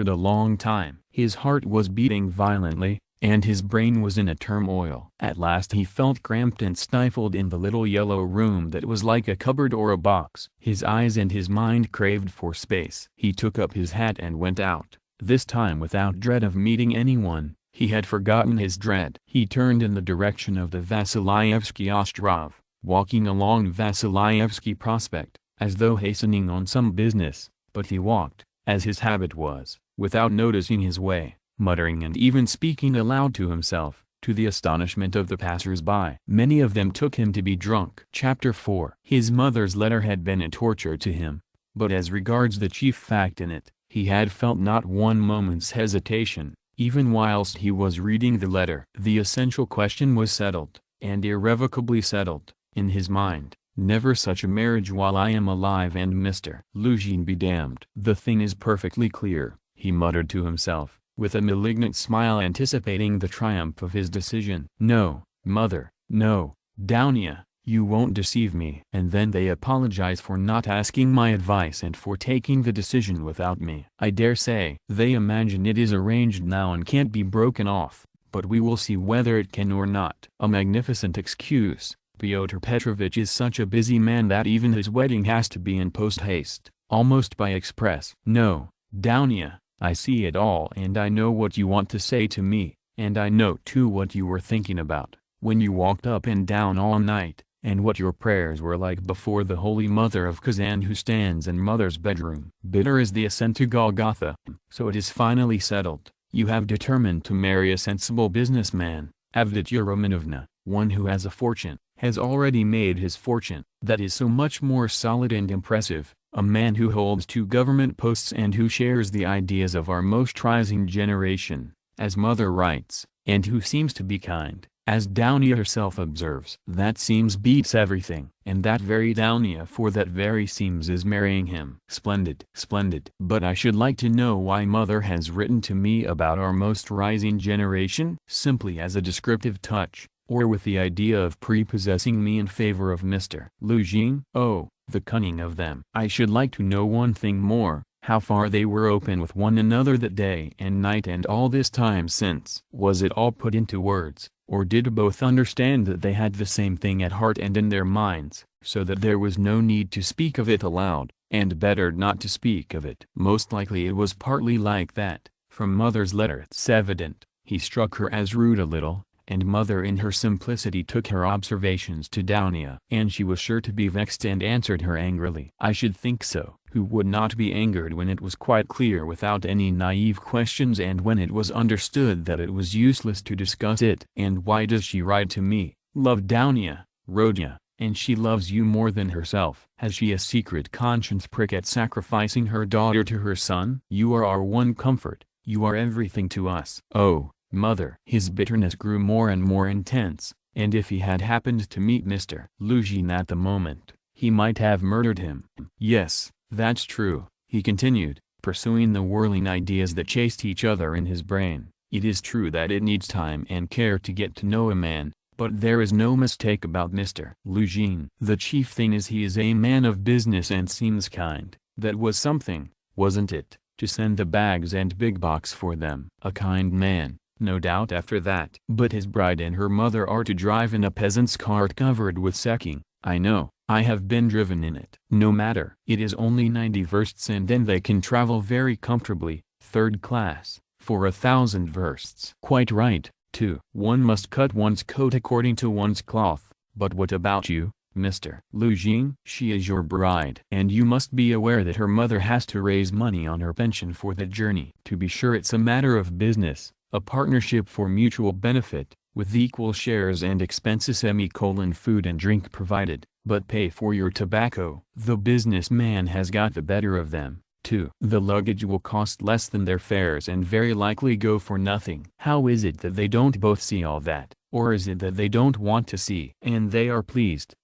a long time. His heart was beating violently, and his brain was in a turmoil. At last he felt cramped and stifled in the little yellow room that was like a cupboard or a box. His eyes and his mind craved for space. He took up his hat and went out, this time without dread of meeting anyone. He had forgotten his dread. He turned in the direction of the Vasilyevsky Ostrov, walking along Vasilyevsky Prospect, as though hastening on some business, but he walked, as his habit was, without noticing his way, muttering and even speaking aloud to himself, to the astonishment of the passers-by. Many of them took him to be drunk. Chapter 4. His mother's letter had been a torture to him, but as regards the chief fact in it, he had felt not one moment's hesitation, even whilst he was reading the letter. The essential question was settled, and irrevocably settled, in his mind. Never such a marriage while I am alive, and Mr. Luzhin be damned. The thing is perfectly clear, he muttered to himself, with a malignant smile anticipating the triumph of his decision. No, mother, no, Downia, you won't deceive me. And then they apologize for not asking my advice and for taking the decision without me. I dare say they imagine it is arranged now and can't be broken off, but we will see whether it can or not. A magnificent excuse. Pyotr Petrovitch is such a busy man that even his wedding has to be in post-haste, almost by express. No, Downia, I see it all, and I know what you want to say to me, and I know too what you were thinking about, when you walked up and down all night, and what your prayers were like before the Holy Mother of Kazan who stands in Mother's bedroom. Bitter is the ascent to Golgotha. So it is finally settled. You have determined to marry a sensible businessman, Avdotya Romanovna, one who has a fortune, has already made his fortune, that is so much more solid and impressive, a man who holds 2 government posts and who shares the ideas of our most rising generation, as Mother writes, and who seems to be kind, as Downia herself observes. That seems beats everything, and that very Downia for that very seems is marrying him. Splendid, splendid. But I should like to know why Mother has written to me about our most rising generation, simply as a descriptive touch, or with the idea of prepossessing me in favor of Mr. Luzhin. Oh, the cunning of them. I should like to know one thing more, how far they were open with one another that day and night and all this time since. Was it all put into words, or did both understand that they had the same thing at heart and in their minds, so that there was no need to speak of it aloud, and better not to speak of it? Most likely it was partly like that. From Mother's letter it's evident, he struck her as rude a little, And mother in her simplicity took her observations to Downia. And she was sure to be vexed and answered her angrily. I should think so. Who would not be angered when it was quite clear without any naive questions and when it was understood that it was useless to discuss it? And why does she write to me? Love Downia, Rodion, and she loves you more than herself. Has she a secret conscience prick at sacrificing her daughter to her son? You are our one comfort, you are everything to us. Oh, mother. His bitterness grew more and more intense, and if he had happened to meet Mr. Luzhin at the moment, he might have murdered him. Yes, that's true, he continued, pursuing the whirling ideas that chased each other in his brain. It is true that it needs time and care to get to know a man, but there is no mistake about Mr. Luzhin. The chief thing is he is a man of business and seems kind. That was something, wasn't it, to send the bags and big box for them? A kind man, no doubt after that. But his bride and her mother are to drive in a peasant's cart covered with sacking. I know. I have been driven in it. No matter. It is only 90 versts and then they can travel very comfortably, third class, for 1,000 versts. Quite right, too. One must cut one's coat according to one's cloth. But what about you, Mr. Luzhin? She is your bride. And you must be aware that her mother has to raise money on her pension for the journey. To be sure it's a matter of business, a partnership for mutual benefit, with equal shares and expenses food and drink provided. But pay for your tobacco. The businessman has got the better of them, too. The luggage will cost less than their fares and very likely go for nothing. How is it that they don't both see all that? Or is it that they don't want to see? And they are pleased.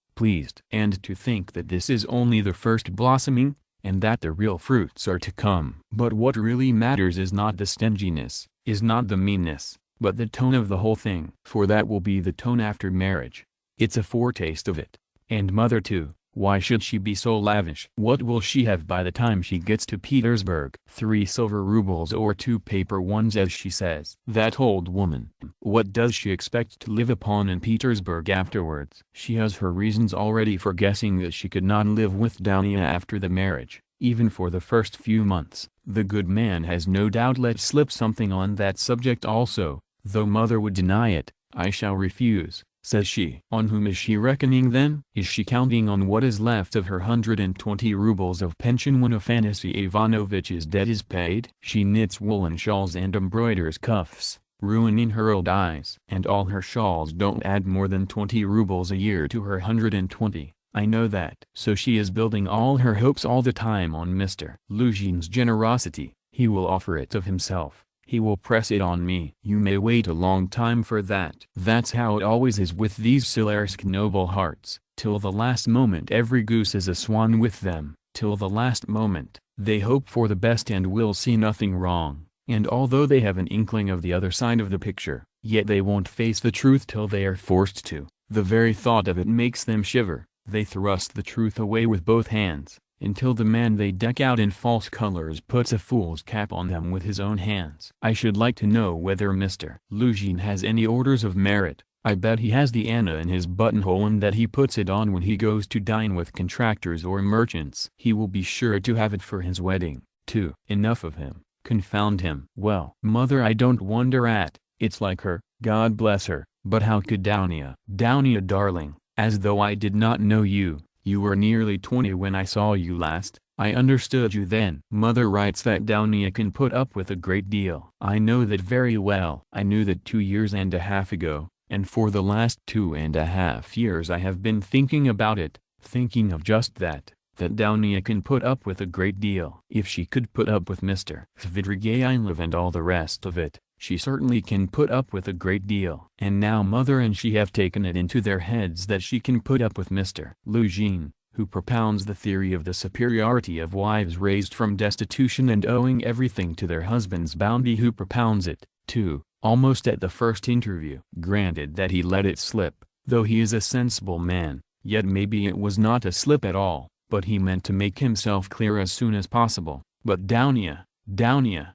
And to think that this is only the first blossoming, and that the real fruits are to come. But what really matters is not the stinginess, is not the meanness, but the tone of the whole thing. For that will be the tone after marriage. It's a foretaste of it. And mother too, why should she be so lavish? What will she have by the time she gets to Petersburg? 3 silver rubles or 2 paper ones as she says. That old woman. What does she expect to live upon in Petersburg afterwards? She has her reasons already for guessing that she could not live with Downia after the marriage, even for the first few months. The good man has no doubt let slip something on that subject also, though mother would deny it. I shall refuse, says she. On whom is she reckoning then? Is she counting on what is left of her 120 rubles of pension when Afanasy Ivanovitch's debt is paid? She knits woolen shawls and embroiders cuffs, ruining her old eyes. And all her shawls don't add more than 20 rubles a year to her 120. I know that. So she is building all her hopes all the time on Mr. Luzhin's generosity. He will offer it of himself. He will press it on me. You may wait a long time for that. That's how it always is with these Silarsk noble hearts. Till the last moment every goose is a swan with them. Till the last moment, they hope for the best and will see nothing wrong. And although they have an inkling of the other side of the picture, yet they won't face the truth till they are forced to. The very thought of it makes them shiver. They thrust the truth away with both hands, until the man they deck out in false colors puts a fool's cap on them with his own hands. I should like to know whether Mr. Luzhin has any orders of merit. I bet he has the Anna in his buttonhole and that he puts it on when he goes to dine with contractors or merchants. He will be sure to have it for his wedding, too. Enough of him, confound him. Well, mother, I don't wonder at, it's like her, God bless her, but how could Downia, darling, as though I did not know you. You were nearly 20 when I saw you last. I understood you then. Mother writes that Downia can put up with a great deal. I know that very well. I knew that 2 years and a half ago, and for the last 2.5 years I have been thinking about it, thinking of just that Downia can put up with a great deal. If she could put up with Mr. Svidrigailov and all the rest of it, she certainly can put up with a great deal. And now mother and she have taken it into their heads that she can put up with Mr. Luzhin, who propounds the theory of the superiority of wives raised from destitution and owing everything to their husband's bounty, who propounds it, too, almost at the first interview. Granted that he let it slip, though he is a sensible man, yet maybe it was not a slip at all, but he meant to make himself clear as soon as possible. But Downia,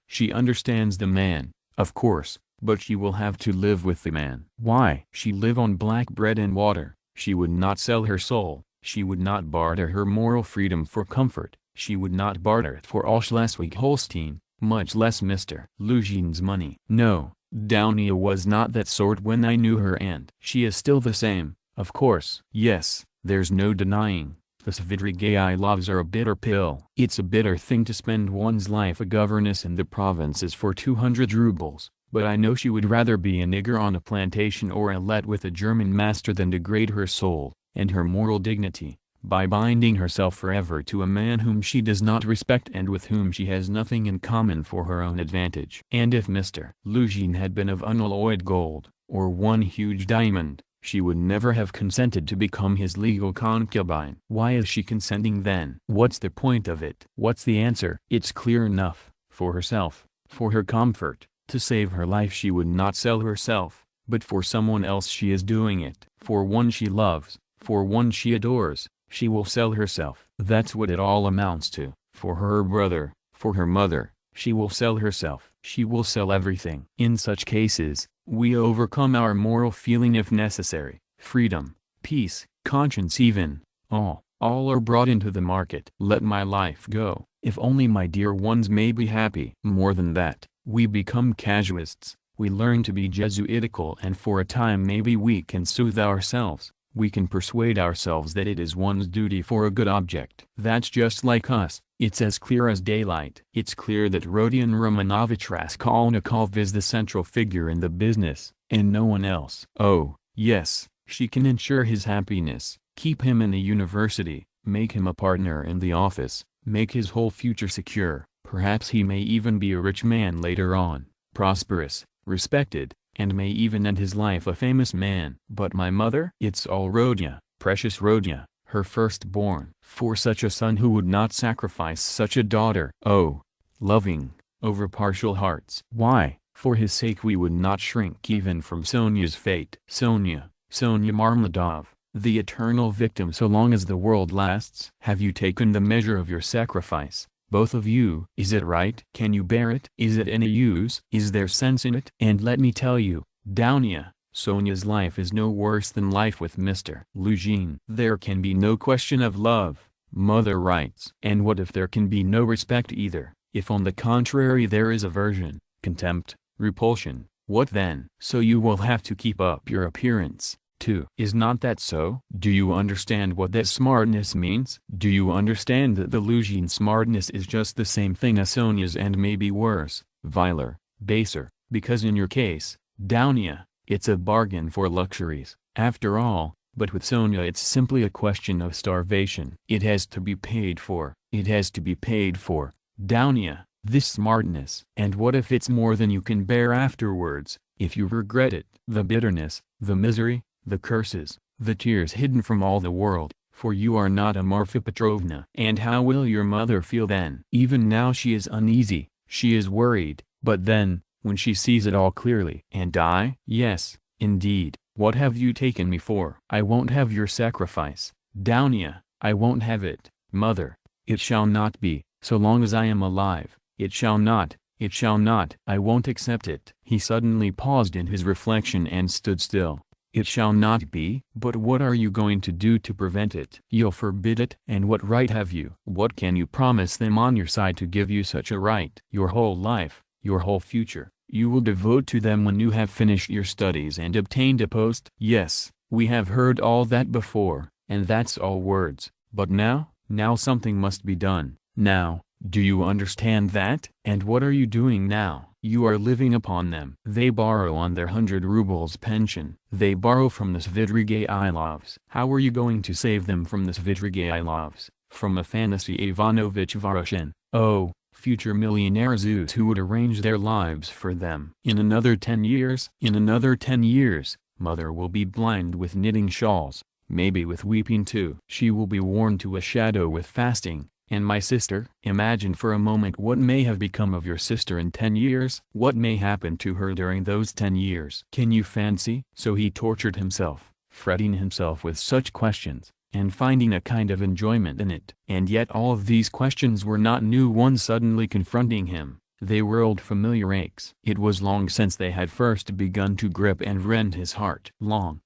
she understands the man, of course, but she will have to live with the man. Why? She live on black bread and water. She would not sell her soul. She would not barter her moral freedom for comfort. She would not barter it for all Schleswig-Holstein, much less Mr. Luzhin's money. No, Downia was not that sort when I knew her, and she is still the same, of course. Yes, there's no denying. The Svidrigayi laws are a bitter pill. It's a bitter thing to spend one's life a governess in the provinces for 200 rubles, but I know she would rather be a nigger on a plantation or a let with a German master than degrade her soul, and her moral dignity, by binding herself forever to a man whom she does not respect and with whom she has nothing in common for her own advantage. And if Mr. Luzhin had been of unalloyed gold, or one huge diamond, she would never have consented to become his legal concubine. Why is she consenting then? What's the point of it? What's the answer? It's clear enough. For herself, for her comfort, to save her life she would not sell herself, but for someone else she is doing it. For one she loves, for one she adores, she will sell herself. That's what it all amounts to. For her brother, for her mother, she will sell herself. She will sell everything. In such cases, we overcome our moral feeling if necessary. Freedom, peace, conscience, even, all are brought into the market. Let my life go, if only my dear ones may be happy. More than that, we become casuists. We learn to be Jesuitical, and for a time maybe we can soothe ourselves. We can persuade ourselves that it is one's duty for a good object. That's just like us. It's as clear as daylight. It's clear that Rodion Raskolnikov is the central figure in the business, and no one else. Oh, yes, she can ensure his happiness, keep him in the university, make him a partner in the office, make his whole future secure. Perhaps he may even be a rich man later on, prosperous, respected, and may even end his life a famous man. But my mother? It's all Rodia, precious Rodia, her firstborn. For such a son who would not sacrifice such a daughter. Oh, loving, over-partial hearts. Why, for his sake we would not shrink even from Sonia's fate. Sonia Marmeladov, the eternal victim so long as the world lasts. Have you taken the measure of your sacrifice? Both of you. Is it right? Can you bear it? Is it any use? Is there sense in it? And let me tell you, Downia, Sonia's life is no worse than life with Mr. Luzhin. There can be no question of love, mother writes. And what if there can be no respect either? If on the contrary there is aversion, contempt, repulsion, what then? So you will have to keep up your appearance, too. Is not that so? Do you understand what that smartness means? Do you understand that the Luzhin smartness is just the same thing as Sonia's and maybe worse, viler, baser, because in your case, Downia, it's a bargain for luxuries, after all, but with Sonia it's simply a question of starvation. It has to be paid for. It has to be paid for. Downia, this smartness. And what if it's more than you can bear afterwards, if you regret it? The bitterness, the misery, the curses, the tears hidden from all the world, for you are not a Marfa Petrovna. And how will your mother feel then? Even now she is uneasy, she is worried, but then, when she sees it all clearly. And I? Yes, indeed, what have you taken me for? I won't have your sacrifice, Downia, I won't have it, mother. It shall not be, so long as I am alive, it shall not. It shall not. I won't accept it. He suddenly paused in his reflection and stood still. It shall not be? But what are you going to do to prevent it? You'll forbid it? And what right have you? What can you promise them on your side to give you such a right? Your whole life, your whole future, you will devote to them when you have finished your studies and obtained a post? Yes, we have heard all that before, and that's all words. But now something must be done. Now, do you understand that? And what are you doing now? You are living upon them. They borrow on their 100 rubles pension. They borrow from the Svidrigailovs. How are you going to save them from the Svidrigailovs? From Afanasy Ivanovich Voroshin? Oh, future millionaire Zeus who would arrange their lives for them. In another 10 years? In another 10 years, mother will be blind with knitting shawls, maybe with weeping too. She will be worn to a shadow with fasting. And my sister? Imagine for a moment what may have become of your sister in 10 years. What may happen to her during those 10 years. Can you fancy? So he tortured himself, fretting himself with such questions, and finding a kind of enjoyment in it. And yet all of these questions were not new ones suddenly confronting him. They were old familiar aches. It was long since they had first begun to grip and rend his heart. Long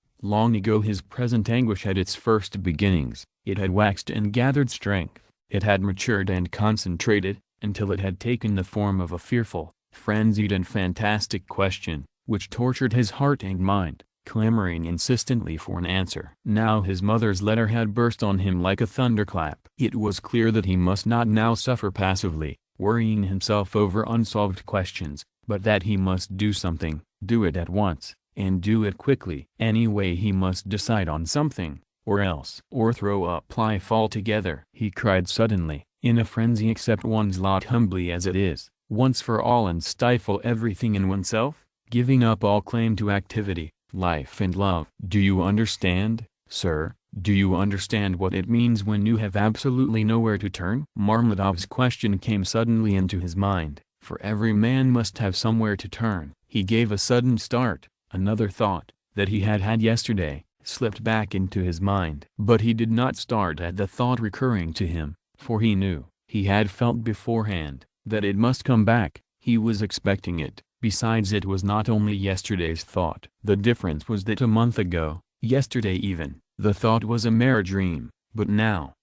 ago his present anguish had its first beginnings. It had waxed and gathered strength. It had matured and concentrated, until it had taken the form of a fearful, frenzied and fantastic question. which tortured his heart and mind, clamoring insistently for an answer. Now his mother's letter had burst on him like a thunderclap. It was clear that he must not now suffer passively, worrying himself over unsolved questions, but that he must do something, do it at once, and do it quickly. Anyway, he must decide on something, or else. Or throw up life altogether. He cried suddenly, in a frenzy. Accept one's lot humbly as it is, once for all, and stifle everything in oneself, giving up all claim to activity, life and love. Do you understand, sir? Do you understand what it means when you have absolutely nowhere to turn? Marmeladov's question came suddenly into his mind, for every man must have somewhere to turn. He gave a sudden start. Another thought, that he had had yesterday, slipped back into his mind. But he did not start at the thought recurring to him, for he knew, he had felt beforehand, that it must come back. He was expecting it. Besides, it was not only yesterday's thought. The difference was that a month ago, yesterday even, the thought was a mere dream, but now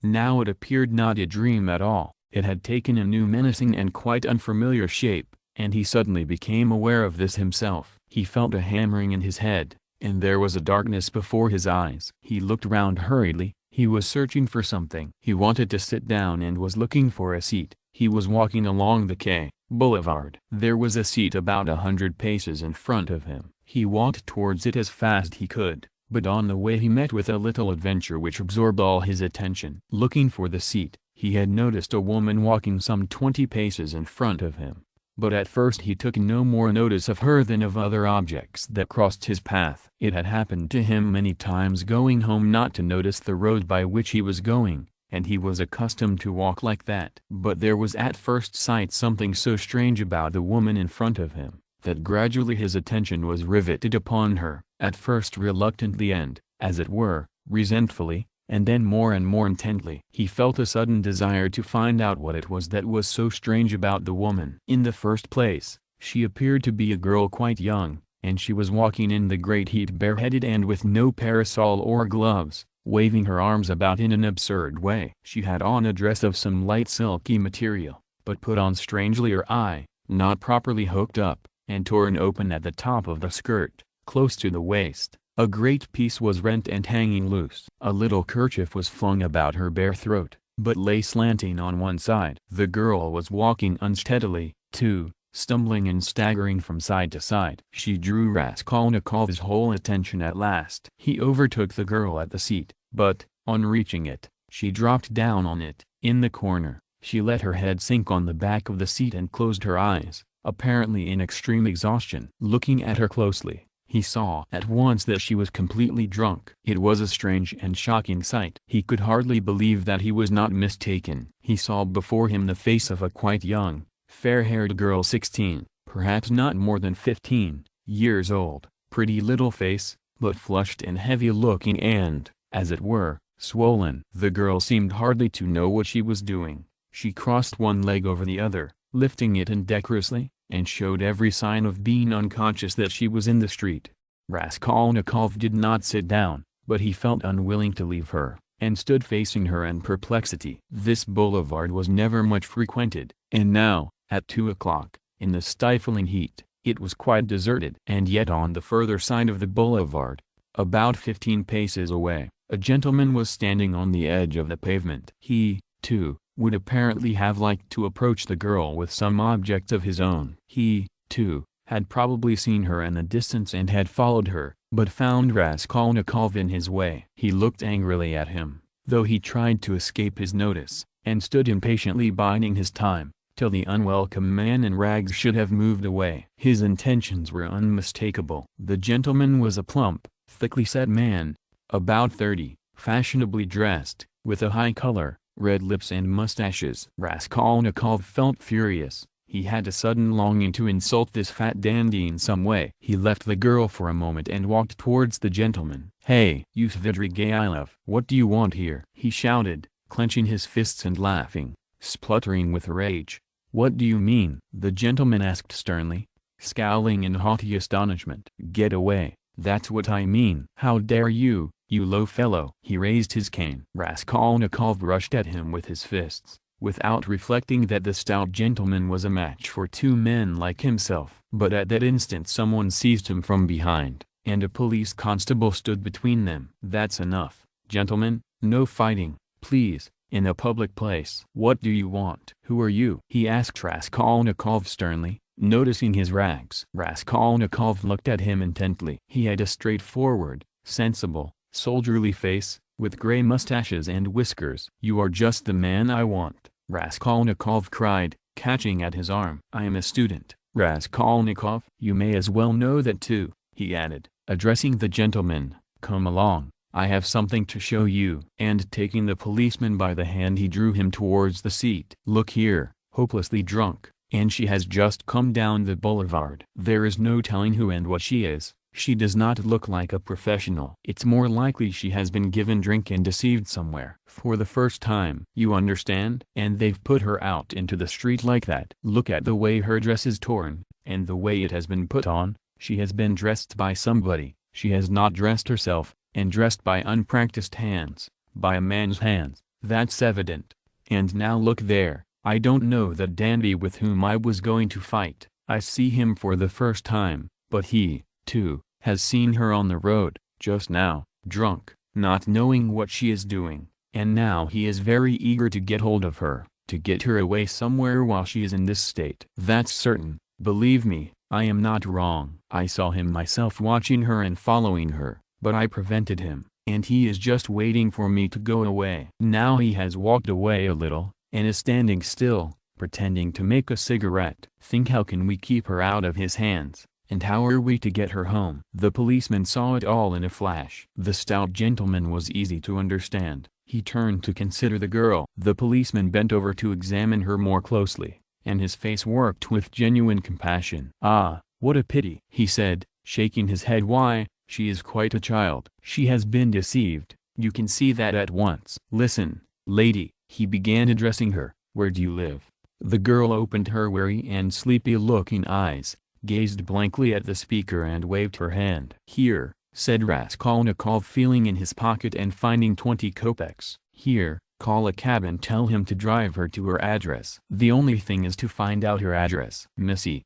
it appeared not a dream at all. It had taken a new menacing and quite unfamiliar shape, and he suddenly became aware of this himself. He felt a hammering in his head, and there was a darkness before his eyes. He looked round hurriedly. He was searching for something. He wanted to sit down and was looking for a seat. He was walking along the quay, boulevard. There was a seat about 100 paces in front of him. He walked towards it as fast he could, but on the way he met with a little adventure which absorbed all his attention. Looking for the seat, he had noticed a woman walking some 20 paces in front of him. But at first he took no more notice of her than of other objects that crossed his path. It had happened to him many times going home not to notice the road by which he was going, and he was accustomed to walk like that. But there was at first sight something so strange about the woman in front of him, that gradually his attention was riveted upon her, at first reluctantly and, as it were, resentfully, and then more and more intently. He felt a sudden desire to find out what it was that was so strange about the woman. In the first place, she appeared to be a girl quite young, and she was walking in the great heat bareheaded and with no parasol or gloves, waving her arms about in an absurd way. She had on a dress of some light silky material, but put on strangely awry, not properly hooked up, and torn open at the top of the skirt, close to the waist. A great piece was rent and hanging loose. A little kerchief was flung about her bare throat, but lay slanting on one side. The girl was walking unsteadily, too, stumbling and staggering from side to side. She drew Raskolnikov's whole attention at last. He overtook the girl at the seat, but, on reaching it, she dropped down on it. In the corner, she let her head sink on the back of the seat and closed her eyes, apparently in extreme exhaustion. Looking at her closely, he saw at once that she was completely drunk. It was a strange and shocking sight. He could hardly believe that he was not mistaken. He saw before him the face of a quite young, fair-haired girl 16, perhaps not more than 15, years old. Pretty little face, but flushed and heavy-looking and, as it were, swollen. The girl seemed hardly to know what she was doing. She crossed one leg over the other, lifting it indecorously, and showed every sign of being unconscious that she was in the street. Raskolnikov did not sit down, but he felt unwilling to leave her, and stood facing her in perplexity. This boulevard was never much frequented, and now, at 2 o'clock, in the stifling heat, it was quite deserted. And yet on the further side of the boulevard, about 15 paces away, a gentleman was standing on the edge of the pavement. He, too, would apparently have liked to approach the girl with some object of his own. He, too, had probably seen her in the distance and had followed her, but found Raskolnikov in his way. He looked angrily at him, though he tried to escape his notice, and stood impatiently biding his time, till the unwelcome man in rags should have moved away. His intentions were unmistakable. The gentleman was a plump, thickly set man, about 30, fashionably dressed, with a high color, red lips and mustaches. Raskolnikov felt furious. He had a sudden longing to insult this fat dandy in some way. He left the girl for a moment and walked towards the gentleman. "Hey, you Svidrigailov, what do you want here?" he shouted, clenching his fists and laughing, spluttering with rage. "What do you mean?" the gentleman asked sternly, scowling in haughty astonishment. "Get away, that's what I mean." "How dare you, you low fellow!" He raised his cane. Raskolnikov rushed at him with his fists, without reflecting that the stout gentleman was a match for two men like himself. But at that instant someone seized him from behind, and a police constable stood between them. "That's enough, gentlemen, no fighting, please, in a public place." "What do you want? Who are you?" he asked Raskolnikov sternly, noticing his rags. Raskolnikov looked at him intently. He had a straightforward, sensible, soldierly face, with grey mustaches and whiskers. "You are just the man I want," Raskolnikov cried, catching at his arm. "I am a student, Raskolnikov. You may as well know that too," he added, addressing the gentleman. "Come along, I have something to show you." And taking the policeman by the hand he drew him towards the seat. "Look here, hopelessly drunk, and she has just come down the boulevard. There is no telling who and what she is. She does not look like a professional. It's more likely she has been given drink and deceived somewhere for the first time. You understand? And they've put her out into the street like that. Look at the way her dress is torn, and the way it has been put on. She has been dressed by somebody. She has not dressed herself, and dressed by unpracticed hands, by a man's hands. That's evident. And now look there. I don't know the dandy with whom I was going to fight. I see him for the first time, but he, too, has seen her on the road, just now, drunk, not knowing what she is doing, and now he is very eager to get hold of her, to get her away somewhere while she is in this state. That's certain, believe me, I am not wrong. I saw him myself watching her and following her, but I prevented him, and he is just waiting for me to go away. Now he has walked away a little, and is standing still, pretending to make a cigarette. Think how can we keep her out of his hands? And how are we to get her home?" The policeman saw it all in a flash. The stout gentleman was easy to understand. He turned to consider the girl. The policeman bent over to examine her more closely, and his face worked with genuine compassion. "Ah, what a pity," he said, shaking his head. "Why, she is quite a child. She has been deceived, you can see that at once. Listen, lady," he began addressing her, "where do you live?" The girl opened her weary and sleepy-looking eyes, gazed blankly at the speaker and waved her hand. "Here," said Raskolnikov, feeling in his pocket and finding 20 kopecks. "Here, call a cab and tell him to drive her to her address. The only thing is to find out her address." "Missy,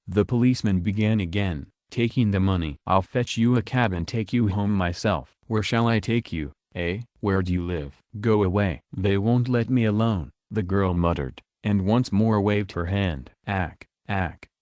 the policeman began again, taking the money. "I'll fetch you a cab and take you home myself." "Where shall I take you, eh? Where do you live?" "Go away." "They won't let me alone," the girl muttered, and once more waved her hand. Ack.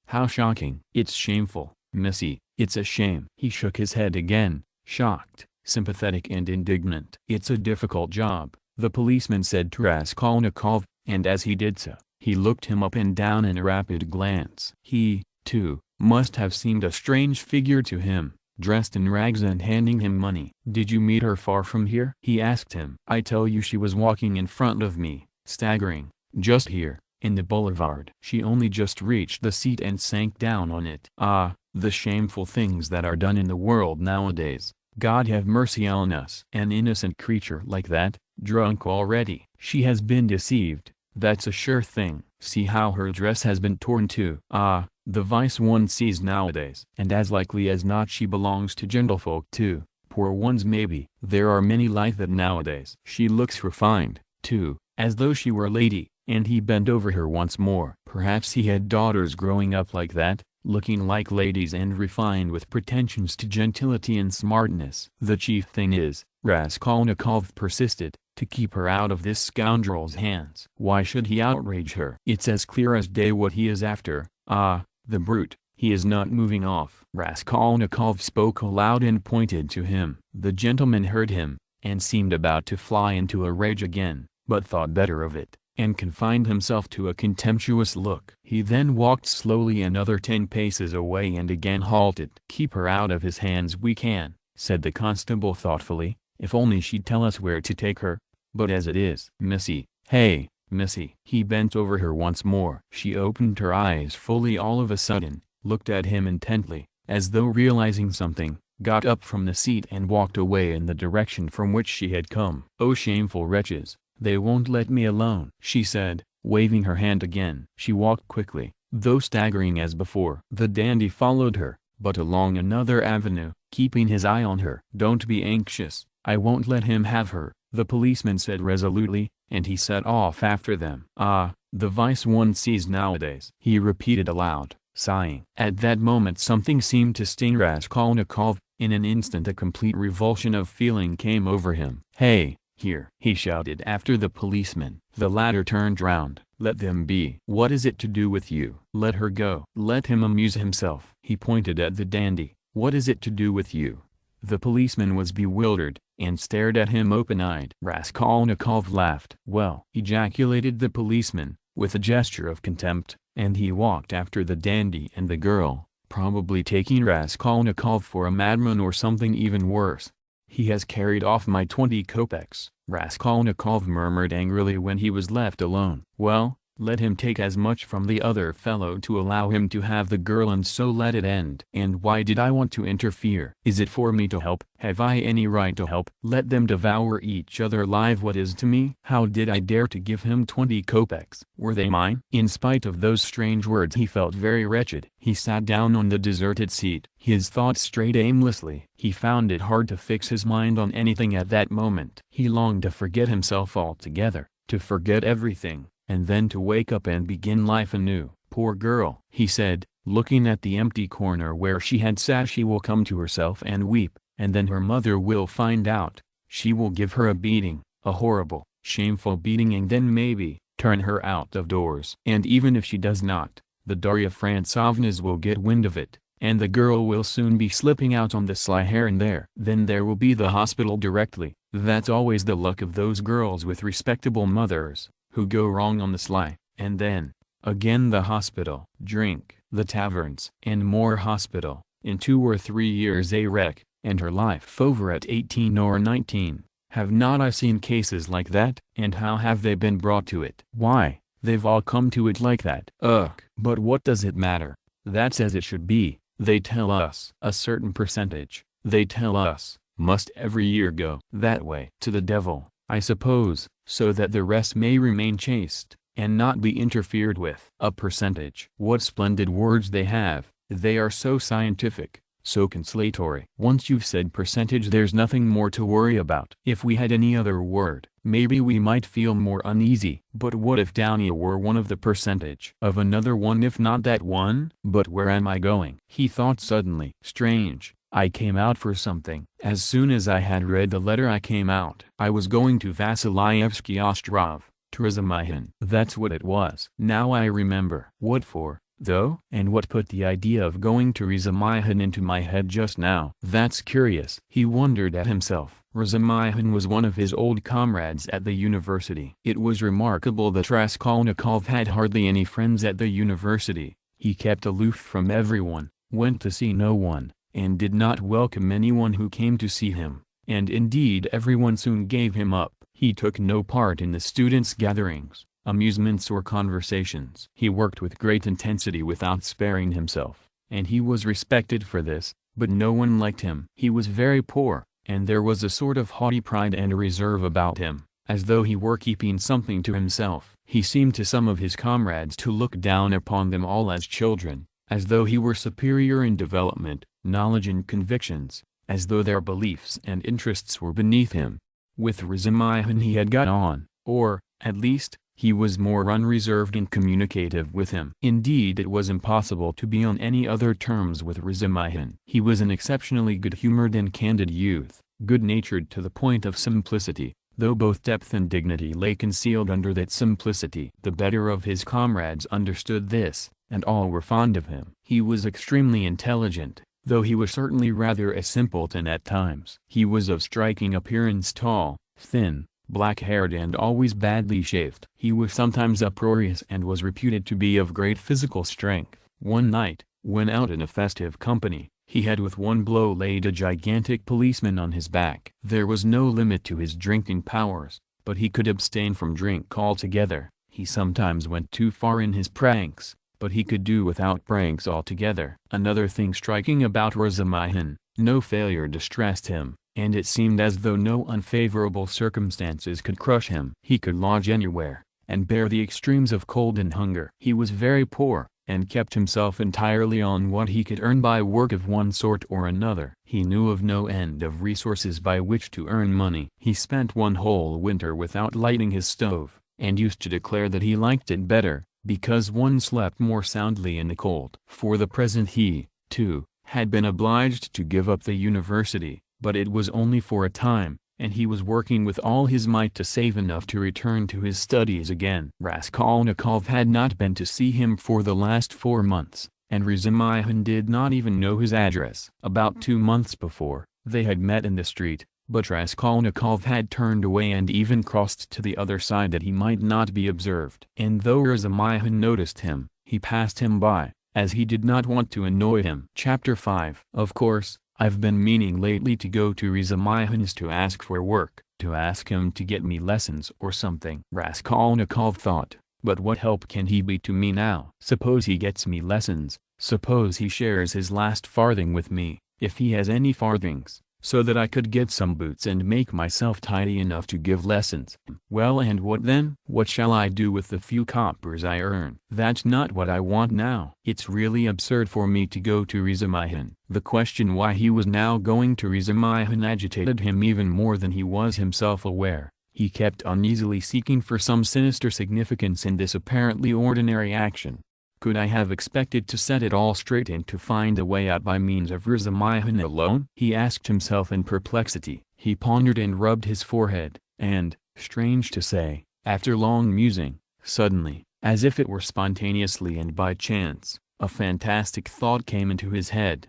How shocking. "It's shameful, missy, it's a shame." He shook his head again, shocked, sympathetic and indignant. "It's a difficult job," the policeman said to Raskolnikov, and as he did so, he looked him up and down in a rapid glance. He, too, must have seemed a strange figure to him, dressed in rags and handing him money. "Did you meet her far from here?" he asked him. "I tell you she was walking in front of me, staggering, just here, in the boulevard. She only just reached the seat and sank down on it." "Ah, the shameful things that are done in the world nowadays. God have mercy on us." "An innocent creature like that, drunk already." "She has been deceived, that's a sure thing. See how her dress has been torn too." "Ah, the vice one sees nowadays." "And as likely as not she belongs to gentlefolk too, poor ones maybe. There are many like that nowadays." "She looks refined, too, as though she were a lady." And he bent over her once more. Perhaps he had daughters growing up like that, looking like ladies and refined with pretensions to gentility and smartness. "The chief thing is," Raskolnikov persisted, "to keep her out of this scoundrel's hands." "Why should he outrage her? It's as clear as day what he is after. Ah, the brute, he is not moving off." Raskolnikov spoke aloud and pointed to him. The gentleman heard him, and seemed about to fly into a rage again, but thought better of it, and confined himself to a contemptuous look. He then walked slowly another 10 paces away and again halted. "Keep her out of his hands we can," said the constable thoughtfully, "if only she'd tell us where to take her. But as it is, missy, hey, missy." He bent over her once more. She opened her eyes fully all of a sudden, looked at him intently, as though realizing something, got up from the seat and walked away in the direction from which she had come. "Oh, shameful wretches! They won't let me alone," she said, waving her hand again. She walked quickly, though staggering as before. The dandy followed her, but along another avenue, keeping his eye on her. "Don't be anxious, I won't let him have her," the policeman said resolutely, and he set off after them. "Ah, the vice one sees nowadays," he repeated aloud, sighing. At that moment something seemed to sting Raskolnikov. In an instant a complete revulsion of feeling came over him. "Hey, here!" he shouted after the policeman. The latter turned round. "Let them be. What is it to do with you? Let her go. Let him amuse himself." He pointed at the dandy. "What is it to do with you?" The policeman was bewildered, and stared at him open-eyed. Raskolnikov laughed. "Well," ejaculated the policeman, with a gesture of contempt, and he walked after the dandy and the girl, probably taking Raskolnikov for a madman or something even worse. "He has carried off my 20 kopecks," Raskolnikov murmured angrily when he was left alone. "Well, let him take as much from the other fellow to allow him to have the girl and so let it end. And why did I want to interfere? Is it for me to help? Have I any right to help? Let them devour each other alive. What is to me? How did I dare to give him 20 kopecks? Were they mine?" In spite of those strange words he felt very wretched. He sat down on the deserted seat. His thoughts strayed aimlessly. He found it hard to fix his mind on anything at that moment. He longed to forget himself altogether, to forget everything, and then to wake up and begin life anew. "Poor girl," he said, looking at the empty corner where she had sat. "She will come to herself and weep, and then her mother will find out. She will give her a beating, a horrible, shameful beating, and then maybe turn her out of doors. And even if she does not, the Darya Frantsovnas will get wind of it, and the girl will soon be slipping out on the sly here and there. Then there will be the hospital directly. That's always the luck of those girls with respectable mothers, who go wrong on the sly. And then, again the hospital, drink, the taverns, and more hospital. In 2 or 3 years a wreck, and her life over at 18 or 19. Have not I seen cases like that? And how have they been brought to it? Why, they've all come to it like that. Ugh! But what does it matter? That's as it should be. They tell us a certain percentage, they tell us, must every year go that way to the devil, I suppose, so that the rest may remain chaste, and not be interfered with. A percentage. What splendid words they have. They are so scientific, so consolatory. Once you've said percentage, there's nothing more to worry about. If we had any other word, maybe we might feel more uneasy. But what if Downy were one of the percentage of another one, if not that one? But where am I going? He thought suddenly. Strange. I came out for something. As soon as I had read the letter I came out. I was going to Vasilyevsky Ostrov, to Razumihine. That's what it was. Now I remember. What for, though? And what put the idea of going to Razumihine into my head just now? That's curious. He wondered at himself. Razumihine was one of his old comrades at the university. It was remarkable that Raskolnikov had hardly any friends at the university. He kept aloof from everyone, went to see no one, and did not welcome anyone who came to see him, and indeed everyone soon gave him up. He took no part in the students' gatherings, amusements or conversations. He worked with great intensity without sparing himself, and he was respected for this, but no one liked him. He was very poor, and there was a sort of haughty pride and reserve about him, as though he were keeping something to himself. He seemed to some of his comrades to look down upon them all as children, as though he were superior in development, knowledge and convictions, as though their beliefs and interests were beneath him. With Razumihine he had got on, or, at least, he was more unreserved and communicative with him. Indeed, it was impossible to be on any other terms with Razumihine. He was an exceptionally good-humored and candid youth, good-natured to the point of simplicity, though both depth and dignity lay concealed under that simplicity. The better of his comrades understood this, and all were fond of him. He was extremely intelligent, though he was certainly rather a simpleton at times. He was of striking appearance, tall, thin, black-haired and always badly shaved. He was sometimes uproarious and was reputed to be of great physical strength. One night, when out in a festive company, he had with one blow laid a gigantic policeman on his back. There was no limit to his drinking powers, but he could abstain from drink altogether. He sometimes went too far in his pranks, but he could do without pranks altogether. Another thing striking about Razumihine, no failure distressed him, and it seemed as though no unfavorable circumstances could crush him. He could lodge anywhere, and bear the extremes of cold and hunger. He was very poor, and kept himself entirely on what he could earn by work of one sort or another. He knew of no end of resources by which to earn money. He spent one whole winter without lighting his stove, and used to declare that he liked it better, because one slept more soundly in the cold. For the present he, too, had been obliged to give up the university, but it was only for a time, and he was working with all his might to save enough to return to his studies again. Raskolnikov had not been to see him for the last 4 months, and Razumihин did not even know his address. About 2 months before, they had met in the street, but Raskolnikov had turned away and even crossed to the other side that he might not be observed. And though Razumihin noticed him, he passed him by, as he did not want to annoy him. Chapter 5. Of course, I've been meaning lately to go to Razumihin's to ask for work, to ask him to get me lessons or something. Raskolnikov thought, but what help can he be to me now? Suppose he gets me lessons, suppose he shares his last farthing with me, if he has any farthings, so that I could get some boots and make myself tidy enough to give lessons. Well, and what then? What shall I do with the few coppers I earn? That's not what I want now. It's really absurd for me to go to Razumihin. The question why he was now going to Razumihin agitated him even more than he was himself aware. He kept uneasily seeking for some sinister significance in this apparently ordinary action. Could I have expected to set it all straight and to find a way out by means of Razumihin alone? He asked himself in perplexity. He pondered and rubbed his forehead, and, strange to say, after long musing, suddenly, as if it were spontaneously and by chance, a fantastic thought came into his head.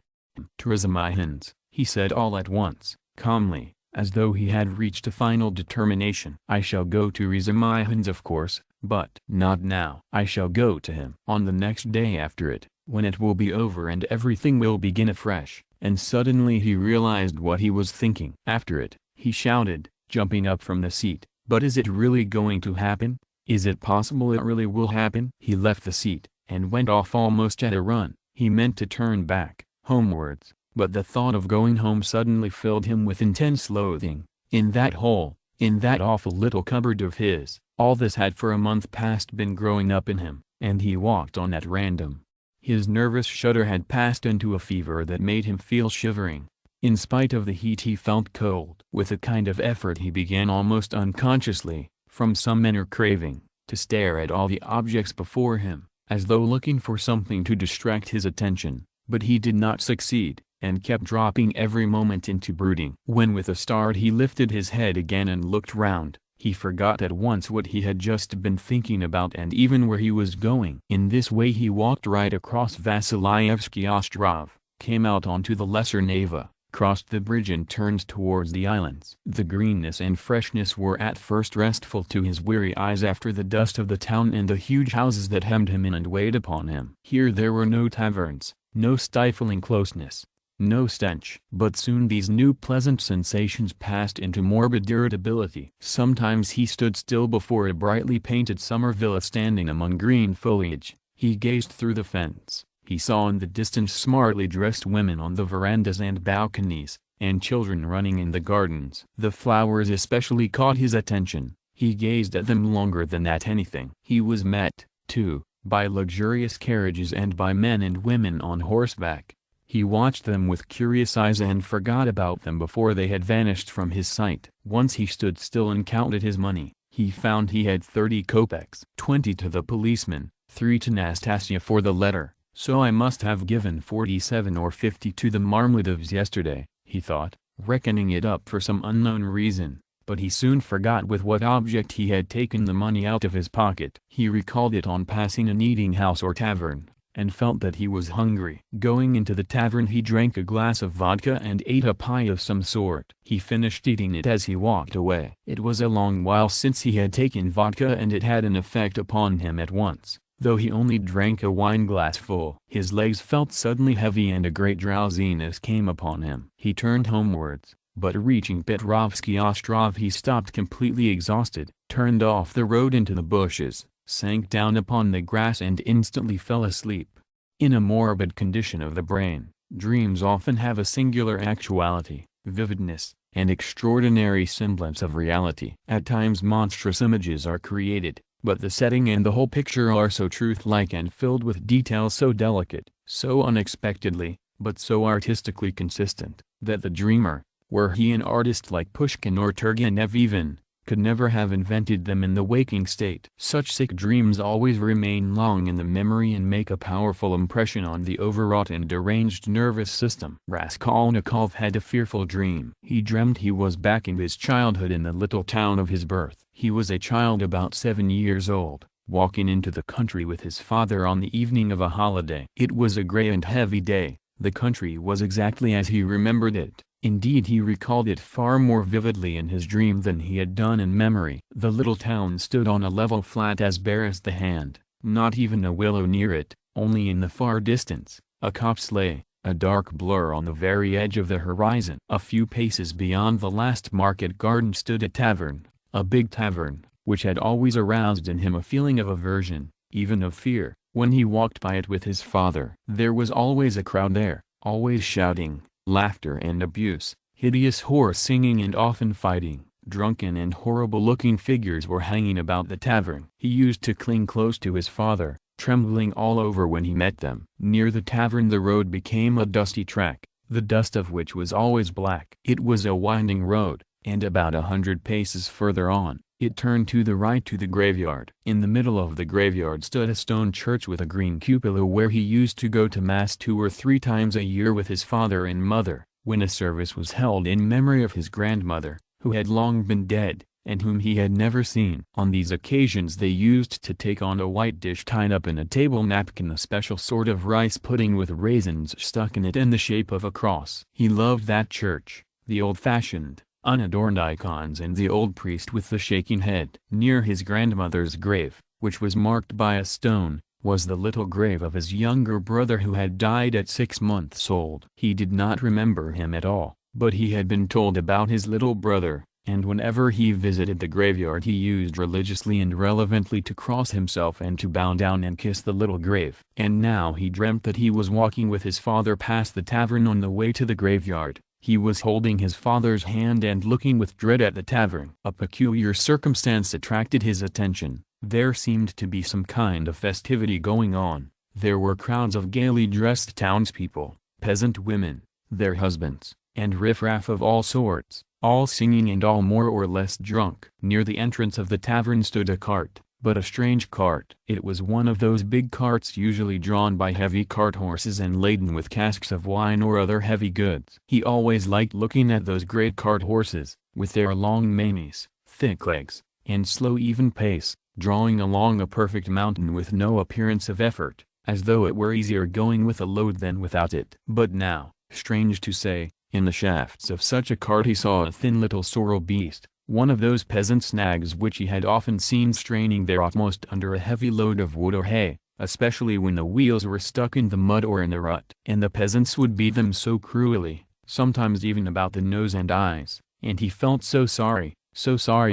To Razumihin's, he said all at once, calmly, as though he had reached a final determination. I shall go to Razumihin's, of course, but not now. I shall go to him on the next day after it, when it will be over and everything will begin afresh. And suddenly he realized what he was thinking. After it, he shouted, jumping up from the seat, but is it really going to happen? Is it possible it really will happen? He left the seat, and went off almost at a run. He meant to turn back, homewards, but the thought of going home suddenly filled him with intense loathing. In that hole, in that awful little cupboard of his, all this had for a month past been growing up in him, and he walked on at random. His nervous shudder had passed into a fever that made him feel shivering. In spite of the heat he felt cold. With a kind of effort he began almost unconsciously, from some inner craving, to stare at all the objects before him, as though looking for something to distract his attention, but he did not succeed, and kept dropping every moment into brooding. When with a start he lifted his head again and looked round, he forgot at once what he had just been thinking about and even where he was going. In this way he walked right across Vasilyevsky Ostrov, came out onto the Lesser Neva, crossed the bridge and turned towards the islands. The greenness and freshness were at first restful to his weary eyes after the dust of the town and the huge houses that hemmed him in and weighed upon him. Here there were no taverns, no stifling closeness, no stench. But soon these new pleasant sensations passed into morbid irritability. Sometimes he stood still before a brightly painted summer villa standing among green foliage. He gazed through the fence. He saw in the distance smartly dressed women on the verandas and balconies, and children running in the gardens. The flowers especially caught his attention. He gazed at them longer than at anything. He was met, too, by luxurious carriages and by men and women on horseback. He watched them with curious eyes and forgot about them before they had vanished from his sight. Once he stood still and counted his money. He found he had 30 kopecks. 20 to the policeman, 3 to Nastasia for the letter. So I must have given 47 or 50 to the Marmladovs yesterday, he thought, reckoning it up for some unknown reason, but he soon forgot with what object he had taken the money out of his pocket. He recalled it on passing an eating house or tavern, and felt that he was hungry. Going into the tavern he drank a glass of vodka and ate a pie of some sort. He finished eating it as he walked away. It was a long while since he had taken vodka and it had an effect upon him at once, though he only drank a wineglass full. His legs felt suddenly heavy and a great drowsiness came upon him. He turned homewards, but reaching Petrovsky Ostrov he stopped completely exhausted, turned off the road into the bushes, sank down upon the grass and instantly fell asleep. In a morbid condition of the brain, dreams often have a singular actuality, vividness, and extraordinary semblance of reality. At times monstrous images are created, but the setting and the whole picture are so truth-like and filled with details so delicate, so unexpectedly, but so artistically consistent, that the dreamer, were he an artist like Pushkin or Turgenev even, could never have invented them in the waking state. Such sick dreams always remain long in the memory and make a powerful impression on the overwrought and deranged nervous system. Raskolnikov had a fearful dream. He dreamt he was back in his childhood in the little town of his birth. He was a child about 7 years old, walking into the country with his father on the evening of a holiday. It was a grey and heavy day. The country was exactly as he remembered it. Indeed, he recalled it far more vividly in his dream than he had done in memory. The little town stood on a level flat as bare as the hand, not even a willow near it, only in the far distance, a copse lay, a dark blur on the very edge of the horizon. A few paces beyond the last market garden stood a tavern, a big tavern, which had always aroused in him a feeling of aversion, even of fear, when he walked by it with his father. There was always a crowd there, always shouting, laughter and abuse, hideous horse singing and often fighting. Drunken and horrible-looking figures were hanging about the tavern. He used to cling close to his father, trembling all over when he met them. Near the tavern the road became a dusty track, the dust of which was always black. It was a winding road, and about 100 paces further on, it turned to the right to the graveyard. In the middle of the graveyard stood a stone church with a green cupola where he used to go to mass 2 or 3 times a year with his father and mother, when a service was held in memory of his grandmother, who had long been dead, and whom he had never seen. On these occasions they used to take on a white dish tied up in a table napkin a special sort of rice pudding with raisins stuck in it in the shape of a cross. He loved that church, the old-fashioned, unadorned icons and the old priest with the shaking head. Near his grandmother's grave, which was marked by a stone, was the little grave of his younger brother who had died at 6 months old. He did not remember him at all, but he had been told about his little brother, and whenever he visited the graveyard he used religiously and relevantly to cross himself and to bow down and kiss the little grave. And now he dreamt that he was walking with his father past the tavern on the way to the graveyard. He was holding his father's hand and looking with dread at the tavern. A peculiar circumstance attracted his attention. There seemed to be some kind of festivity going on. There were crowds of gaily dressed townspeople, peasant women, their husbands, and riffraff of all sorts, all singing and all more or less drunk. Near the entrance of the tavern stood a cart, but a strange cart. It was one of those big carts usually drawn by heavy cart horses and laden with casks of wine or other heavy goods. He always liked looking at those great cart horses, with their long manes, thick legs, and slow even pace, drawing along a perfect mountain with no appearance of effort, as though it were easier going with a load than without it. But now, strange to say, in the shafts of such a cart he saw a thin little sorrel beast, one of those peasant nags which he had often seen straining their utmost under a heavy load of wood or hay, especially when the wheels were stuck in the mud or in the rut. And the peasants would beat them so cruelly, sometimes even about the nose and eyes, and he felt so sorry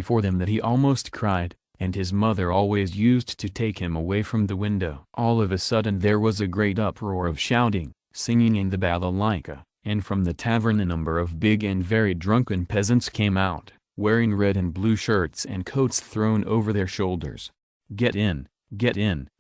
for them that he almost cried, and his mother always used to take him away from the window. All of a sudden there was a great uproar of shouting, singing and the balalaika, and from the tavern a number of big and very drunken peasants came out, wearing red and blue shirts and coats thrown over their shoulders. Get in,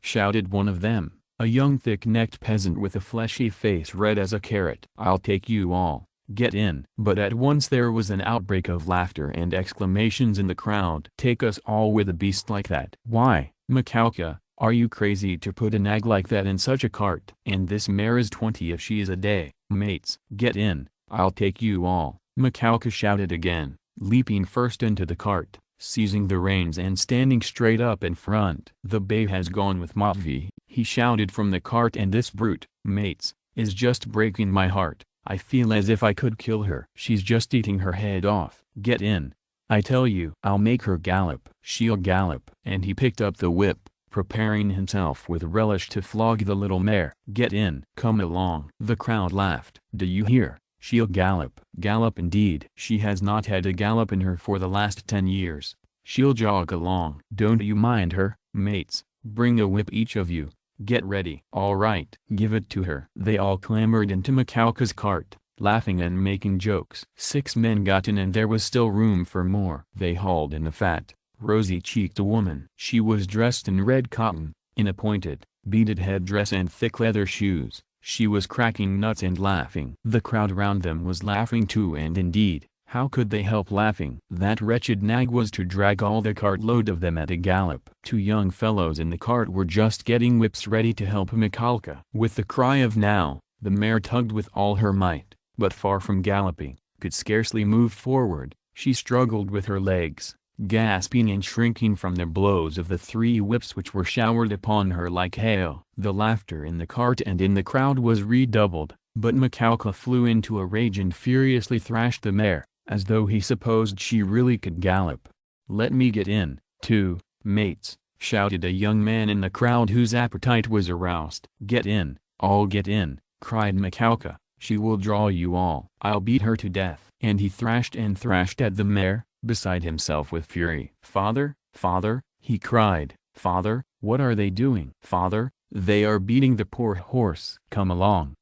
shouted one of them, a young thick-necked peasant with a fleshy face red as a carrot. I'll take you all, get in. But at once there was an outbreak of laughter and exclamations in the crowd. Take us all with a beast like that? Why, Mikhailka, are you crazy to put a nag like that in such a cart? And this mare is 20 if she is a day. Mates, get in, I'll take you all, Mikhailka shouted again, leaping first into the cart, seizing the reins and standing straight up in front. The bay has gone with Matvey, he shouted from the cart, and this brute, mates, is just breaking my heart. I feel as if I could kill her. She's just eating her head off. Get in, I tell you. I'll make her gallop. She'll gallop. And he picked up the whip, preparing himself with relish to flog the little mare. Get in. Come along. The crowd laughed. Do you hear? She'll gallop. Gallop indeed. She has not had a gallop in her for the last 10 years. She'll jog along. Don't you mind her, mates. Bring a whip each of you. Get ready. All right. Give it to her. They all clambered into Mikhailka's cart, laughing and making jokes. 6 men got in and there was still room for more. They hauled in the fat, rosy-cheeked woman. She was dressed in red cotton, in a pointed, beaded headdress and thick leather shoes. She was cracking nuts and laughing. The crowd round them was laughing too, and indeed, how could they help laughing? That wretched nag was to drag all the cartload of them at a gallop. Two young fellows in the cart were just getting whips ready to help Mikalka. With the cry of now, the mare tugged with all her might, but far from galloping, could scarcely move forward. She struggled with her legs, gasping and shrinking from the blows of the 3 whips which were showered upon her like hail. The laughter in the cart and in the crowd was redoubled, but Mikalka flew into a rage and furiously thrashed the mare, as though he supposed she really could gallop. "Let me get in, too, mates," shouted a young man in the crowd whose appetite was aroused. "Get in, all get in," cried Mikalka, "she will draw you all. I'll beat her to death." And he thrashed and thrashed at the mare, beside himself with fury. "Father, father," he cried, "father, what are they doing? Father, they are beating the poor horse." Come along,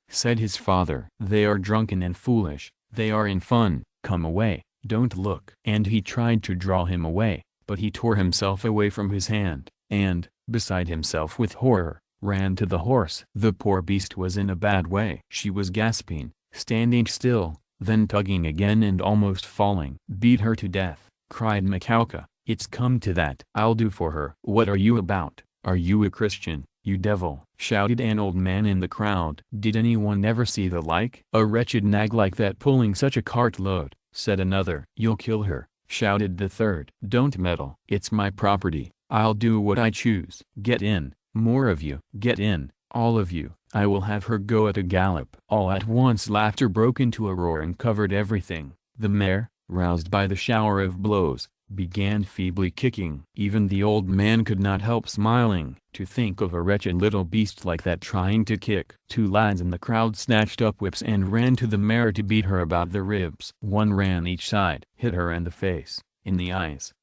said his father. "They are drunken and foolish. They are in fun. Come away, don't look." And he tried to draw him away, but he tore himself away from his hand, and, beside himself with horror, ran to the horse. The poor beast was in a bad way. She was gasping, standing still, then tugging again and almost falling. "Beat her to death," cried Mikalka. "It's come to that. I'll do for her." "What are you about? Are you a Christian, you devil?" shouted an old man in the crowd. "Did anyone ever see the like? A wretched nag like that pulling such a cartload," said another. "You'll kill her," shouted the third. "Don't meddle. It's my property. I'll do what I choose." "Get in, more of you. Get in, all of you. I will have her go at a gallop." All at once laughter broke into a roar and covered everything. The mare, roused by the shower of blows, began feebly kicking. Even the old man could not help smiling, to think of a wretched little beast like that trying to kick. 2 lads in the crowd snatched up whips and ran to the mare to beat her about the ribs. One ran each side. "Hit her in the face, in the eyes,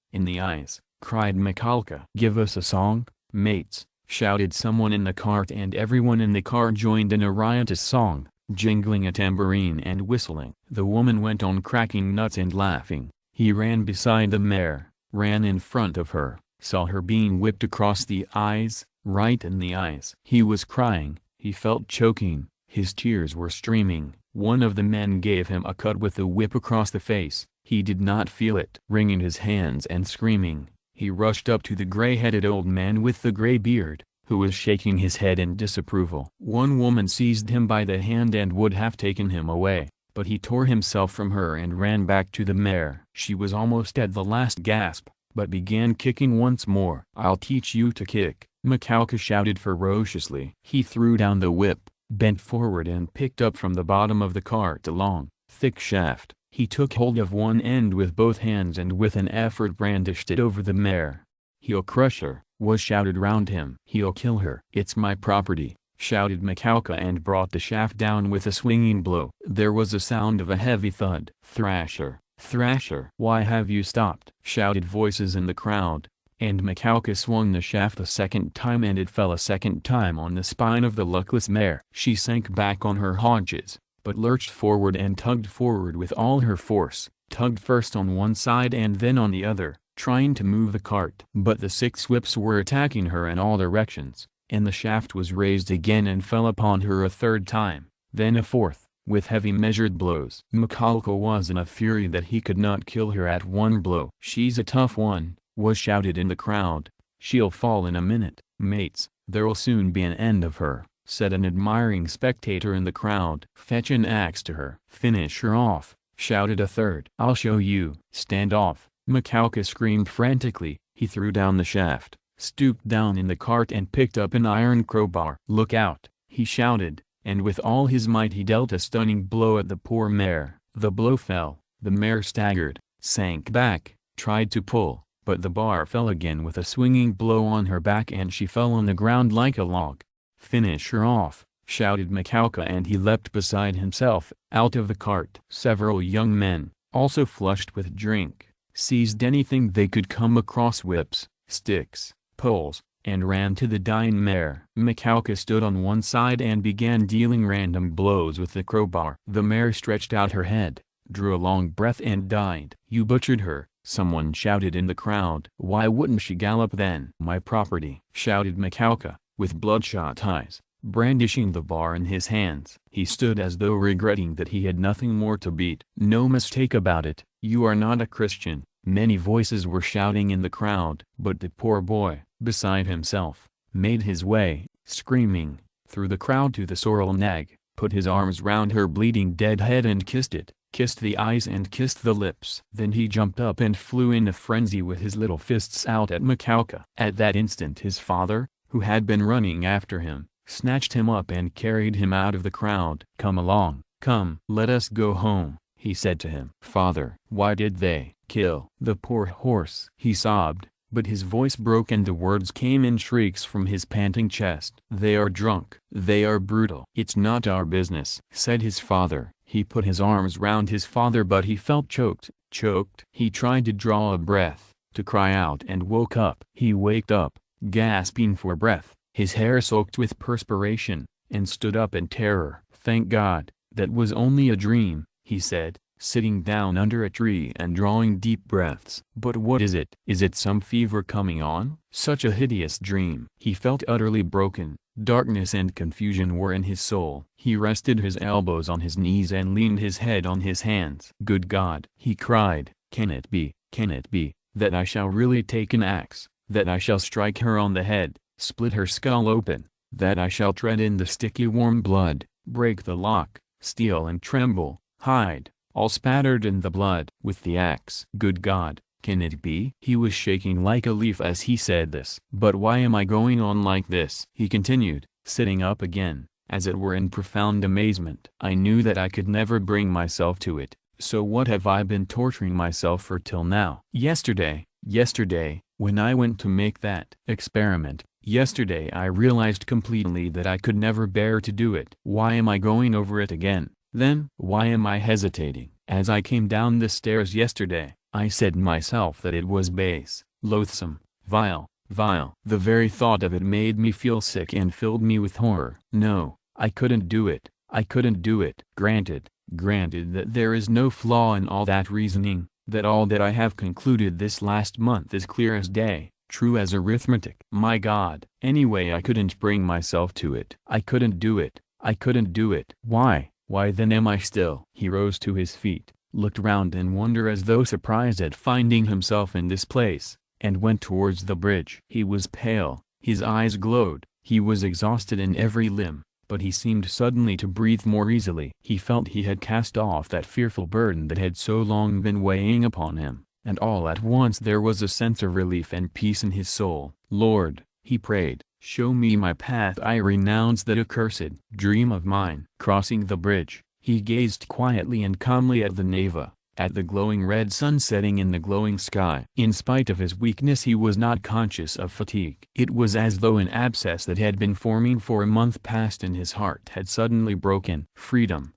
cried Mikalka. "Give us a song, mates," shouted someone in the cart, and everyone in the car joined in a riotous song, jingling a tambourine and whistling. The woman went on cracking nuts and laughing. He ran beside the mare, ran in front of her, saw her being whipped across the eyes, right in the eyes. He was crying, he felt choking, his tears were streaming. One of the men gave him a cut with the whip across the face. He did not feel it. Wringing his hands and screaming, he rushed up to the gray-headed old man with the gray beard, who was shaking his head in disapproval. One woman seized him by the hand and would have taken him away, but he tore himself from her and ran back to the mare. She was almost at the last gasp, but began kicking once more. "I'll teach you to kick," Mikalka shouted ferociously. He threw down the whip, bent forward and picked up from the bottom of the cart a long, thick shaft. He took hold of one end with both hands and with an effort brandished it over the mare. "He'll crush her," was shouted round him. "He'll kill her." "It's my property," shouted Mikalka and brought the shaft down with a swinging blow. There was a sound of a heavy thud. "Thrash her, thrash her." "Why have you stopped?" shouted voices in the crowd, and Mikalka swung the shaft a second time and it fell a second time on the spine of the luckless mare. She sank back on her haunches, but lurched forward and tugged forward with all her force, tugged first on one side and then on the other, trying to move the cart. But the 6 whips were attacking her in all directions, and the shaft was raised again and fell upon her a third time, then a fourth, with heavy measured blows. Mikalka was in a fury that he could not kill her at one blow. "She's a tough one," was shouted in the crowd. "She'll fall in a minute." "Mates, there'll soon be an end of her," said an admiring spectator in the crowd. "Fetch an axe to her." "Finish her off," shouted a third. "I'll show you." "Stand off," Mikalka screamed frantically. He threw down the shaft, stooped down in the cart and picked up an iron crowbar. "Look out," he shouted, and with all his might he dealt a stunning blow at the poor mare. The blow fell, the mare staggered, sank back, tried to pull, but the bar fell again with a swinging blow on her back and she fell on the ground like a log. "Finish her off," shouted Mikalka, and he leapt beside himself, out of the cart. Several young men, also flushed with drink, seized anything they could come across, whips, sticks, poles, and ran to the dying mare. Mikalka stood on one side and began dealing random blows with the crowbar. The mare stretched out her head, drew a long breath and died. "You butchered her," someone shouted in the crowd. Why wouldn't she gallop then? My property, shouted Mikhailka, with bloodshot eyes, brandishing the bar in his hands. He stood as though regretting that he had nothing more to beat. No mistake about it, you are not a Christian, many voices were shouting in the crowd. But the poor boy, beside himself, made his way, screaming, through the crowd to the sorrel nag, put his arms round her bleeding dead head and kissed it, kissed the eyes and kissed the lips. Then he jumped up and flew in a frenzy with his little fists out at Mikhailka. At that instant his father, who had been running after him, snatched him up and carried him out of the crowd. Come along, come, let us go home, he said to him. Father, why did they kill the poor horse? He sobbed, but his voice broke and the words came in shrieks from his panting chest. They are drunk, they are brutal. It's not our business, said his father. He put his arms round his father but he felt choked. He tried to draw a breath, to cry out and woke up. He waked up, gasping for breath, his hair soaked with perspiration, and stood up in terror. Thank God, that was only a dream, he said, sitting down under a tree and drawing deep breaths. But what is it? Is it some fever coming on? Such a hideous dream. He felt utterly broken. Darkness and confusion were in his soul. He rested his elbows on his knees and leaned his head on his hands. Good God, he cried, can it be, that I shall really take an axe, that I shall strike her on the head, split her skull open, that I shall tread in the sticky warm blood, break the lock, steal and tremble, hide, all spattered in the blood, with the axe? Good God, can it be? He was shaking like a leaf as he said this. But why am I going on like this? He continued, sitting up again, as it were in profound amazement. I knew that I could never bring myself to it, so what have I been torturing myself for till now? Yesterday, when I went to make that experiment, yesterday I realized completely that I could never bear to do it. Why am I going over it again? Then, why am I hesitating? As I came down the stairs yesterday, I said myself that it was base, loathsome, vile. The very thought of it made me feel sick and filled me with horror. No, I couldn't do it. Granted that there is no flaw in all that reasoning, that all that I have concluded this last month is clear as day, true as arithmetic. My God, anyway I couldn't bring myself to it. I couldn't do it. Why then am I still? He rose to his feet, looked round in wonder as though surprised at finding himself in this place, and went towards the bridge. He was pale, his eyes glowed, he was exhausted in every limb, but he seemed suddenly to breathe more easily. He felt he had cast off that fearful burden that had so long been weighing upon him, and all at once there was a sense of relief and peace in his soul. Lord, he prayed, show me my path. I renounce that accursed dream of mine. Crossing the bridge, he gazed quietly and calmly at the Neva, at the glowing red sun setting in the glowing sky. In spite of his weakness he was not conscious of fatigue. It was as though an abscess that had been forming for a month past in his heart had suddenly broken. Freedom.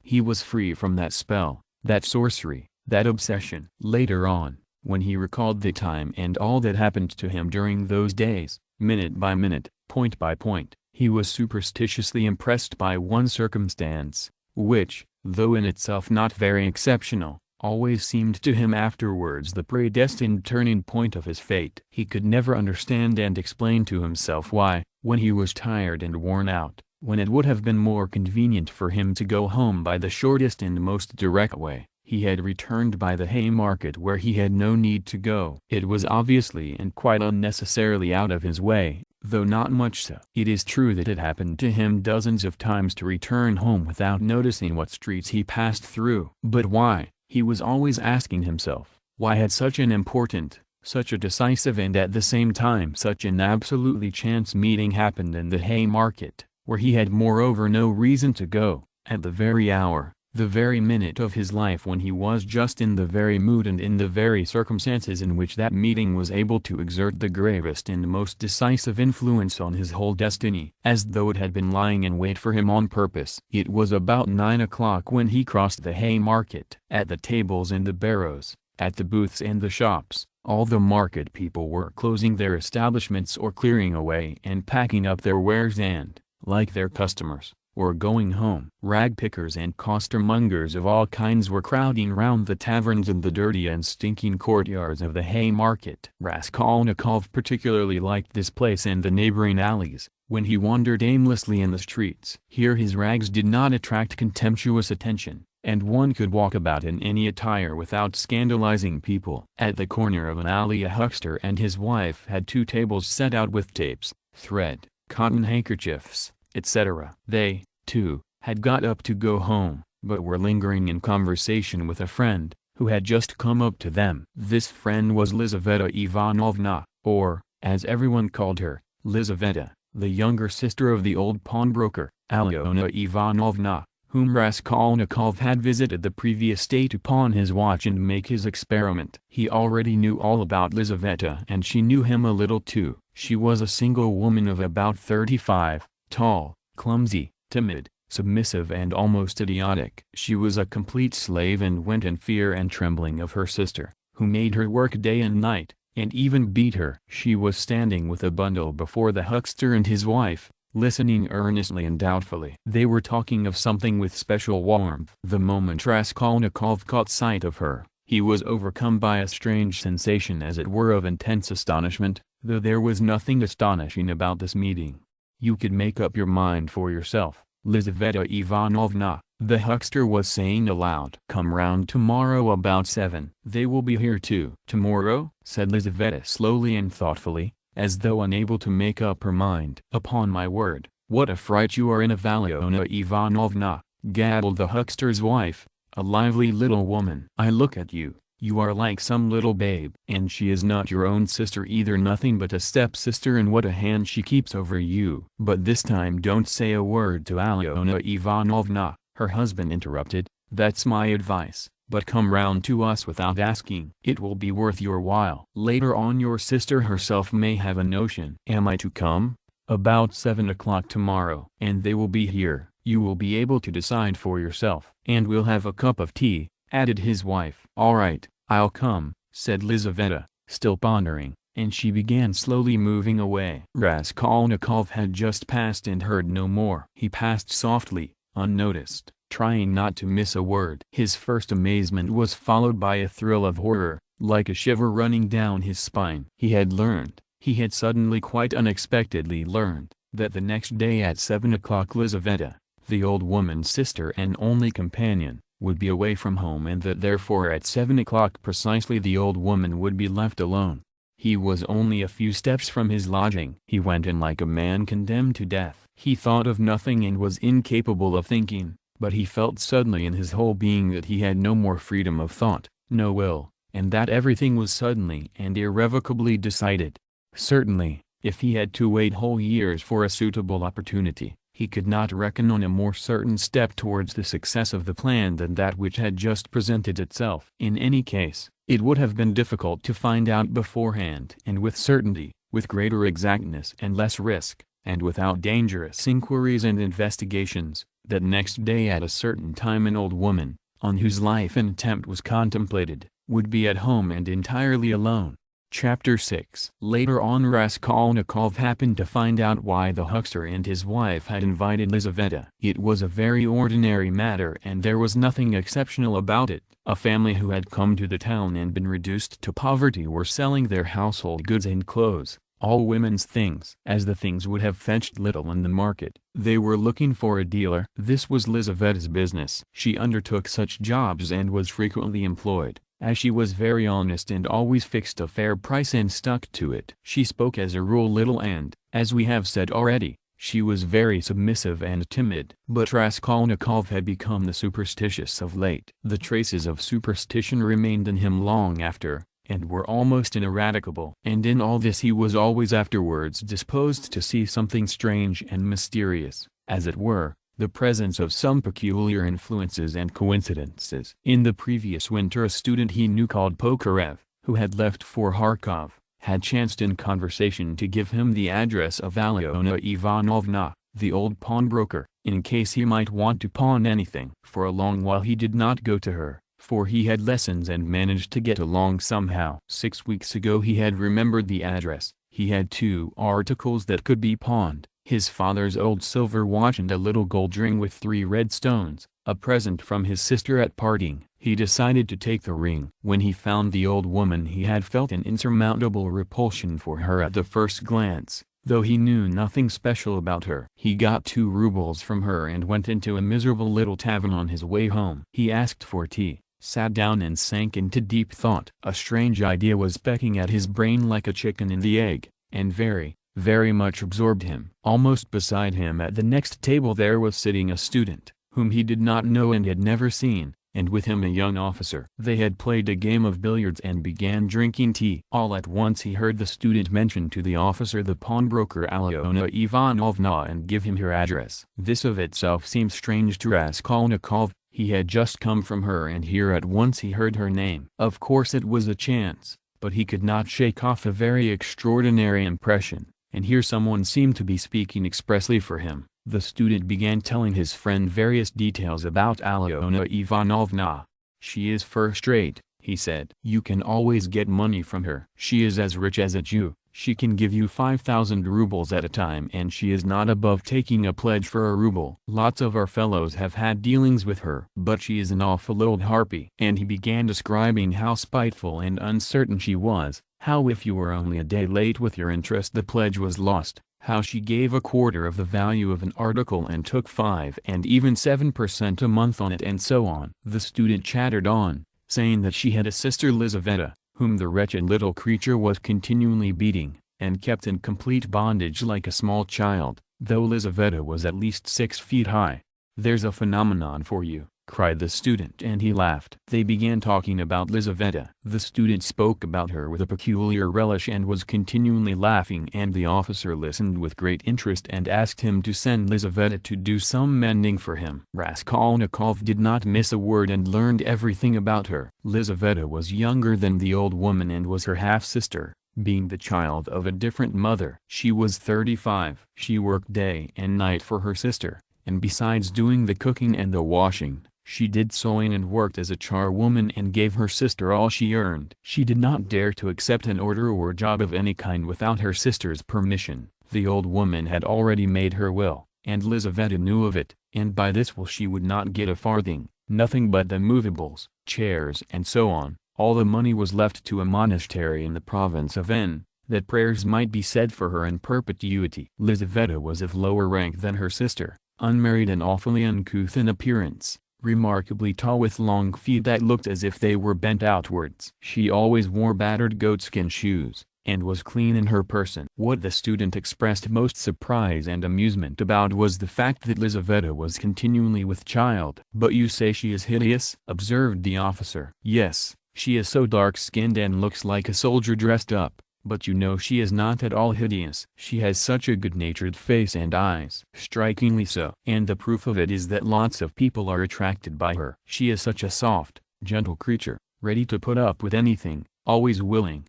He was free from that spell, that sorcery, that obsession. Later on, when he recalled the time and all that happened to him during those days, minute by minute, point by point, he was superstitiously impressed by one circumstance, which, though in itself not very exceptional, always seemed to him afterwards the predestined turning point of his fate. He could never understand and explain to himself why, when he was tired and worn out, when it would have been more convenient for him to go home by the shortest and most direct way, he had returned by the Haymarket where he had no need to go. It was obviously and quite unnecessarily out of his way, though not much so. It is true that it happened to him dozens of times to return home without noticing what streets he passed through. But why, he was always asking himself, why had such an important, such a decisive and at the same time such an absolutely chance meeting happened in the Haymarket, where he had moreover no reason to go, at the very hour, the very minute of his life when he was just in the very mood and in the very circumstances in which that meeting was able to exert the gravest and most decisive influence on his whole destiny, as though it had been lying in wait for him on purpose. It was about 9 o'clock when he crossed the Haymarket. At the tables and the barrows, at the booths and the shops, all the market people were closing their establishments or clearing away and packing up their wares and, like their customers, or going home. Rag pickers and costermongers of all kinds were crowding round the taverns in the dirty and stinking courtyards of the Haymarket. Raskolnikov particularly liked this place and the neighboring alleys, when he wandered aimlessly in the streets. Here his rags did not attract contemptuous attention, and one could walk about in any attire without scandalizing people. At the corner of an alley a huckster and his wife had two tables set out with tapes, thread, cotton handkerchiefs, etc. They, too, had got up to go home, but were lingering in conversation with a friend, who had just come up to them. This friend was Lizaveta Ivanovna, or, as everyone called her, Lizaveta, the younger sister of the old pawnbroker, Alyona Ivanovna, whom Raskolnikov had visited the previous day to pawn his watch and make his experiment. He already knew all about Lizaveta and she knew him a little too. She was a single woman of about 35, tall, clumsy, timid, submissive and almost idiotic. She was a complete slave and went in fear and trembling of her sister, who made her work day and night, and even beat her. She was standing with a bundle before the huckster and his wife, listening earnestly and doubtfully. They were talking of something with special warmth. The moment Raskolnikov caught sight of her, he was overcome by a strange sensation as it were of intense astonishment, though there was nothing astonishing about this meeting. You could make up your mind for yourself, Lizaveta Ivanovna, the huckster was saying aloud. Come round tomorrow about 7. They will be here too. Tomorrow? Said Lizaveta slowly and thoughtfully, as though unable to make up her mind. Upon my word, what a fright you are in, Alyona Ivanovna, gabbled the huckster's wife, a lively little woman. I look at you, you are like some little babe. And she is not your own sister either, nothing but a stepsister, and what a hand she keeps over you. But this time don't say a word to Alyona Ivanovna, her husband interrupted, that's my advice. But come round to us without asking. It will be worth your while. Later on your sister herself may have a notion. Am I to come? About 7 o'clock tomorrow. And they will be here. You will be able to decide for yourself. And we'll have a cup of tea, added his wife. All right, I'll come, said Lizaveta, still pondering, and she began slowly moving away. Raskolnikov had just passed and heard no more. He passed softly, unnoticed, trying not to miss a word. His first amazement was followed by a thrill of horror, like a shiver running down his spine. He had suddenly quite unexpectedly learned, that the next day at 7 o'clock Lizaveta, the old woman's sister and only companion, would be away from home, and that therefore at 7 o'clock precisely the old woman would be left alone. He was only a few steps from his lodging. He went in like a man condemned to death. He thought of nothing and was incapable of thinking. But he felt suddenly in his whole being that he had no more freedom of thought, no will, and that everything was suddenly and irrevocably decided. Certainly, if he had to wait whole years for a suitable opportunity, he could not reckon on a more certain step towards the success of the plan than that which had just presented itself. In any case, it would have been difficult to find out beforehand and with certainty, with greater exactness and less risk, and without dangerous inquiries and investigations, that next day at a certain time an old woman, on whose life an attempt was contemplated, would be at home and entirely alone. Chapter 6. Later on Raskolnikov happened to find out why the huckster and his wife had invited Lizaveta. It was a very ordinary matter and there was nothing exceptional about it. A family who had come to the town and been reduced to poverty were selling their household goods and clothes, all women's things. As the things would have fetched little in the market, they were looking for a dealer. This was Lizaveta's business. She undertook such jobs and was frequently employed, as she was very honest and always fixed a fair price and stuck to it. She spoke as a rule little and, as we have said already, she was very submissive and timid. But Raskolnikov had become the superstitious of late. The traces of superstition remained in him long after, and were almost ineradicable. And in all this he was always afterwards disposed to see something strange and mysterious, as it were, the presence of some peculiar influences and coincidences. In the previous winter a student he knew called Pokarev, who had left for Kharkov, had chanced in conversation to give him the address of Alyona Ivanovna, the old pawnbroker, in case he might want to pawn anything. For a long while he did not go to her, for he had lessons and managed to get along somehow. 6 weeks ago he had remembered the address. He had 2 articles that could be pawned, his father's old silver watch and a little gold ring with 3 red stones, a present from his sister at parting. He decided to take the ring. When he found the old woman, he had felt an insurmountable repulsion for her at the first glance, though he knew nothing special about her. He got 2 rubles from her and went into a miserable little tavern on his way home. He asked for tea, sat down and sank into deep thought. A strange idea was pecking at his brain like a chicken in the egg, and very much absorbed him. Almost beside him at the next table there was sitting a student, whom he did not know and had never seen, and with him a young officer. They had played a game of billiards and began drinking tea. All at once he heard the student mention to the officer the pawnbroker Alyona Ivanovna and give him her address. This of itself seemed strange to Raskolnikov. He had just come from her and here at once he heard her name. Of course it was a chance, but he could not shake off a very extraordinary impression, and here someone seemed to be speaking expressly for him. The student began telling his friend various details about Alyona Ivanovna. "She is first-rate," he said. "You can always get money from her. She is as rich as a Jew. She can give you 5,000 rubles at a time and she is not above taking a pledge for a ruble. Lots of our fellows have had dealings with her. But she is an awful old harpy." And he began describing how spiteful and uncertain she was, how if you were only a day late with your interest the pledge was lost, how she gave a quarter of the value of an article and took 5 and even 7% a month on it, and so on. The student chattered on, saying that she had a sister Lizaveta, whom the wretched little creature was continually beating, and kept in complete bondage like a small child, though Lizaveta was at least 6 feet high. "There's a phenomenon for you," cried the student, and he laughed. They began talking about Lizaveta. The student spoke about her with a peculiar relish and was continually laughing, and the officer listened with great interest and asked him to send Lizaveta to do some mending for him. Raskolnikov did not miss a word and learned everything about her. Lizaveta was younger than the old woman and was her half-sister, being the child of a different mother. She was 35. She worked day and night for her sister, and besides doing the cooking and the washing, she did sewing and worked as a charwoman and gave her sister all she earned. She did not dare to accept an order or job of any kind without her sister's permission. The old woman had already made her will, and Lizaveta knew of it, and by this will she would not get a farthing, nothing but the movables, chairs and so on. All the money was left to a monastery in the province of N, that prayers might be said for her in perpetuity. Lizaveta was of lower rank than her sister, unmarried and awfully uncouth in appearance, remarkably tall with long feet that looked as if they were bent outwards. She always wore battered goatskin shoes, and was clean in her person. What the student expressed most surprise and amusement about was the fact that Lizaveta was continually with child. "But you say she is hideous?" observed the officer. "Yes, she is so dark-skinned and looks like a soldier dressed up. But you know she is not at all hideous. She has such a good-natured face and eyes. Strikingly so. And the proof of it is that lots of people are attracted by her. She is such a soft, gentle creature, ready to put up with anything, always willing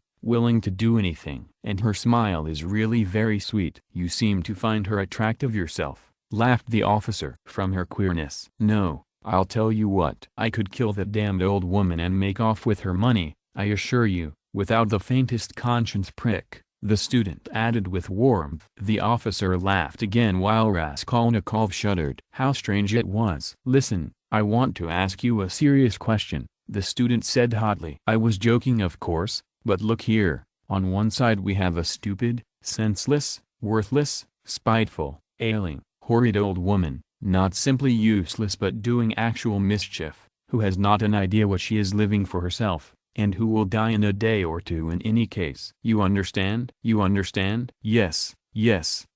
to do anything. And her smile is really very sweet." "You seem to find her attractive yourself," laughed the officer. "From her queerness? No, I'll tell you what. I could kill that damned old woman and make off with her money, I assure you, without the faintest conscience prick," the student added with warmth. The officer laughed again while Raskolnikov shuddered. How strange it was. "Listen, I want to ask you a serious question," the student said hotly. "I was joking of course, but look here, on one side we have a stupid, senseless, worthless, spiteful, ailing, horrid old woman, not simply useless but doing actual mischief, who has not an idea what she is living for herself, and who will die in a day or two in any case. You understand? You understand?" Yes,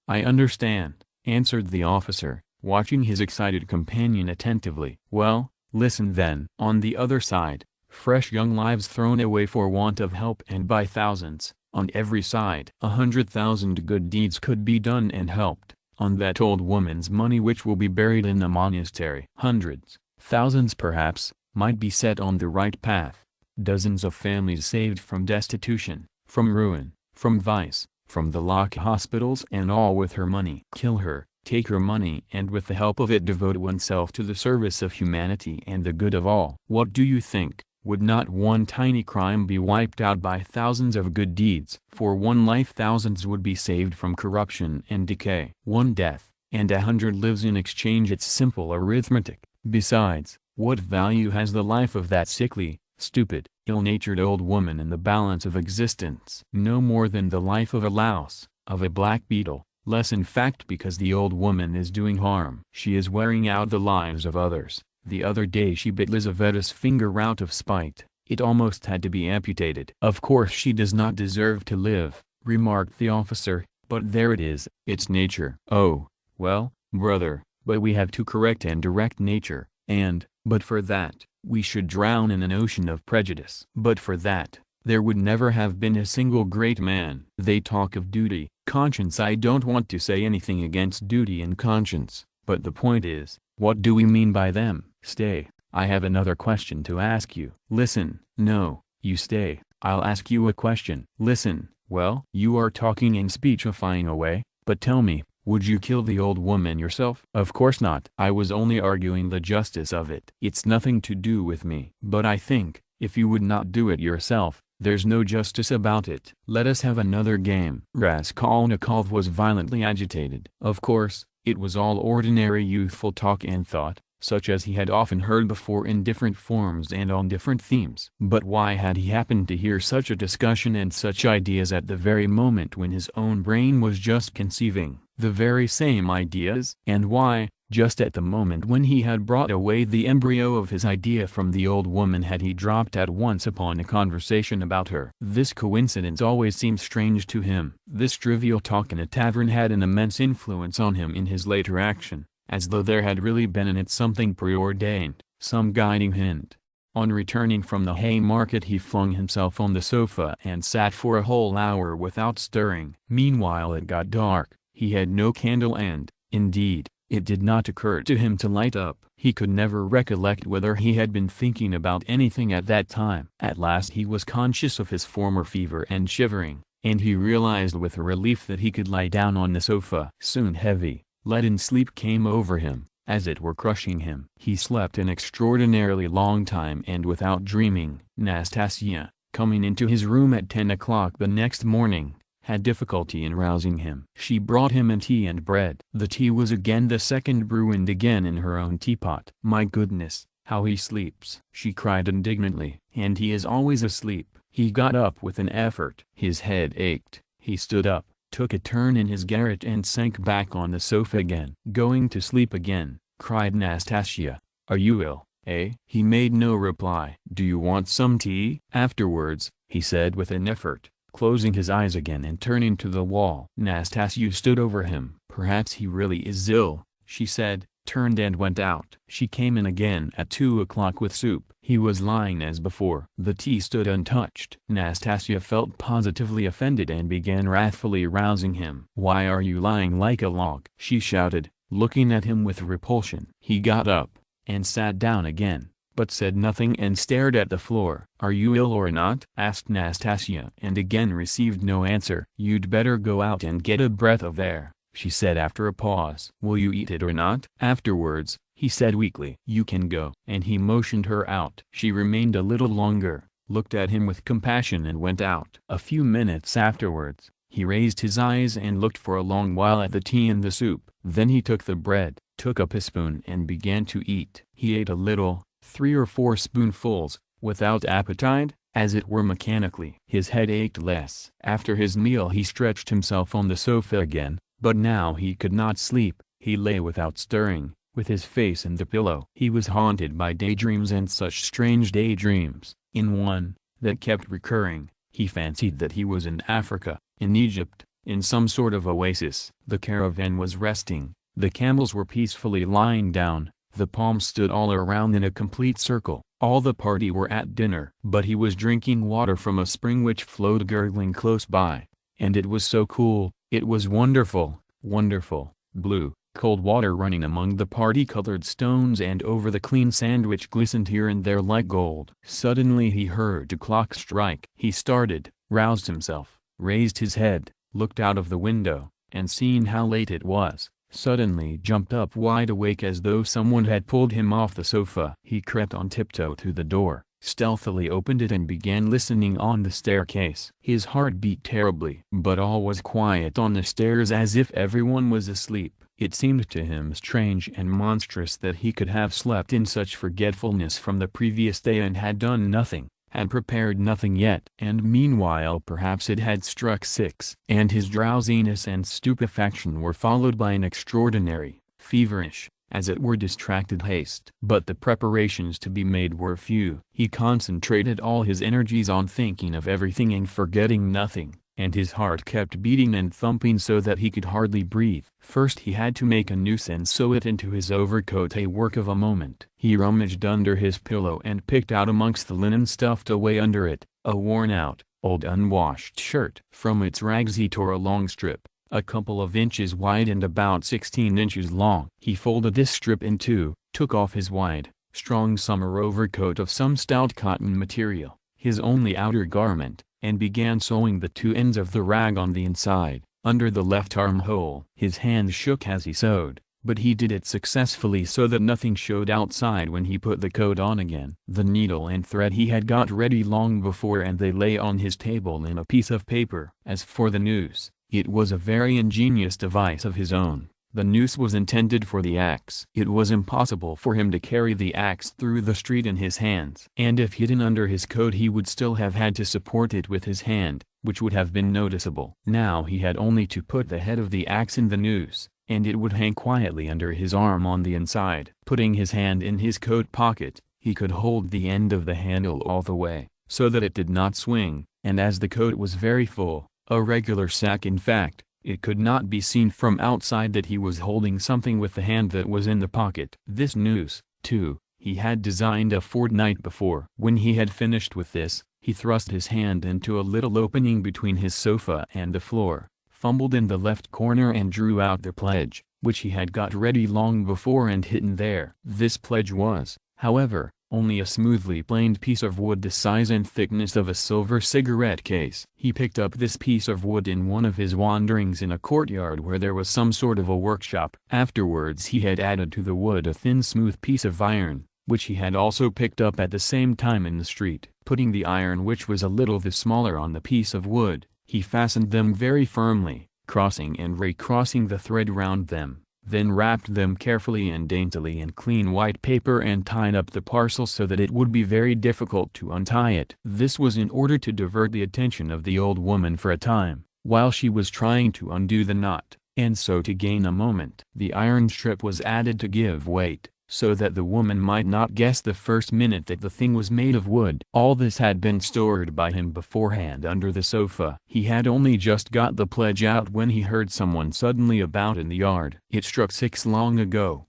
I understand," answered the officer, watching his excited companion attentively. "Well, listen then. On the other side, fresh young lives thrown away for want of help, and by thousands, on every side. 100,000 good deeds could be done and helped, on that old woman's money which will be buried in a monastery. Hundreds, thousands perhaps, might be set on the right path. Dozens of families saved from destitution, from ruin, from vice, from the lock hospitals, and all with her money. Kill her, take her money, and with the help of it devote oneself to the service of humanity and the good of all. What do you think?" Would not one tiny crime be wiped out by thousands of good deeds? For one life thousands would be saved from corruption and decay. One death, and 100 lives in exchange. It's simple arithmetic. Besides, what value has the life of that sickly, stupid, ill-natured old woman in the balance of existence? No more than the life of a louse, of a black beetle, less in fact, because the old woman is doing harm. She is wearing out the lives of others. The other day she bit Lizaveta's finger out of spite. It almost had to be amputated. Of course she does not deserve to live, remarked the officer, but there it is, it's nature. Oh, well, brother, but we have to correct and direct nature, and, but for that, we should drown in an ocean of prejudice. But for that, there would never have been a single great man. They talk of duty, conscience. I don't want to say anything against duty and conscience, but the point is, what do we mean by them? Stay, I have another question to ask you. Listen. No, you stay, I'll ask you a question. Listen. Well, you are talking and speechifying away, but tell me, would you kill the old woman yourself? Of course not. I was only arguing the justice of it. It's nothing to do with me. But I think, if you would not do it yourself, there's no justice about it. Let us have another game. Raskolnikov was violently agitated. Of course, it was all ordinary youthful talk and thought, such as he had often heard before in different forms and on different themes. But why had he happened to hear such a discussion and such ideas at the very moment when his own brain was just conceiving the very same ideas? And why, just at the moment when he had brought away the embryo of his idea from the old woman, had he dropped at once upon a conversation about her? This coincidence always seemed strange to him. This trivial talk in a tavern had an immense influence on him in his later action, as though there had really been in it something preordained, some guiding hint. On returning from the Haymarket he flung himself on the sofa and sat for a whole hour without stirring. Meanwhile it got dark. He had no candle and, indeed, it did not occur to him to light up. He could never recollect whether he had been thinking about anything at that time. At last he was conscious of his former fever and shivering, and he realized with relief that he could lie down on the sofa. Soon heavy, leaden sleep came over him, as it were crushing him. He slept an extraordinarily long time and without dreaming. Nastasia, coming into his room at 10 o'clock the next morning, had difficulty in rousing him. She brought him in tea and bread. The tea was again the second brew and again in her own teapot. My goodness, how he sleeps, she cried indignantly. And he is always asleep. He got up with an effort. His head ached. He stood up, took a turn in his garret and sank back on the sofa again. Going to sleep again, cried Nastasia. Are you ill, eh? He made no reply. Do you want some tea? Afterwards, he said with an effort, closing his eyes again and turning to the wall. Nastasia stood over him. Perhaps he really is ill, she said, turned and went out. She came in again at 2 o'clock with soup. He was lying as before. The tea stood untouched. Nastasia felt positively offended and began wrathfully rousing him. Why are you lying like a log? She shouted, looking at him with repulsion. He got up, and sat down again, but said nothing and stared at the floor. Are you ill or not? Asked Nastasia, and again received no answer. You'd better go out and get a breath of air, she said after a pause. Will you eat it or not? Afterwards, he said weakly. You can go. And he motioned her out. She remained a little longer, looked at him with compassion and went out. A few minutes afterwards, he raised his eyes and looked for a long while at the tea and the soup. Then he took the bread, took up a spoon and began to eat. He ate a little, 3 or 4 spoonfuls, without appetite, as it were mechanically. His head ached less. After his meal he stretched himself on the sofa again, but now he could not sleep. He lay without stirring, with his face in the pillow. He was haunted by daydreams, and such strange daydreams. In one, that kept recurring, he fancied that he was in Africa, in Egypt, in some sort of oasis. The caravan was resting, the camels were peacefully lying down, the palms stood all around in a complete circle. All the party were at dinner. But he was drinking water from a spring which flowed gurgling close by, and it was so cool, it was wonderful, wonderful, blue, cold water running among the party-colored stones and over the clean sand which glistened here and there like gold. Suddenly he heard a clock strike. He started, roused himself, raised his head, looked out of the window, and seeing how late it was, suddenly jumped up wide awake as though someone had pulled him off the sofa. He crept on tiptoe to the door, stealthily opened it and began listening on the staircase. His heart beat terribly. But all was quiet on the stairs, as if everyone was asleep. It seemed to him strange and monstrous that he could have slept in such forgetfulness from the previous day and had done nothing, had prepared nothing yet. And meanwhile perhaps it had struck 6. And his drowsiness and stupefaction were followed by an extraordinary, feverish, as it were distracted haste. But the preparations to be made were few. He concentrated all his energies on thinking of everything and forgetting nothing, and his heart kept beating and thumping so that he could hardly breathe. First he had to make a noose and sew it into his overcoat, a work of a moment. He rummaged under his pillow and picked out amongst the linen stuffed away under it, a worn-out, old unwashed shirt. From its rags he tore a long strip, a couple of inches wide and about 16 inches long. He folded this strip in two, took off his wide, strong summer overcoat of some stout cotton material, his only outer garment, and began sewing the two ends of the rag on the inside, under the left armhole. His hands shook as he sewed, but he did it successfully so that nothing showed outside when he put the coat on again. The needle and thread he had got ready long before, and they lay on his table in a piece of paper. As for the noose, it was a very ingenious device of his own. The noose was intended for the axe. It was impossible for him to carry the axe through the street in his hands, and if hidden under his coat he would still have had to support it with his hand, which would have been noticeable. Now he had only to put the head of the axe in the noose, and it would hang quietly under his arm on the inside. Putting his hand in his coat pocket, he could hold the end of the handle all the way, so that it did not swing, and as the coat was very full, a regular sack in fact, it could not be seen from outside that he was holding something with the hand that was in the pocket. This noose, too, he had designed a fortnight before. When he had finished with this, he thrust his hand into a little opening between his sofa and the floor, fumbled in the left corner and drew out the pledge, which he had got ready long before and hidden there. This pledge was, however, only a smoothly planed piece of wood the size and thickness of a silver cigarette case. He picked up this piece of wood in one of his wanderings in a courtyard where there was some sort of a workshop. Afterwards he had added to the wood a thin smooth piece of iron, which he had also picked up at the same time in the street. Putting the iron, which was a little the smaller, on the piece of wood, he fastened them very firmly, crossing and recrossing the thread round them, then wrapped them carefully and daintily in clean white paper and tied up the parcel so that it would be very difficult to untie it. This was in order to divert the attention of the old woman for a time, while she was trying to undo the knot, and so to gain a moment. The iron strip was added to give weight, so that the woman might not guess the first minute that the thing was made of wood. All this had been stored by him beforehand under the sofa. He had only just got the pledge out when he heard someone suddenly about in the yard. It struck 6 long ago.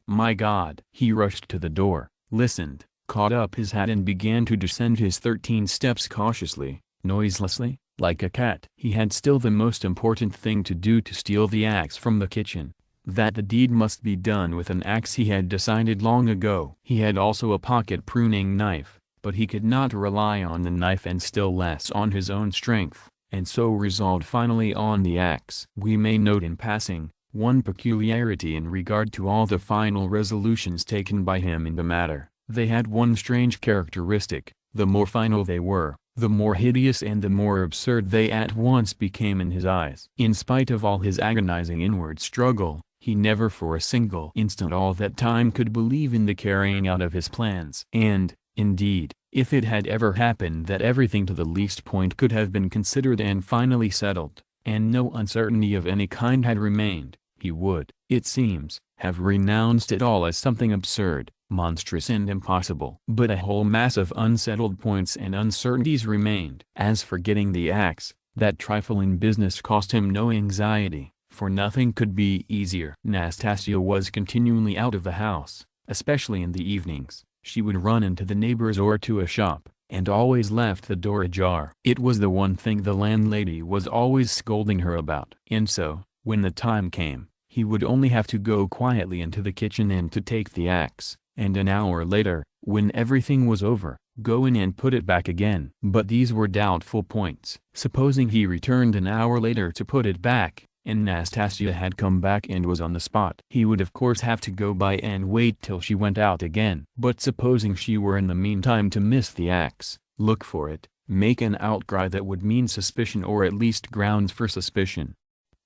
My God! He rushed to the door, listened, caught up his hat and began to descend his 13 steps cautiously, noiselessly, like a cat. He had still the most important thing to do: to steal the axe from the kitchen. That the deed must be done with an axe he had decided long ago. He had also a pocket pruning knife, but he could not rely on the knife and still less on his own strength, and so resolved finally on the axe. We may note in passing, one peculiarity in regard to all the final resolutions taken by him in the matter. They had one strange characteristic: the more final they were, the more hideous and the more absurd they at once became in his eyes. In spite of all his agonizing inward struggle, he never for a single instant all that time could believe in the carrying out of his plans. And, indeed, if it had ever happened that everything to the least point could have been considered and finally settled, and no uncertainty of any kind had remained, he would, it seems, have renounced it all as something absurd, monstrous and impossible. But a whole mass of unsettled points and uncertainties remained. As for getting the axe, that trifling business cost him no anxiety, for nothing could be easier. Nastasia was continually out of the house, especially in the evenings. She would run into the neighbors or to a shop, and always left the door ajar. It was the one thing the landlady was always scolding her about. And so, when the time came, he would only have to go quietly into the kitchen and to take the axe, and an hour later, when everything was over, go in and put it back again. But these were doubtful points. Supposing he returned an hour later to put it back, and Nastasia had come back and was on the spot. He would of course have to go by and wait till she went out again. But supposing she were in the meantime to miss the axe, look for it, make an outcry that would mean suspicion or at least grounds for suspicion.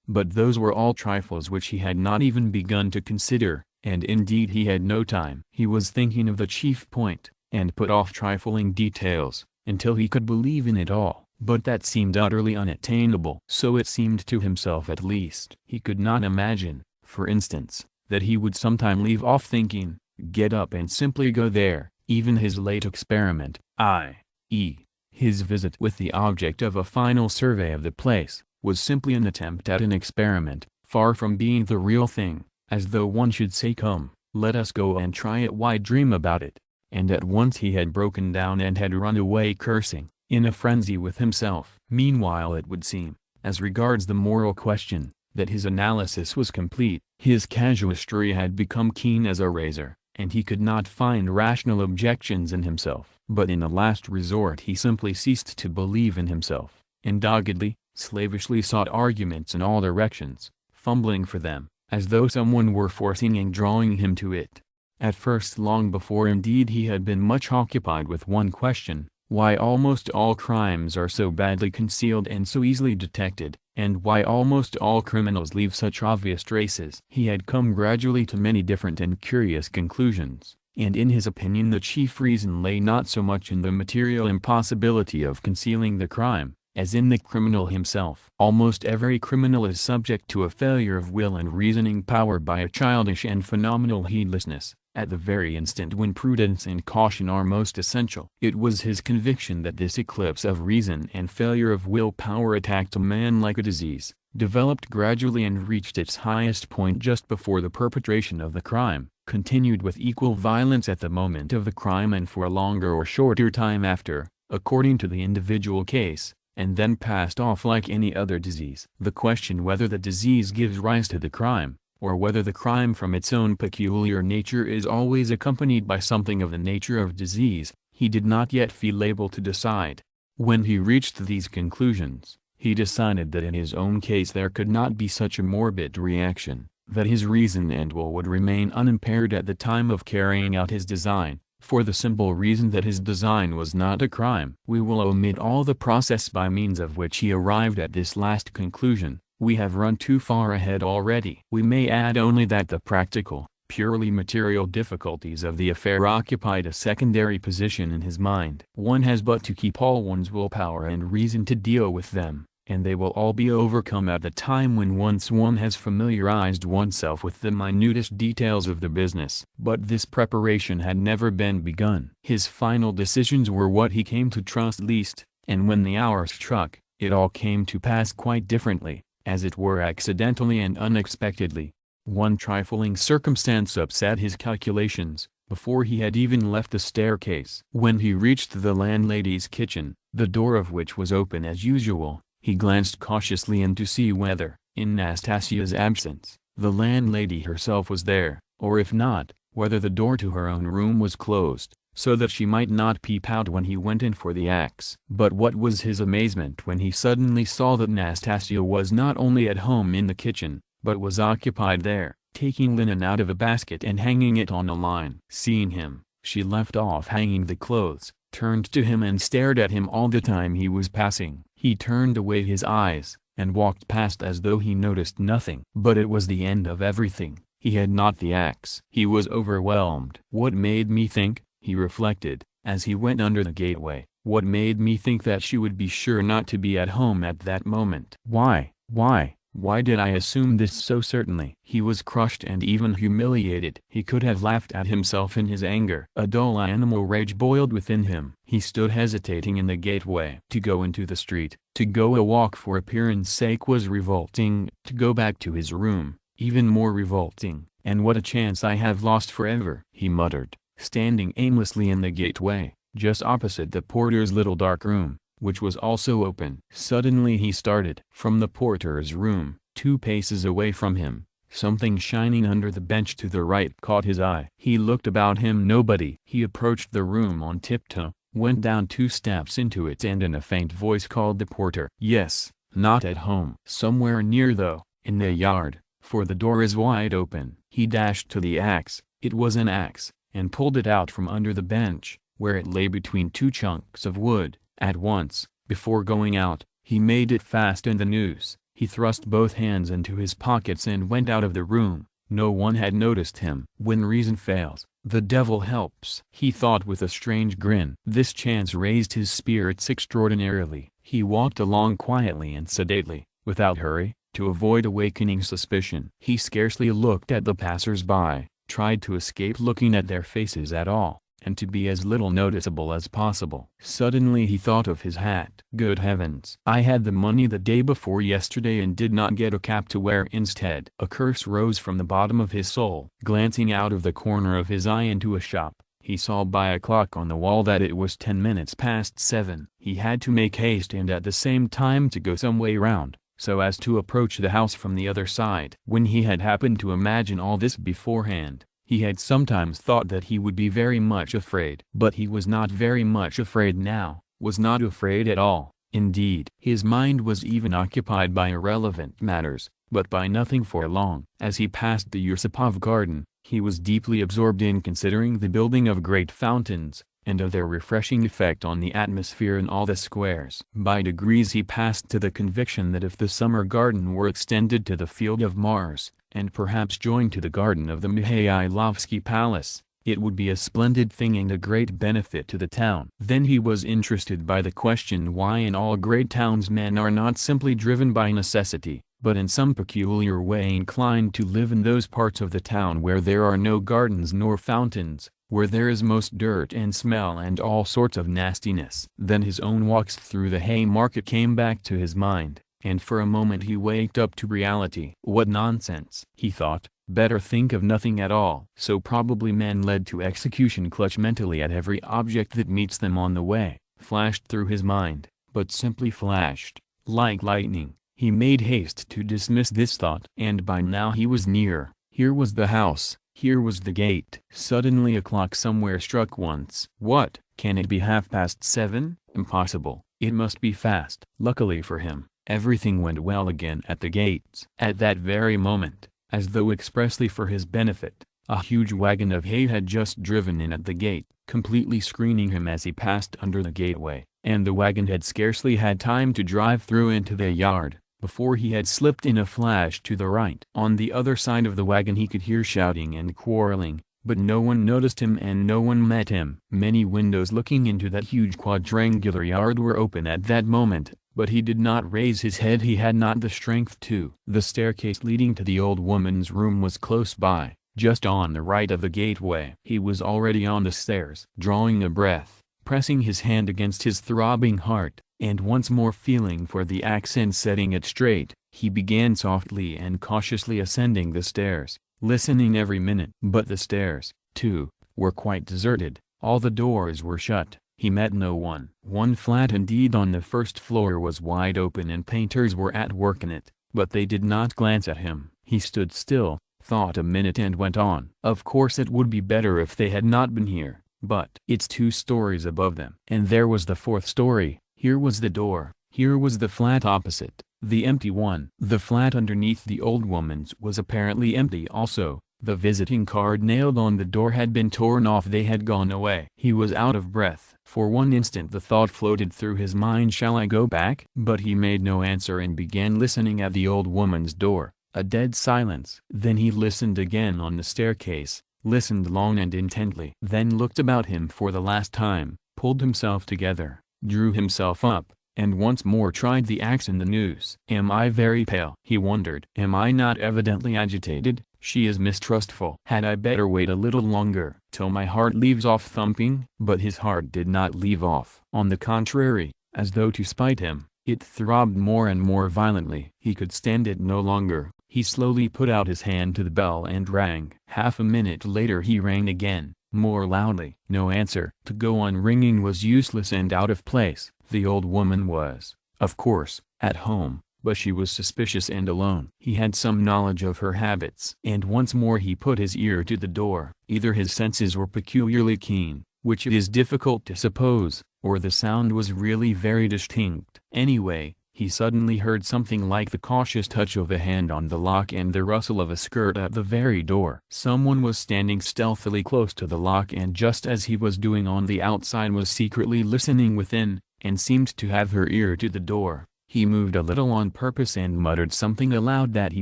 But those were all trifles which he had not even begun to consider, and indeed he had no time. He was thinking of the chief point, and put off trifling details, until he could believe in it all. But that seemed utterly unattainable. So it seemed to himself at least. He could not imagine, for instance, that he would sometime leave off thinking, get up and simply go there. Even his late experiment, i.e., his visit with the object of a final survey of the place, was simply an attempt at an experiment, far from being the real thing, as though one should say, come, let us go and try it. Why dream about it? And at once he had broken down and had run away cursing, in a frenzy with himself. Meanwhile it would seem, as regards the moral question, that his analysis was complete. His casuistry had become keen as a razor, and he could not find rational objections in himself. But in the last resort he simply ceased to believe in himself, and doggedly, slavishly sought arguments in all directions, fumbling for them, as though someone were forcing and drawing him to it. At first, long before indeed, he had been much occupied with one question: why almost all crimes are so badly concealed and so easily detected, and why almost all criminals leave such obvious traces. He had come gradually to many different and curious conclusions, and in his opinion the chief reason lay not so much in the material impossibility of concealing the crime, as in the criminal himself. Almost every criminal is subject to a failure of will and reasoning power by a childish and phenomenal heedlessness, at the very instant when prudence and caution are most essential. It was his conviction that this eclipse of reason and failure of will power attacked a man like a disease, developed gradually and reached its highest point just before the perpetration of the crime, continued with equal violence at the moment of the crime and for a longer or shorter time after, according to the individual case, and then passed off like any other disease. The question whether the disease gives rise to the crime, or whether the crime from its own peculiar nature is always accompanied by something of the nature of disease, he did not yet feel able to decide. When he reached these conclusions, he decided that in his own case there could not be such a morbid reaction, that his reason and will would remain unimpaired at the time of carrying out his design, for the simple reason that his design was not a crime. We will omit all the process by means of which he arrived at this last conclusion. We have run too far ahead already. We may add only that the practical, purely material difficulties of the affair occupied a secondary position in his mind. One has but to keep all one's willpower and reason to deal with them, and they will all be overcome at the time when once one has familiarized oneself with the minutest details of the business. But this preparation had never been begun. His final decisions were what he came to trust least, and when the hour struck, it all came to pass quite differently, as it were accidentally and unexpectedly. One trifling circumstance upset his calculations, before he had even left the staircase. When he reached the landlady's kitchen, the door of which was open as usual, he glanced cautiously in to see whether, in Nastasia's absence, the landlady herself was there, or if not, whether the door to her own room was closed, so that she might not peep out when he went in for the axe. But what was his amazement when he suddenly saw that Nastasia was not only at home in the kitchen, but was occupied there, taking linen out of a basket and hanging it on a line. Seeing him, she left off hanging the clothes, turned to him and stared at him all the time he was passing. He turned away his eyes, and walked past as though he noticed nothing. But it was the end of everything. He had not the axe. He was overwhelmed. What made me think, he reflected, as he went under the gateway, what made me think that she would be sure not to be at home at that moment? Why did I assume this so certainly? He was crushed and even humiliated. He could have laughed at himself in his anger. A dull animal rage boiled within him. He stood hesitating in the gateway. To go into the street, to go a walk for appearance sake was revolting. To go back to his room, even more revolting. And what a chance I have lost forever, he muttered, standing aimlessly in the gateway, just opposite the porter's little dark room, which was also open. Suddenly he started. From the porter's room, 2 paces away from him, something shining under the bench to the right caught his eye. He looked about him. Nobody. He approached the room on tiptoe, went down 2 steps into it and in a faint voice called the porter. Yes, not at home. Somewhere near though, in the yard, for the door is wide open. He dashed to the axe, it was an axe, and pulled it out from under the bench, where it lay between two chunks of wood. At once, before going out, he made it fast in the noose. He thrust both hands into his pockets and went out of the room. No one had noticed him. When reason fails, the devil helps, he thought with a strange grin. This chance raised his spirits extraordinarily. He walked along quietly and sedately, without hurry, to avoid awakening suspicion. He scarcely looked at the passers-by, tried to escape looking at their faces at all, and to be as little noticeable as possible. Suddenly he thought of his hat. Good heavens! I had the money the day before yesterday and did not get a cap to wear instead. A curse rose from the bottom of his soul. Glancing out of the corner of his eye into a shop, he saw by a clock on the wall that it was 10 minutes past 7. He had to make haste and at the same time to go some way round, so as to approach the house from the other side. When he had happened to imagine all this beforehand, he had sometimes thought that he would be very much afraid. But he was not very much afraid now, was not afraid at all. Indeed, his mind was even occupied by irrelevant matters, but by nothing for long. As he passed the Yusupov garden, he was deeply absorbed in considering the building of great fountains, and of their refreshing effect on the atmosphere in all the squares. By degrees he passed to the conviction that if the summer garden were extended to the Field of Mars, and perhaps joined to the garden of the Mihailovsky Palace, it would be a splendid thing and a great benefit to the town. Then he was interested by the question why in all great towns men are not simply driven by necessity, but in some peculiar way inclined to live in those parts of the town where there are no gardens nor fountains, where there is most dirt and smell and all sorts of nastiness. Then his own walks through the Haymarket came back to his mind, and for a moment he waked up to reality. What nonsense, he thought, better think of nothing at all. So probably men led to execution clutch mentally at every object that meets them on the way, flashed through his mind, but simply flashed, like lightning. He made haste to dismiss this thought. And by now he was near. Here was the house, here was the gate. Suddenly a clock somewhere struck once. What, can it be 7:30? Impossible, it must be fast. Luckily for him, everything went well again at the gates. At that very moment, as though expressly for his benefit, a huge wagon of hay had just driven in at the gate, completely screening him as he passed under the gateway, and the wagon had scarcely had time to drive through into the yard, before he had slipped in a flash to the right. On the other side of the wagon he could hear shouting and quarreling, but no one noticed him and no one met him. Many windows looking into that huge quadrangular yard were open at that moment, but he did not raise his head, he had not the strength to. The staircase leading to the old woman's room was close by, just on the right of the gateway. He was already on the stairs. Drawing a breath, pressing his hand against his throbbing heart, and once more feeling for the axe and setting it straight, he began softly and cautiously ascending the stairs, listening every minute. But the stairs, too, were quite deserted, all the doors were shut, he met no one. One flat indeed on the first floor was wide open and painters were at work in it, but they did not glance at him. He stood still, thought a minute and went on. Of course it would be better if they had not been here, but it's 2 stories above them. And there was the 4th story. Here was the door, here was the flat opposite, the empty one. The flat underneath the old woman's was apparently empty also. The visiting card nailed on the door had been torn off, they had gone away. He was out of breath. For one instant the thought floated through his mind, shall I go back? But he made no answer and began listening at the old woman's door. A dead silence. Then he listened again on the staircase, listened long and intently. Then looked about him for the last time, pulled himself together, drew himself up, and once more tried the axe in the noose. Am I very pale? He wondered. Am I not evidently agitated? She is mistrustful. Had I better wait a little longer, till my heart leaves off thumping? But his heart did not leave off. On the contrary, as though to spite him, it throbbed more and more violently. He could stand it no longer. He slowly put out his hand to the bell and rang. Half a minute later he rang again, more loudly. No answer. To go on ringing was useless and out of place. The old woman was, of course, at home, but she was suspicious and alone. He had some knowledge of her habits. And once more he put his ear to the door. Either his senses were peculiarly keen, which it is difficult to suppose, or the sound was really very distinct. Anyway, he suddenly heard something like the cautious touch of a hand on the lock and the rustle of a skirt at the very door. Someone was standing stealthily close to the lock, and just as he was doing on the outside was secretly listening within, and seemed to have her ear to the door. He moved a little on purpose and muttered something aloud that he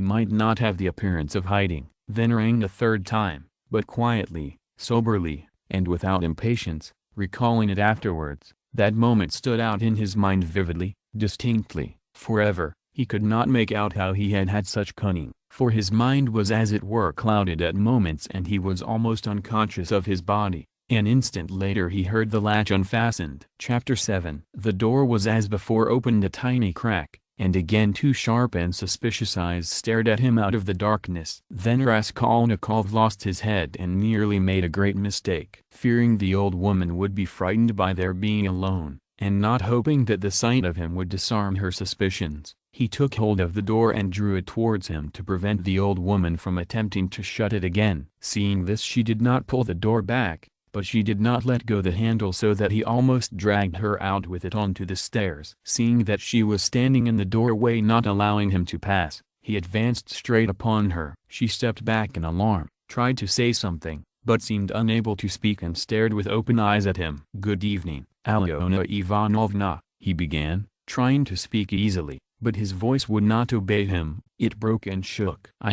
might not have the appearance of hiding, then rang a third time, but quietly, soberly, and without impatience, recalling it afterwards. That moment stood out in his mind vividly, distinctly, forever. He could not make out how he had had such cunning, for his mind was as it were clouded at moments and he was almost unconscious of his body. An instant later he heard the latch unfastened. Chapter 7. The door was as before opened a tiny crack, and again two sharp and suspicious eyes stared at him out of the darkness. Then Raskolnikov lost his head and nearly made a great mistake. Fearing the old woman would be frightened by their being alone, and not hoping that the sight of him would disarm her suspicions, he took hold of the door and drew it towards him to prevent the old woman from attempting to shut it again. Seeing this, she did not pull the door back, but she did not let go the handle, so that he almost dragged her out with it onto the stairs. Seeing that she was standing in the doorway not allowing him to pass, he advanced straight upon her. She stepped back in alarm, tried to say something, but seemed unable to speak and stared with open eyes at him. "Good evening, Alyona Ivanovna," he began, trying to speak easily, but his voice would not obey him. It broke and shook. "I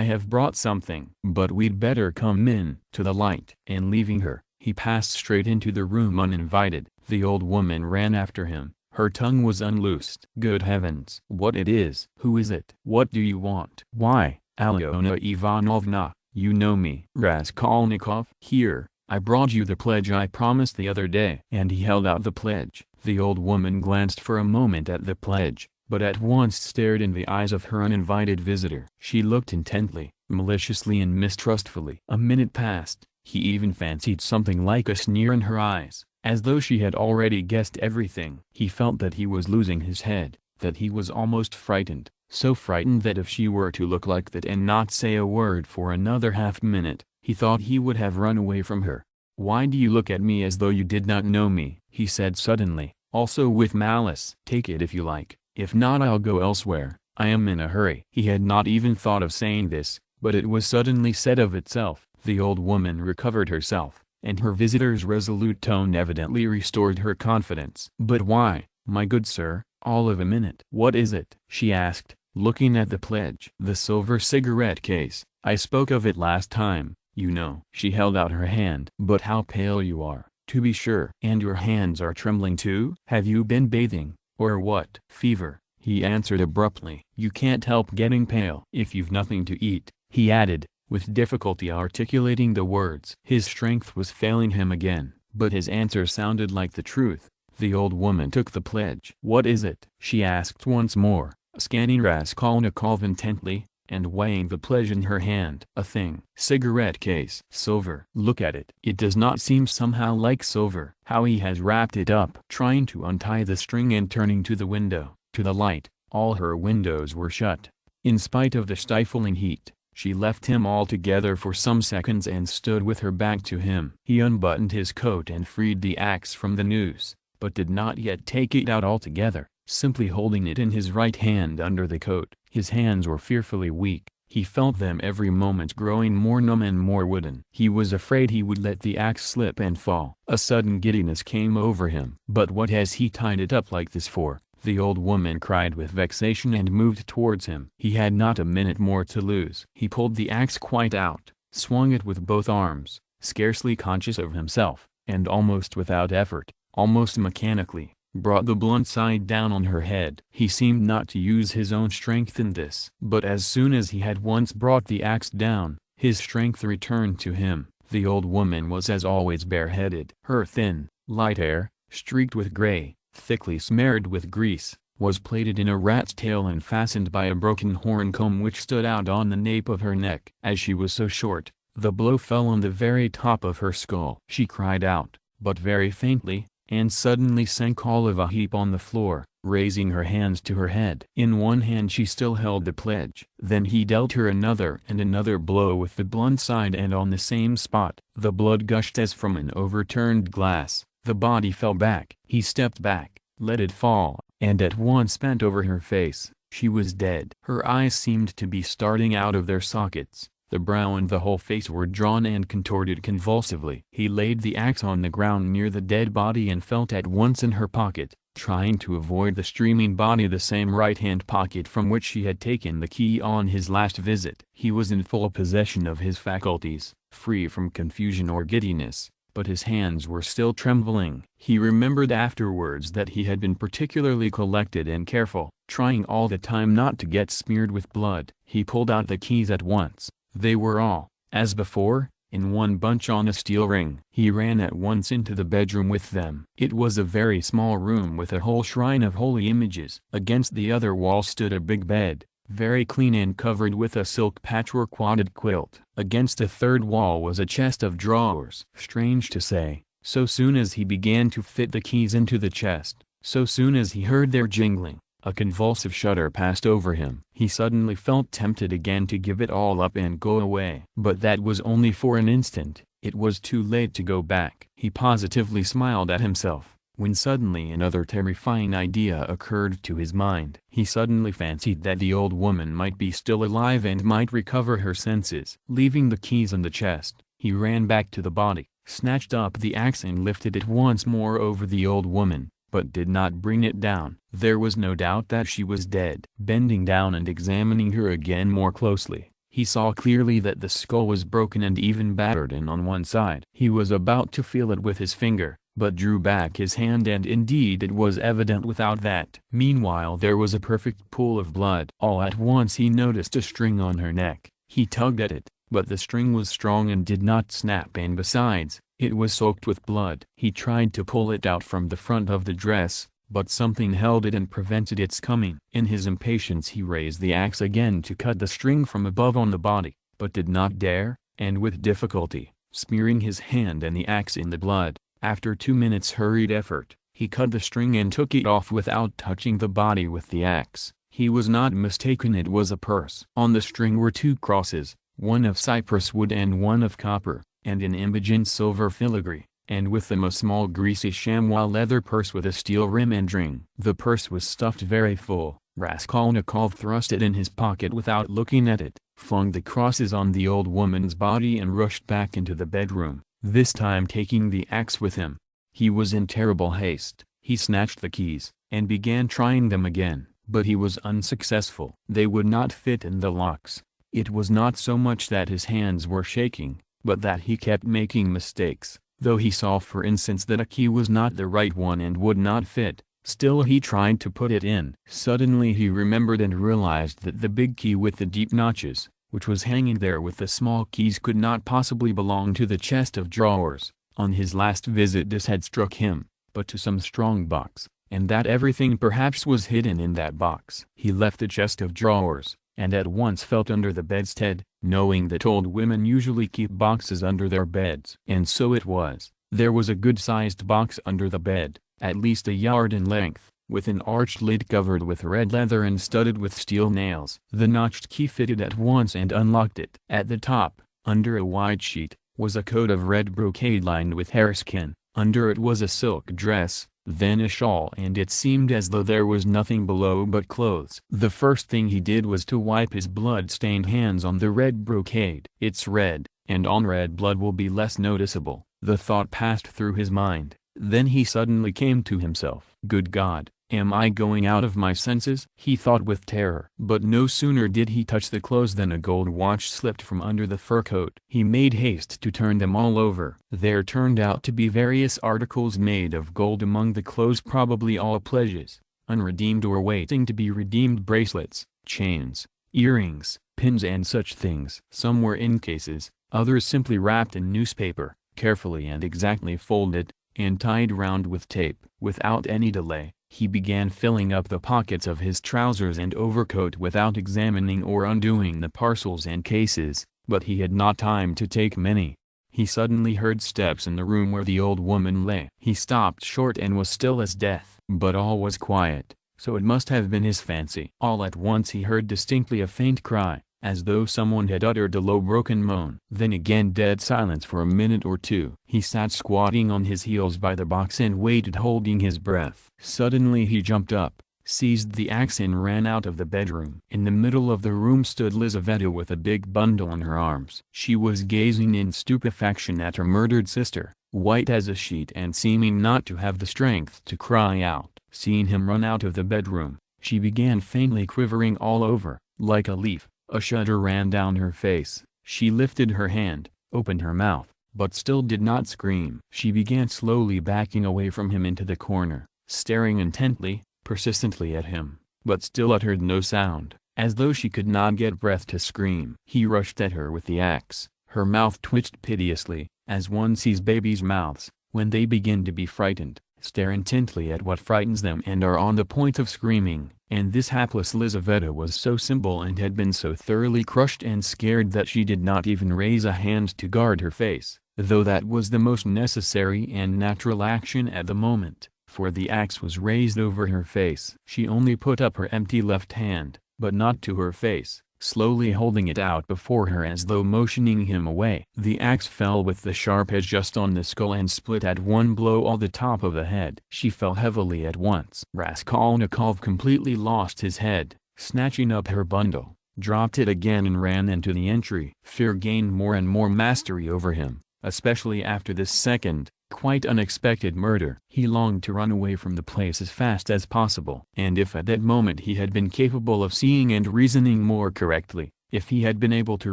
have brought something, but we'd better come in." To the light. And leaving her, he passed straight into the room uninvited. The old woman ran after him. Her tongue was unloosed. "Good heavens! What it is? Who is it? What do you want?" "Why, Alyona Ivanovna, you know me." "Raskolnikov." "Here, I brought you the pledge I promised the other day." And he held out the pledge. The old woman glanced for a moment at the pledge, but at once stared in the eyes of her uninvited visitor. She looked intently, maliciously and mistrustfully. A minute passed. He even fancied something like a sneer in her eyes, as though she had already guessed everything. He felt that he was losing his head, that he was almost frightened, so frightened that if she were to look like that and not say a word for another half-minute, he thought he would have run away from her. "Why do you look at me as though you did not know me?" he said suddenly, also with malice. "Take it if you like. If not, I'll go elsewhere. I am in a hurry." He had not even thought of saying this, but it was suddenly said of itself. The old woman recovered herself, and her visitor's resolute tone evidently restored her confidence. "But why, my good sir, all of a minute?" "What is it?" she asked, looking at the pledge. "The silver cigarette case. I spoke of it last time, you know." She held out her hand. "But how pale you are, to be sure. And your hands are trembling too. Have you been bathing, or what?" "Fever," he answered abruptly. "You can't help getting pale." "If you've nothing to eat," he added, with difficulty articulating the words. His strength was failing him again, but his answer sounded like the truth. The old woman took the pledge. "What is it?" she asked once more, scanning Raskolnikov intently, and weighing the pledge in her hand. "A thing. Cigarette case. Silver. Look at it. It does not seem somehow like silver. How he has wrapped it up." Trying to untie the string and turning to the window, to the light. All her windows were shut. In spite of the stifling heat, she left him altogether for some seconds and stood with her back to him. He unbuttoned his coat and freed the axe from the noose, but did not yet take it out altogether, simply holding it in his right hand under the coat. His hands were fearfully weak. He felt them every moment growing more numb and more wooden. He was afraid he would let the axe slip and fall. A sudden giddiness came over him. "But what has he tied it up like this for?" the old woman cried with vexation and moved towards him. He had not a minute more to lose. He pulled the axe quite out, swung it with both arms, scarcely conscious of himself, and almost without effort, almost mechanically, brought the blunt side down on her head. He seemed not to use his own strength in this. But as soon as he had once brought the axe down, his strength returned to him. The old woman was as always bareheaded. Her thin, light hair, streaked with gray, thickly smeared with grease, was plaited in a rat's tail and fastened by a broken horn comb which stood out on the nape of her neck. As she was so short, the blow fell on the very top of her skull. She cried out, but very faintly, and suddenly sank all of a heap on the floor, raising her hands to her head. In one hand she still held the pledge. Then he dealt her another and another blow with the blunt side, and on the same spot. The blood gushed as from an overturned glass. The body fell back. He stepped back, let it fall, and at once bent over her face. She was dead. Her eyes seemed to be starting out of their sockets. The brow and the whole face were drawn and contorted convulsively. He laid the axe on the ground near the dead body and felt at once in her pocket, trying to avoid the streaming body, the same right-hand pocket from which she had taken the key on his last visit. He was in full possession of his faculties, free from confusion or giddiness, but his hands were still trembling. He remembered afterwards that he had been particularly collected and careful, trying all the time not to get smeared with blood. He pulled out the keys at once. They were all, as before, in one bunch on a steel ring. He ran at once into the bedroom with them. It was a very small room with a whole shrine of holy images. Against the other wall stood a big bed, very clean and covered with a silk patchwork wadded quilt. Against the third wall was a chest of drawers. Strange to say, so soon as he began to fit the keys into the chest, so soon as he heard their jingling, a convulsive shudder passed over him. He suddenly felt tempted again to give it all up and go away. But that was only for an instant. It was too late to go back. He positively smiled at himself, when suddenly another terrifying idea occurred to his mind. He suddenly fancied that the old woman might be still alive and might recover her senses. Leaving the keys in the chest, he ran back to the body, snatched up the axe and lifted it once more over the old woman, but did not bring it down. There was no doubt that she was dead. Bending down and examining her again more closely, he saw clearly that the skull was broken and even battered in on one side. He was about to feel it with his finger, but drew back his hand, and indeed it was evident without that. Meanwhile there was a perfect pool of blood. All at once he noticed a string on her neck. He tugged at it, but the string was strong and did not snap, and besides, it was soaked with blood. He tried to pull it out from the front of the dress, but something held it and prevented its coming. In his impatience he raised the axe again to cut the string from above on the body, but did not dare, and with difficulty, smearing his hand and the axe in the blood, after 2 minutes' hurried effort, he cut the string and took it off without touching the body with the axe. He was not mistaken, it was a purse. On the string were 2 crosses, one of cypress wood and one of copper, and an image in silver filigree, and with them a small greasy chamois leather purse with a steel rim and ring. The purse was stuffed very full. Raskolnikov thrust it in his pocket without looking at it, flung the crosses on the old woman's body and rushed back into the bedroom, this time taking the axe with him. He was in terrible haste. He snatched the keys, and began trying them again, but he was unsuccessful. They would not fit in the locks. It was not so much that his hands were shaking, but that he kept making mistakes. Though he saw for instance that a key was not the right one and would not fit, still he tried to put it in. Suddenly he remembered and realized that the big key with the deep notches, which was hanging there with the small keys, could not possibly belong to the chest of drawers. On his last visit this had struck him, but to some strong box, and that everything perhaps was hidden in that box. He left the chest of drawers, and at once felt under the bedstead, knowing that old women usually keep boxes under their beds. And so it was. There was a good-sized box under the bed, at least a yard in length, with an arched lid covered with red leather and studded with steel nails. The notched key fitted at once and unlocked it. At the top, under a wide sheet, was a coat of red brocade lined with hareskin. Under it was a silk dress, then a shawl, and it seemed as though there was nothing below but clothes. The first thing he did was to wipe his blood-stained hands on the red brocade. It's red, and on red blood will be less noticeable, the thought passed through his mind. Then he suddenly came to himself. Good God, am I going out of my senses? He thought with terror. But no sooner did he touch the clothes than a gold watch slipped from under the fur coat. He made haste to turn them all over. There turned out to be various articles made of gold among the clothes, probably all pledges, unredeemed or waiting to be redeemed, bracelets, chains, earrings, pins and such things. Some were in cases, others simply wrapped in newspaper, carefully and exactly folded, and tied round with tape. Without any delay, he began filling up the pockets of his trousers and overcoat without examining or undoing the parcels and cases, but he had not time to take many. He suddenly heard steps in the room where the old woman lay. He stopped short and was still as death. But all was quiet, so it must have been his fancy. All at once he heard distinctly a faint cry, as though someone had uttered a low broken moan. Then again dead silence for a minute or two. He sat squatting on his heels by the box and waited, holding his breath. Suddenly he jumped up, seized the axe and ran out of the bedroom. In the middle of the room stood Lizaveta with a big bundle in her arms. She was gazing in stupefaction at her murdered sister, white as a sheet and seeming not to have the strength to cry out. Seeing him run out of the bedroom, she began faintly quivering all over, like a leaf. A shudder ran down her face. She lifted her hand, opened her mouth, but still did not scream. She began slowly backing away from him into the corner, staring intently, persistently at him, but still uttered no sound, as though she could not get breath to scream. He rushed at her with the axe. Her mouth twitched piteously, as one sees babies' mouths, when they begin to be frightened, stare intently at what frightens them and are on the point of screaming. And this hapless Lizaveta was so simple and had been so thoroughly crushed and scared that she did not even raise a hand to guard her face, though that was the most necessary and natural action at the moment, for the axe was raised over her face. She only put up her empty left hand, but not to her face, slowly holding it out before her as though motioning him away. The axe fell with the sharp edge just on the skull and split at one blow all the top of the head. She fell heavily at once. Raskolnikov completely lost his head, snatching up her bundle, dropped it again and ran into the entry. Fear gained more and more mastery over him, especially after this second, quite unexpected murder. He longed to run away from the place as fast as possible. And if at that moment he had been capable of seeing and reasoning more correctly, if he had been able to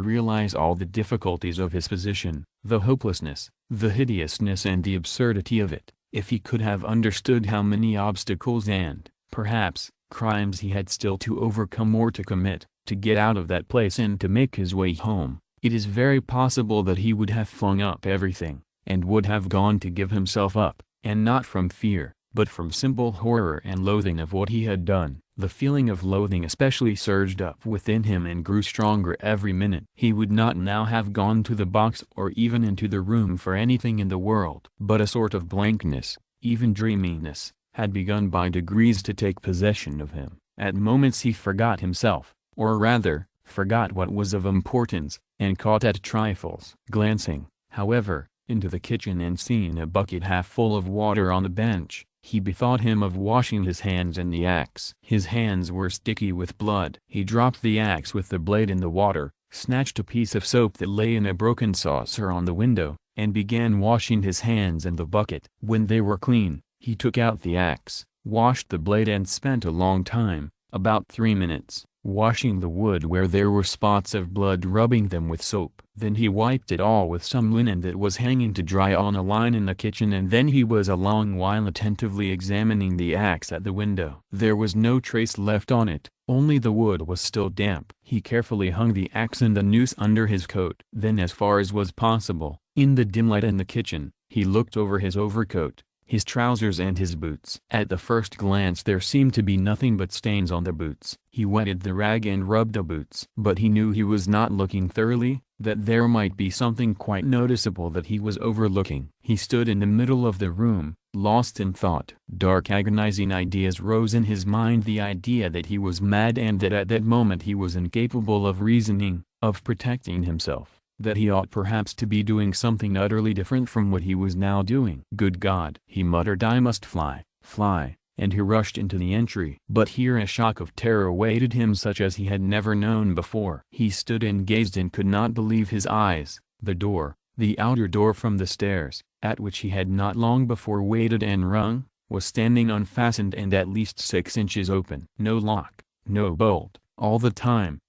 realize all the difficulties of his position, the hopelessness, the hideousness and the absurdity of it, if he could have understood how many obstacles and, perhaps, crimes he had still to overcome or to commit, to get out of that place and to make his way home, it is very possible that he would have flung up everything, and would have gone to give himself up, and not from fear, but from simple horror and loathing of what he had done. The feeling of loathing especially surged up within him and grew stronger every minute. He would not now have gone to the box or even into the room for anything in the world. But a sort of blankness, even dreaminess, had begun by degrees to take possession of him. At moments he forgot himself, or rather, forgot what was of importance, and caught at trifles. Glancing, however, into the kitchen and seeing a bucket half full of water on the bench, he bethought him of washing his hands and the axe. His hands were sticky with blood. He dropped the axe with the blade in the water, snatched a piece of soap that lay in a broken saucer on the window, and began washing his hands and the bucket. When they were clean, he took out the axe, washed the blade and spent a long time, about 3 minutes, washing the wood where there were spots of blood, rubbing them with soap. Then he wiped it all with some linen that was hanging to dry on a line in the kitchen, and then he was a long while attentively examining the axe at the window. There was no trace left on it, only the wood was still damp. He carefully hung the axe and the noose under his coat. Then, as far as was possible, in the dim light in the kitchen, he looked over his overcoat, his trousers and his boots. At the first glance there seemed to be nothing but stains on the boots. He wetted the rag and rubbed the boots. But he knew he was not looking thoroughly, that there might be something quite noticeable that he was overlooking. He stood in the middle of the room, lost in thought. Dark agonizing ideas rose in his mind, the idea that he was mad and that at that moment he was incapable of reasoning, of protecting himself, that he ought perhaps to be doing something utterly different from what he was now doing. Good God! He muttered, I must fly, and he rushed into the entry. But here a shock of terror awaited him such as he had never known before. He stood and gazed and could not believe his eyes. The door, the outer door from the stairs, at which he had not long before waited and rung, was standing unfastened and at least 6 inches open. No lock, no bolt. All that time,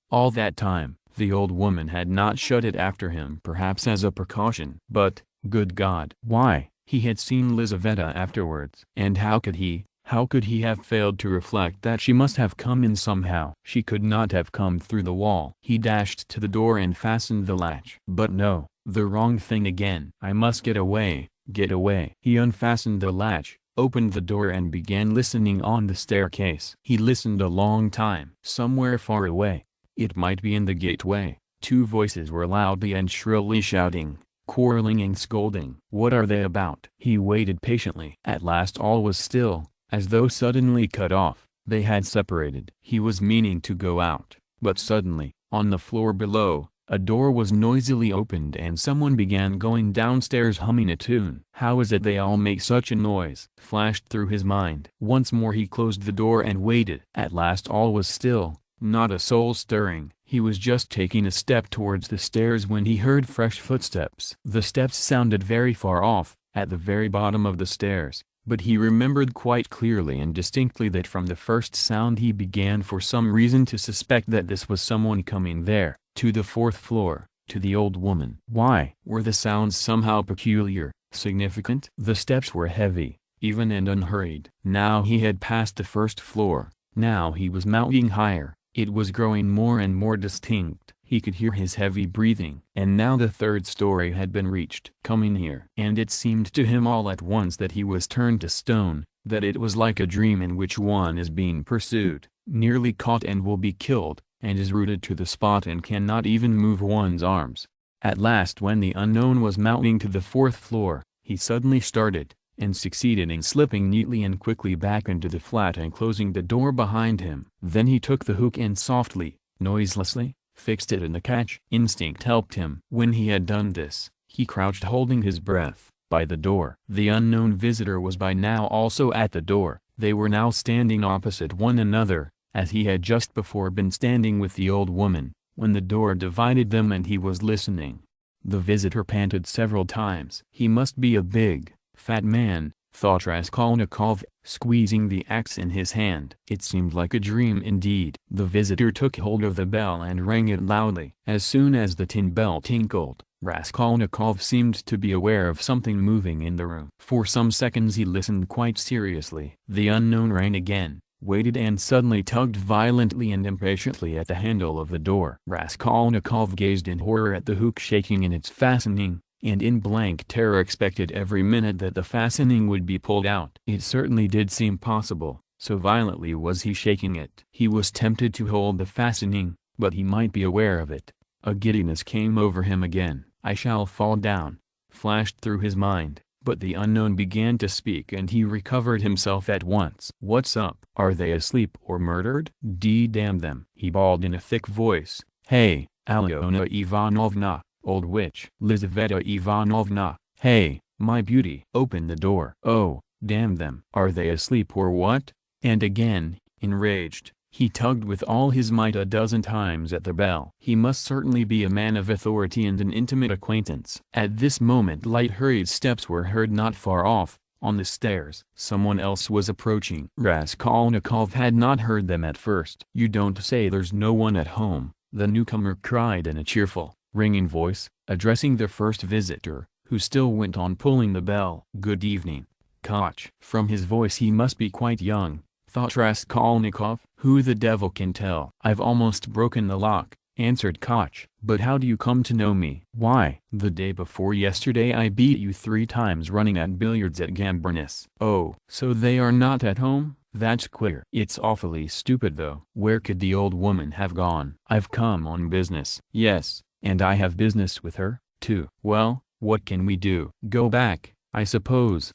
the old woman had not shut it after him, perhaps as a precaution. But, good God! Why, he had seen Lizaveta afterwards. And how could he have failed to reflect that she must have come in somehow? She could not have come through the wall. He dashed to the door and fastened the latch. But no, the wrong thing again. I must get away, get away. He unfastened the latch, opened the door and began listening on the staircase. He listened a long time. Somewhere far away, it might be in the gateway, 2 voices were loudly and shrilly shouting, quarreling and scolding. What are they about? He waited patiently. At last all was still, as though suddenly cut off. They had separated. He was meaning to go out, but suddenly, on the floor below, A door was noisily opened and someone began going downstairs humming a tune. How is it they all make such a noise? Flashed through his mind. Once more he closed the door and waited. At last all was still, not a soul stirring. He was just taking a step towards the stairs when he heard fresh footsteps. The steps sounded very far off, at the very bottom of the stairs, but he remembered quite clearly and distinctly that from the first sound he began for some reason to suspect that this was someone coming there, to the fourth floor, to the old woman. Why were the sounds somehow peculiar, significant? The steps were heavy, even and unhurried. Now he had passed the first floor, now he was mounting higher. It was growing more and more distinct. He could hear his heavy breathing. And now the third story had been reached. Coming here. And it seemed to him all at once that he was turned to stone, that it was like a dream in which one is being pursued, nearly caught and will be killed, and is rooted to the spot and cannot even move one's arms. At last, when the unknown was mounting to the fourth floor, he suddenly started, and succeeded in slipping neatly and quickly back into the flat and closing the door behind him. Then he took the hook and softly, noiselessly, fixed it in the catch. Instinct helped him. When he had done this, he crouched holding his breath, by the door. The unknown visitor was by now also at the door. They were now standing opposite one another, as he had just before been standing with the old woman, when the door divided them and he was listening. The visitor panted several times. He must be a big, fat man, thought Raskolnikov, squeezing the axe in his hand. It seemed like a dream indeed. The visitor took hold of the bell and rang it loudly. As soon as the tin bell tinkled, Raskolnikov seemed to be aware of something moving in the room. For some seconds he listened quite seriously. The unknown rang again, waited and suddenly tugged violently and impatiently at the handle of the door. Raskolnikov gazed in horror at the hook shaking in its fastening, and in blank terror expected every minute that the fastening would be pulled out. It certainly did seem possible, so violently was he shaking it. He was tempted to hold the fastening, but he might be aware of it. A giddiness came over him again. "I shall fall down," flashed through his mind, but the unknown began to speak and he recovered himself at once. "What's up? Are they asleep or murdered? D-damn them," he bawled in a thick voice. "Hey, Alyona Ivanovna, old witch. Lizaveta Ivanovna, hey, my beauty. Open the door. Oh, damn them. Are they asleep or what?" And again, enraged, he tugged with all his might a dozen times at the bell. He must certainly be a man of authority and an intimate acquaintance. At this moment light hurried steps were heard not far off, on the stairs. Someone else was approaching. Raskolnikov had not heard them at first. "You don't say there's no one at home," the newcomer cried in a cheerful, ringing voice, addressing the first visitor, who still went on pulling the bell. "Good evening, Koch." From his voice he must be quite young, thought Raskolnikov. "Who the devil can tell?" "I've almost broken the lock," answered Koch. "But how do you come to know me?" "Why, the day before yesterday I beat you 3 times running at billiards at Gambrinus." "Oh, so they are not at home? That's queer." "It's awfully stupid though. Where could the old woman have gone?" "I've come on business." "Yes, and I have business with her, too." "Well, what can we do?" "Go back, I suppose."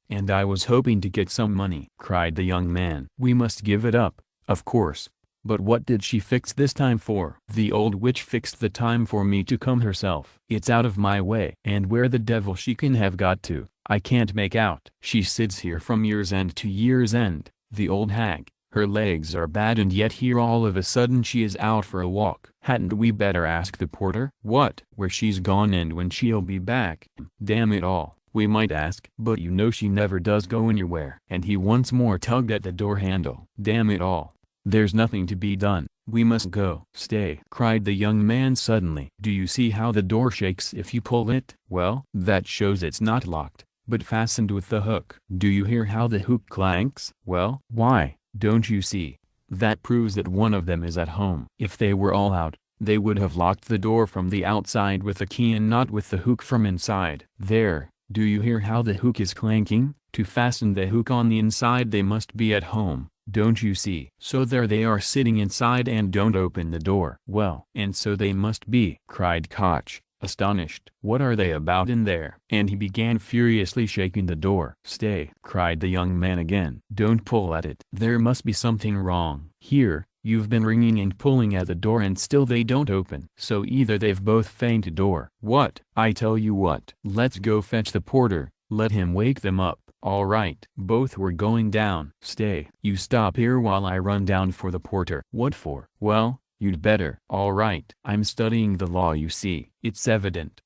"And I was hoping to get some money," cried the young man. "We must give it up, of course. But what did she fix this time for?" "The old witch fixed the time for me to come herself. It's out of my way." "And where the devil she can have got to, I can't make out." "She sits here from year's end to year's end, the old hag. Her legs are bad and yet here all of a sudden she is out for a walk." "Hadn't we better ask the porter?" "What? Where she's gone and when she'll be back?" "Damn it all, we might ask. But you know she never does go anywhere." And he once more tugged at the door handle. "Damn it all, there's nothing to be done. We must go." "Stay," cried the young man suddenly. "Do you see how the door shakes if you pull it? Well, that shows it's not locked, but fastened with the hook. Do you hear how the hook clanks? Well, why, don't you see? That proves that one of them is at home. If they were all out, they would have locked the door from the outside with a key and not with the hook from inside. There, do you hear how the hook is clanking? To fasten the hook on the inside they must be at home, don't you see? So there they are sitting inside and don't open the door." "Well, and so they must be," cried Koch, astonished. "What are they about in there?" And he began furiously shaking the door. "Stay," cried the young man again. "Don't pull at it. There must be something wrong. Here, You've been ringing and pulling at the door and still they don't open. So either they've both fainted or what? I tell you what. Let's go fetch the porter, let him wake them up. All right. Both were going down. Stay. You stop here while I run down for the porter. What for? Well, you'd better. All right. I'm studying the law, you see. It's evident,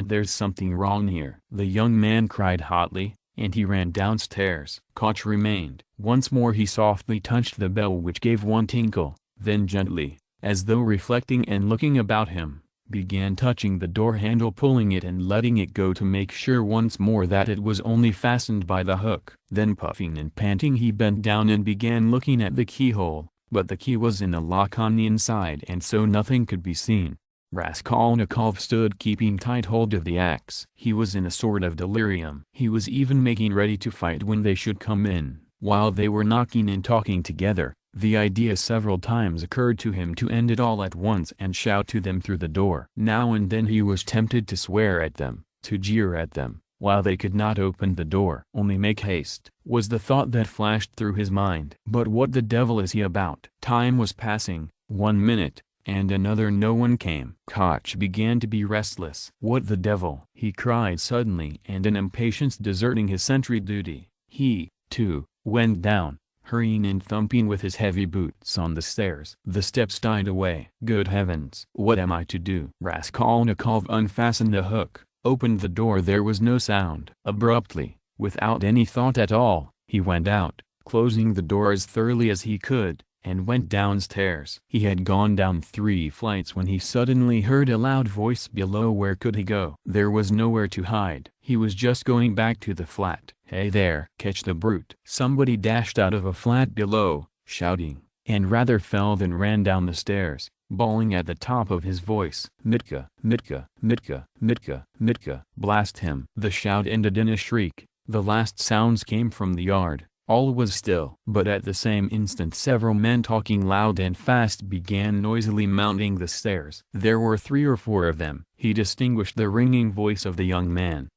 there's something wrong here. The young man cried hotly, and he ran downstairs. Koch remained. Once more he softly touched the bell, which gave one tinkle, then gently, as though reflecting and looking about him, began touching the door handle, pulling it and letting it go to make sure once more that it was only fastened by the hook. Then puffing and panting he bent down and began looking at the keyhole, but the key was in the lock on the inside and so nothing could be seen. Raskolnikov stood keeping tight hold of the axe. He was in a sort of delirium. He was even making ready to fight when they should come in. While they were knocking and talking together, the idea several times occurred to him to end it all at once and shout to them through the door. Now and then he was tempted to swear at them, to jeer at them, while they could not open the door. Only make haste, was the thought that flashed through his mind. But what the devil is he about? Time was passing, 1 minute, and another. No one came. Koch began to be restless. What the devil? He cried suddenly, and in impatience deserting his sentry duty, he, too, went down, hurrying and thumping with his heavy boots on the stairs. The steps died away. Good heavens! What am I to do? Raskolnikov unfastened the hook, opened the door. There was no sound. Abruptly, without any thought at all, he went out, closing the door as thoroughly as he could, and went downstairs. He had gone down 3 flights when he suddenly heard a loud voice below. Where could he go? There was nowhere to hide. He was just going back to the flat. Hey there! Catch the brute! Somebody dashed out of a flat below, shouting, and rather fell than ran down the stairs, bawling at the top of his voice, Mitka, Mitka, Mitka, Mitka, Mitka. Blast him! The shout ended in a shriek. The last sounds came from the yard. All was still. But at the same instant several men talking loud and fast began noisily mounting the stairs. There were 3 or 4 of them. He distinguished the ringing voice of the young man.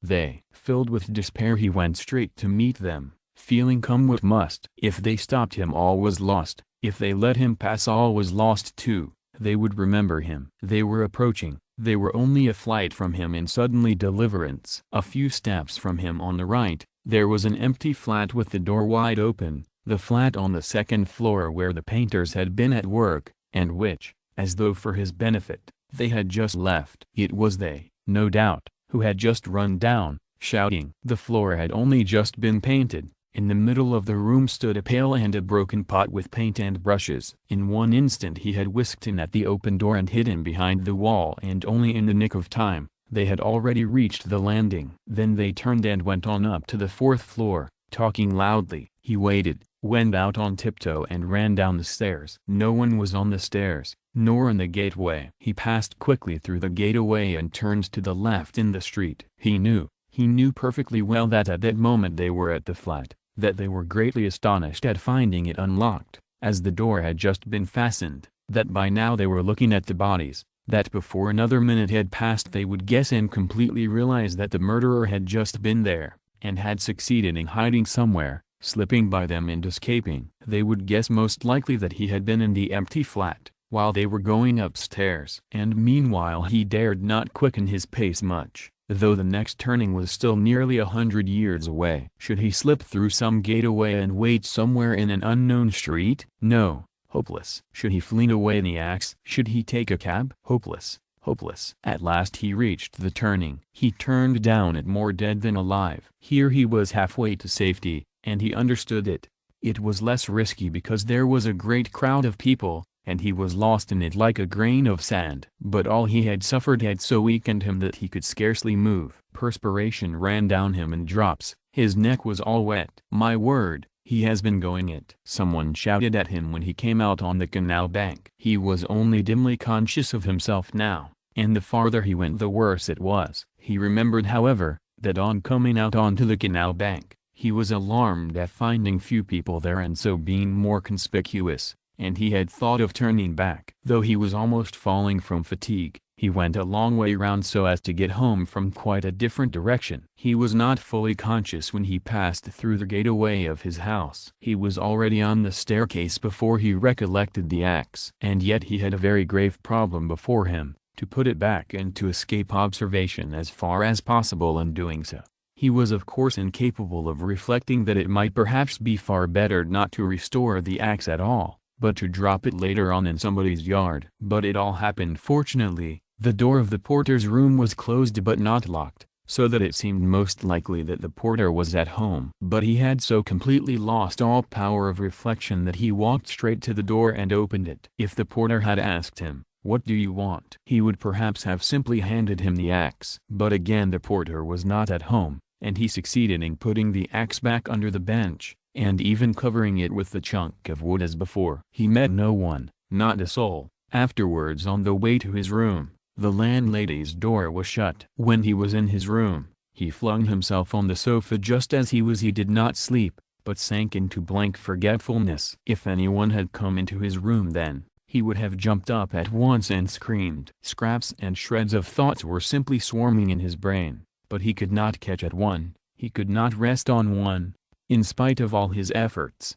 Filled with despair, he went straight to meet them, feeling come what must. If they stopped him all was lost. If they let him pass all was lost too. They would remember him. They were approaching. They were only a flight from him and suddenly deliverance. A few steps from him on the right, there was an empty flat with the door wide open, the flat on the 2nd floor where the painters had been at work, and which, as though for his benefit, they had just left. It was they, no doubt, who had just run down, shouting. The floor had only just been painted. In the middle of the room stood a pail and a broken pot with paint and brushes. In one instant he had whisked in at the open door and hidden behind the wall, and only in the nick of time. They had already reached the landing. Then they turned and went on up to the 4th floor, talking loudly. He waited, went out on tiptoe and ran down the stairs. No one was on the stairs, nor in the gateway. He passed quickly through the gateway and turned to the left in the street. He knew perfectly well that at that moment they were at the flat, that they were greatly astonished at finding it unlocked, as the door had just been fastened, that by now they were looking at the bodies, that before another minute had passed they would guess and completely realize that the murderer had just been there, and had succeeded in hiding somewhere, slipping by them and escaping. They would guess most likely that he had been in the empty flat, while they were going upstairs. And meanwhile he dared not quicken his pace much, though the next turning was still nearly 100 yards away. Should he slip through some gateway and wait somewhere in an unknown street? No. Hopeless. Should he fling away the axe? Should he take a cab? Hopeless. Hopeless. At last he reached the turning. He turned down it more dead than alive. Here he was halfway to safety, and he understood it. It was less risky because there was a great crowd of people, and he was lost in it like a grain of sand. But all he had suffered had so weakened him that he could scarcely move. Perspiration ran down him in drops. His neck was all wet. My word! He has been going it. Someone shouted at him when he came out on the canal bank. He was only dimly conscious of himself now, and the farther he went the worse it was. He remembered, however, that on coming out onto the canal bank, he was alarmed at finding few people there and so being more conspicuous, and he had thought of turning back. Though he was almost falling from fatigue, he went a long way round so as to get home from quite a different direction. He was not fully conscious when he passed through the gateway of his house. He was already on the staircase before he recollected the axe. And yet he had a very grave problem before him, to put it back and to escape observation as far as possible in doing so. He was of course incapable of reflecting that it might perhaps be far better not to restore the axe at all, but to drop it later on in somebody's yard. But it all happened fortunately. The door of the porter's room was closed but not locked, so that it seemed most likely that the porter was at home. But he had so completely lost all power of reflection that he walked straight to the door and opened it. If the porter had asked him, "What do you want?" he would perhaps have simply handed him the axe. But again the porter was not at home, and he succeeded in putting the axe back under the bench, and even covering it with the chunk of wood as before. He met no one, not a soul. Afterwards, on the way to his room, the landlady's door was shut. When he was in his room, he flung himself on the sofa just as he was. He did not sleep, but sank into blank forgetfulness. If anyone had come into his room then, he would have jumped up at once and screamed. Scraps and shreds of thoughts were simply swarming in his brain, but he could not catch at one, he could not rest on one. In spite of all his efforts,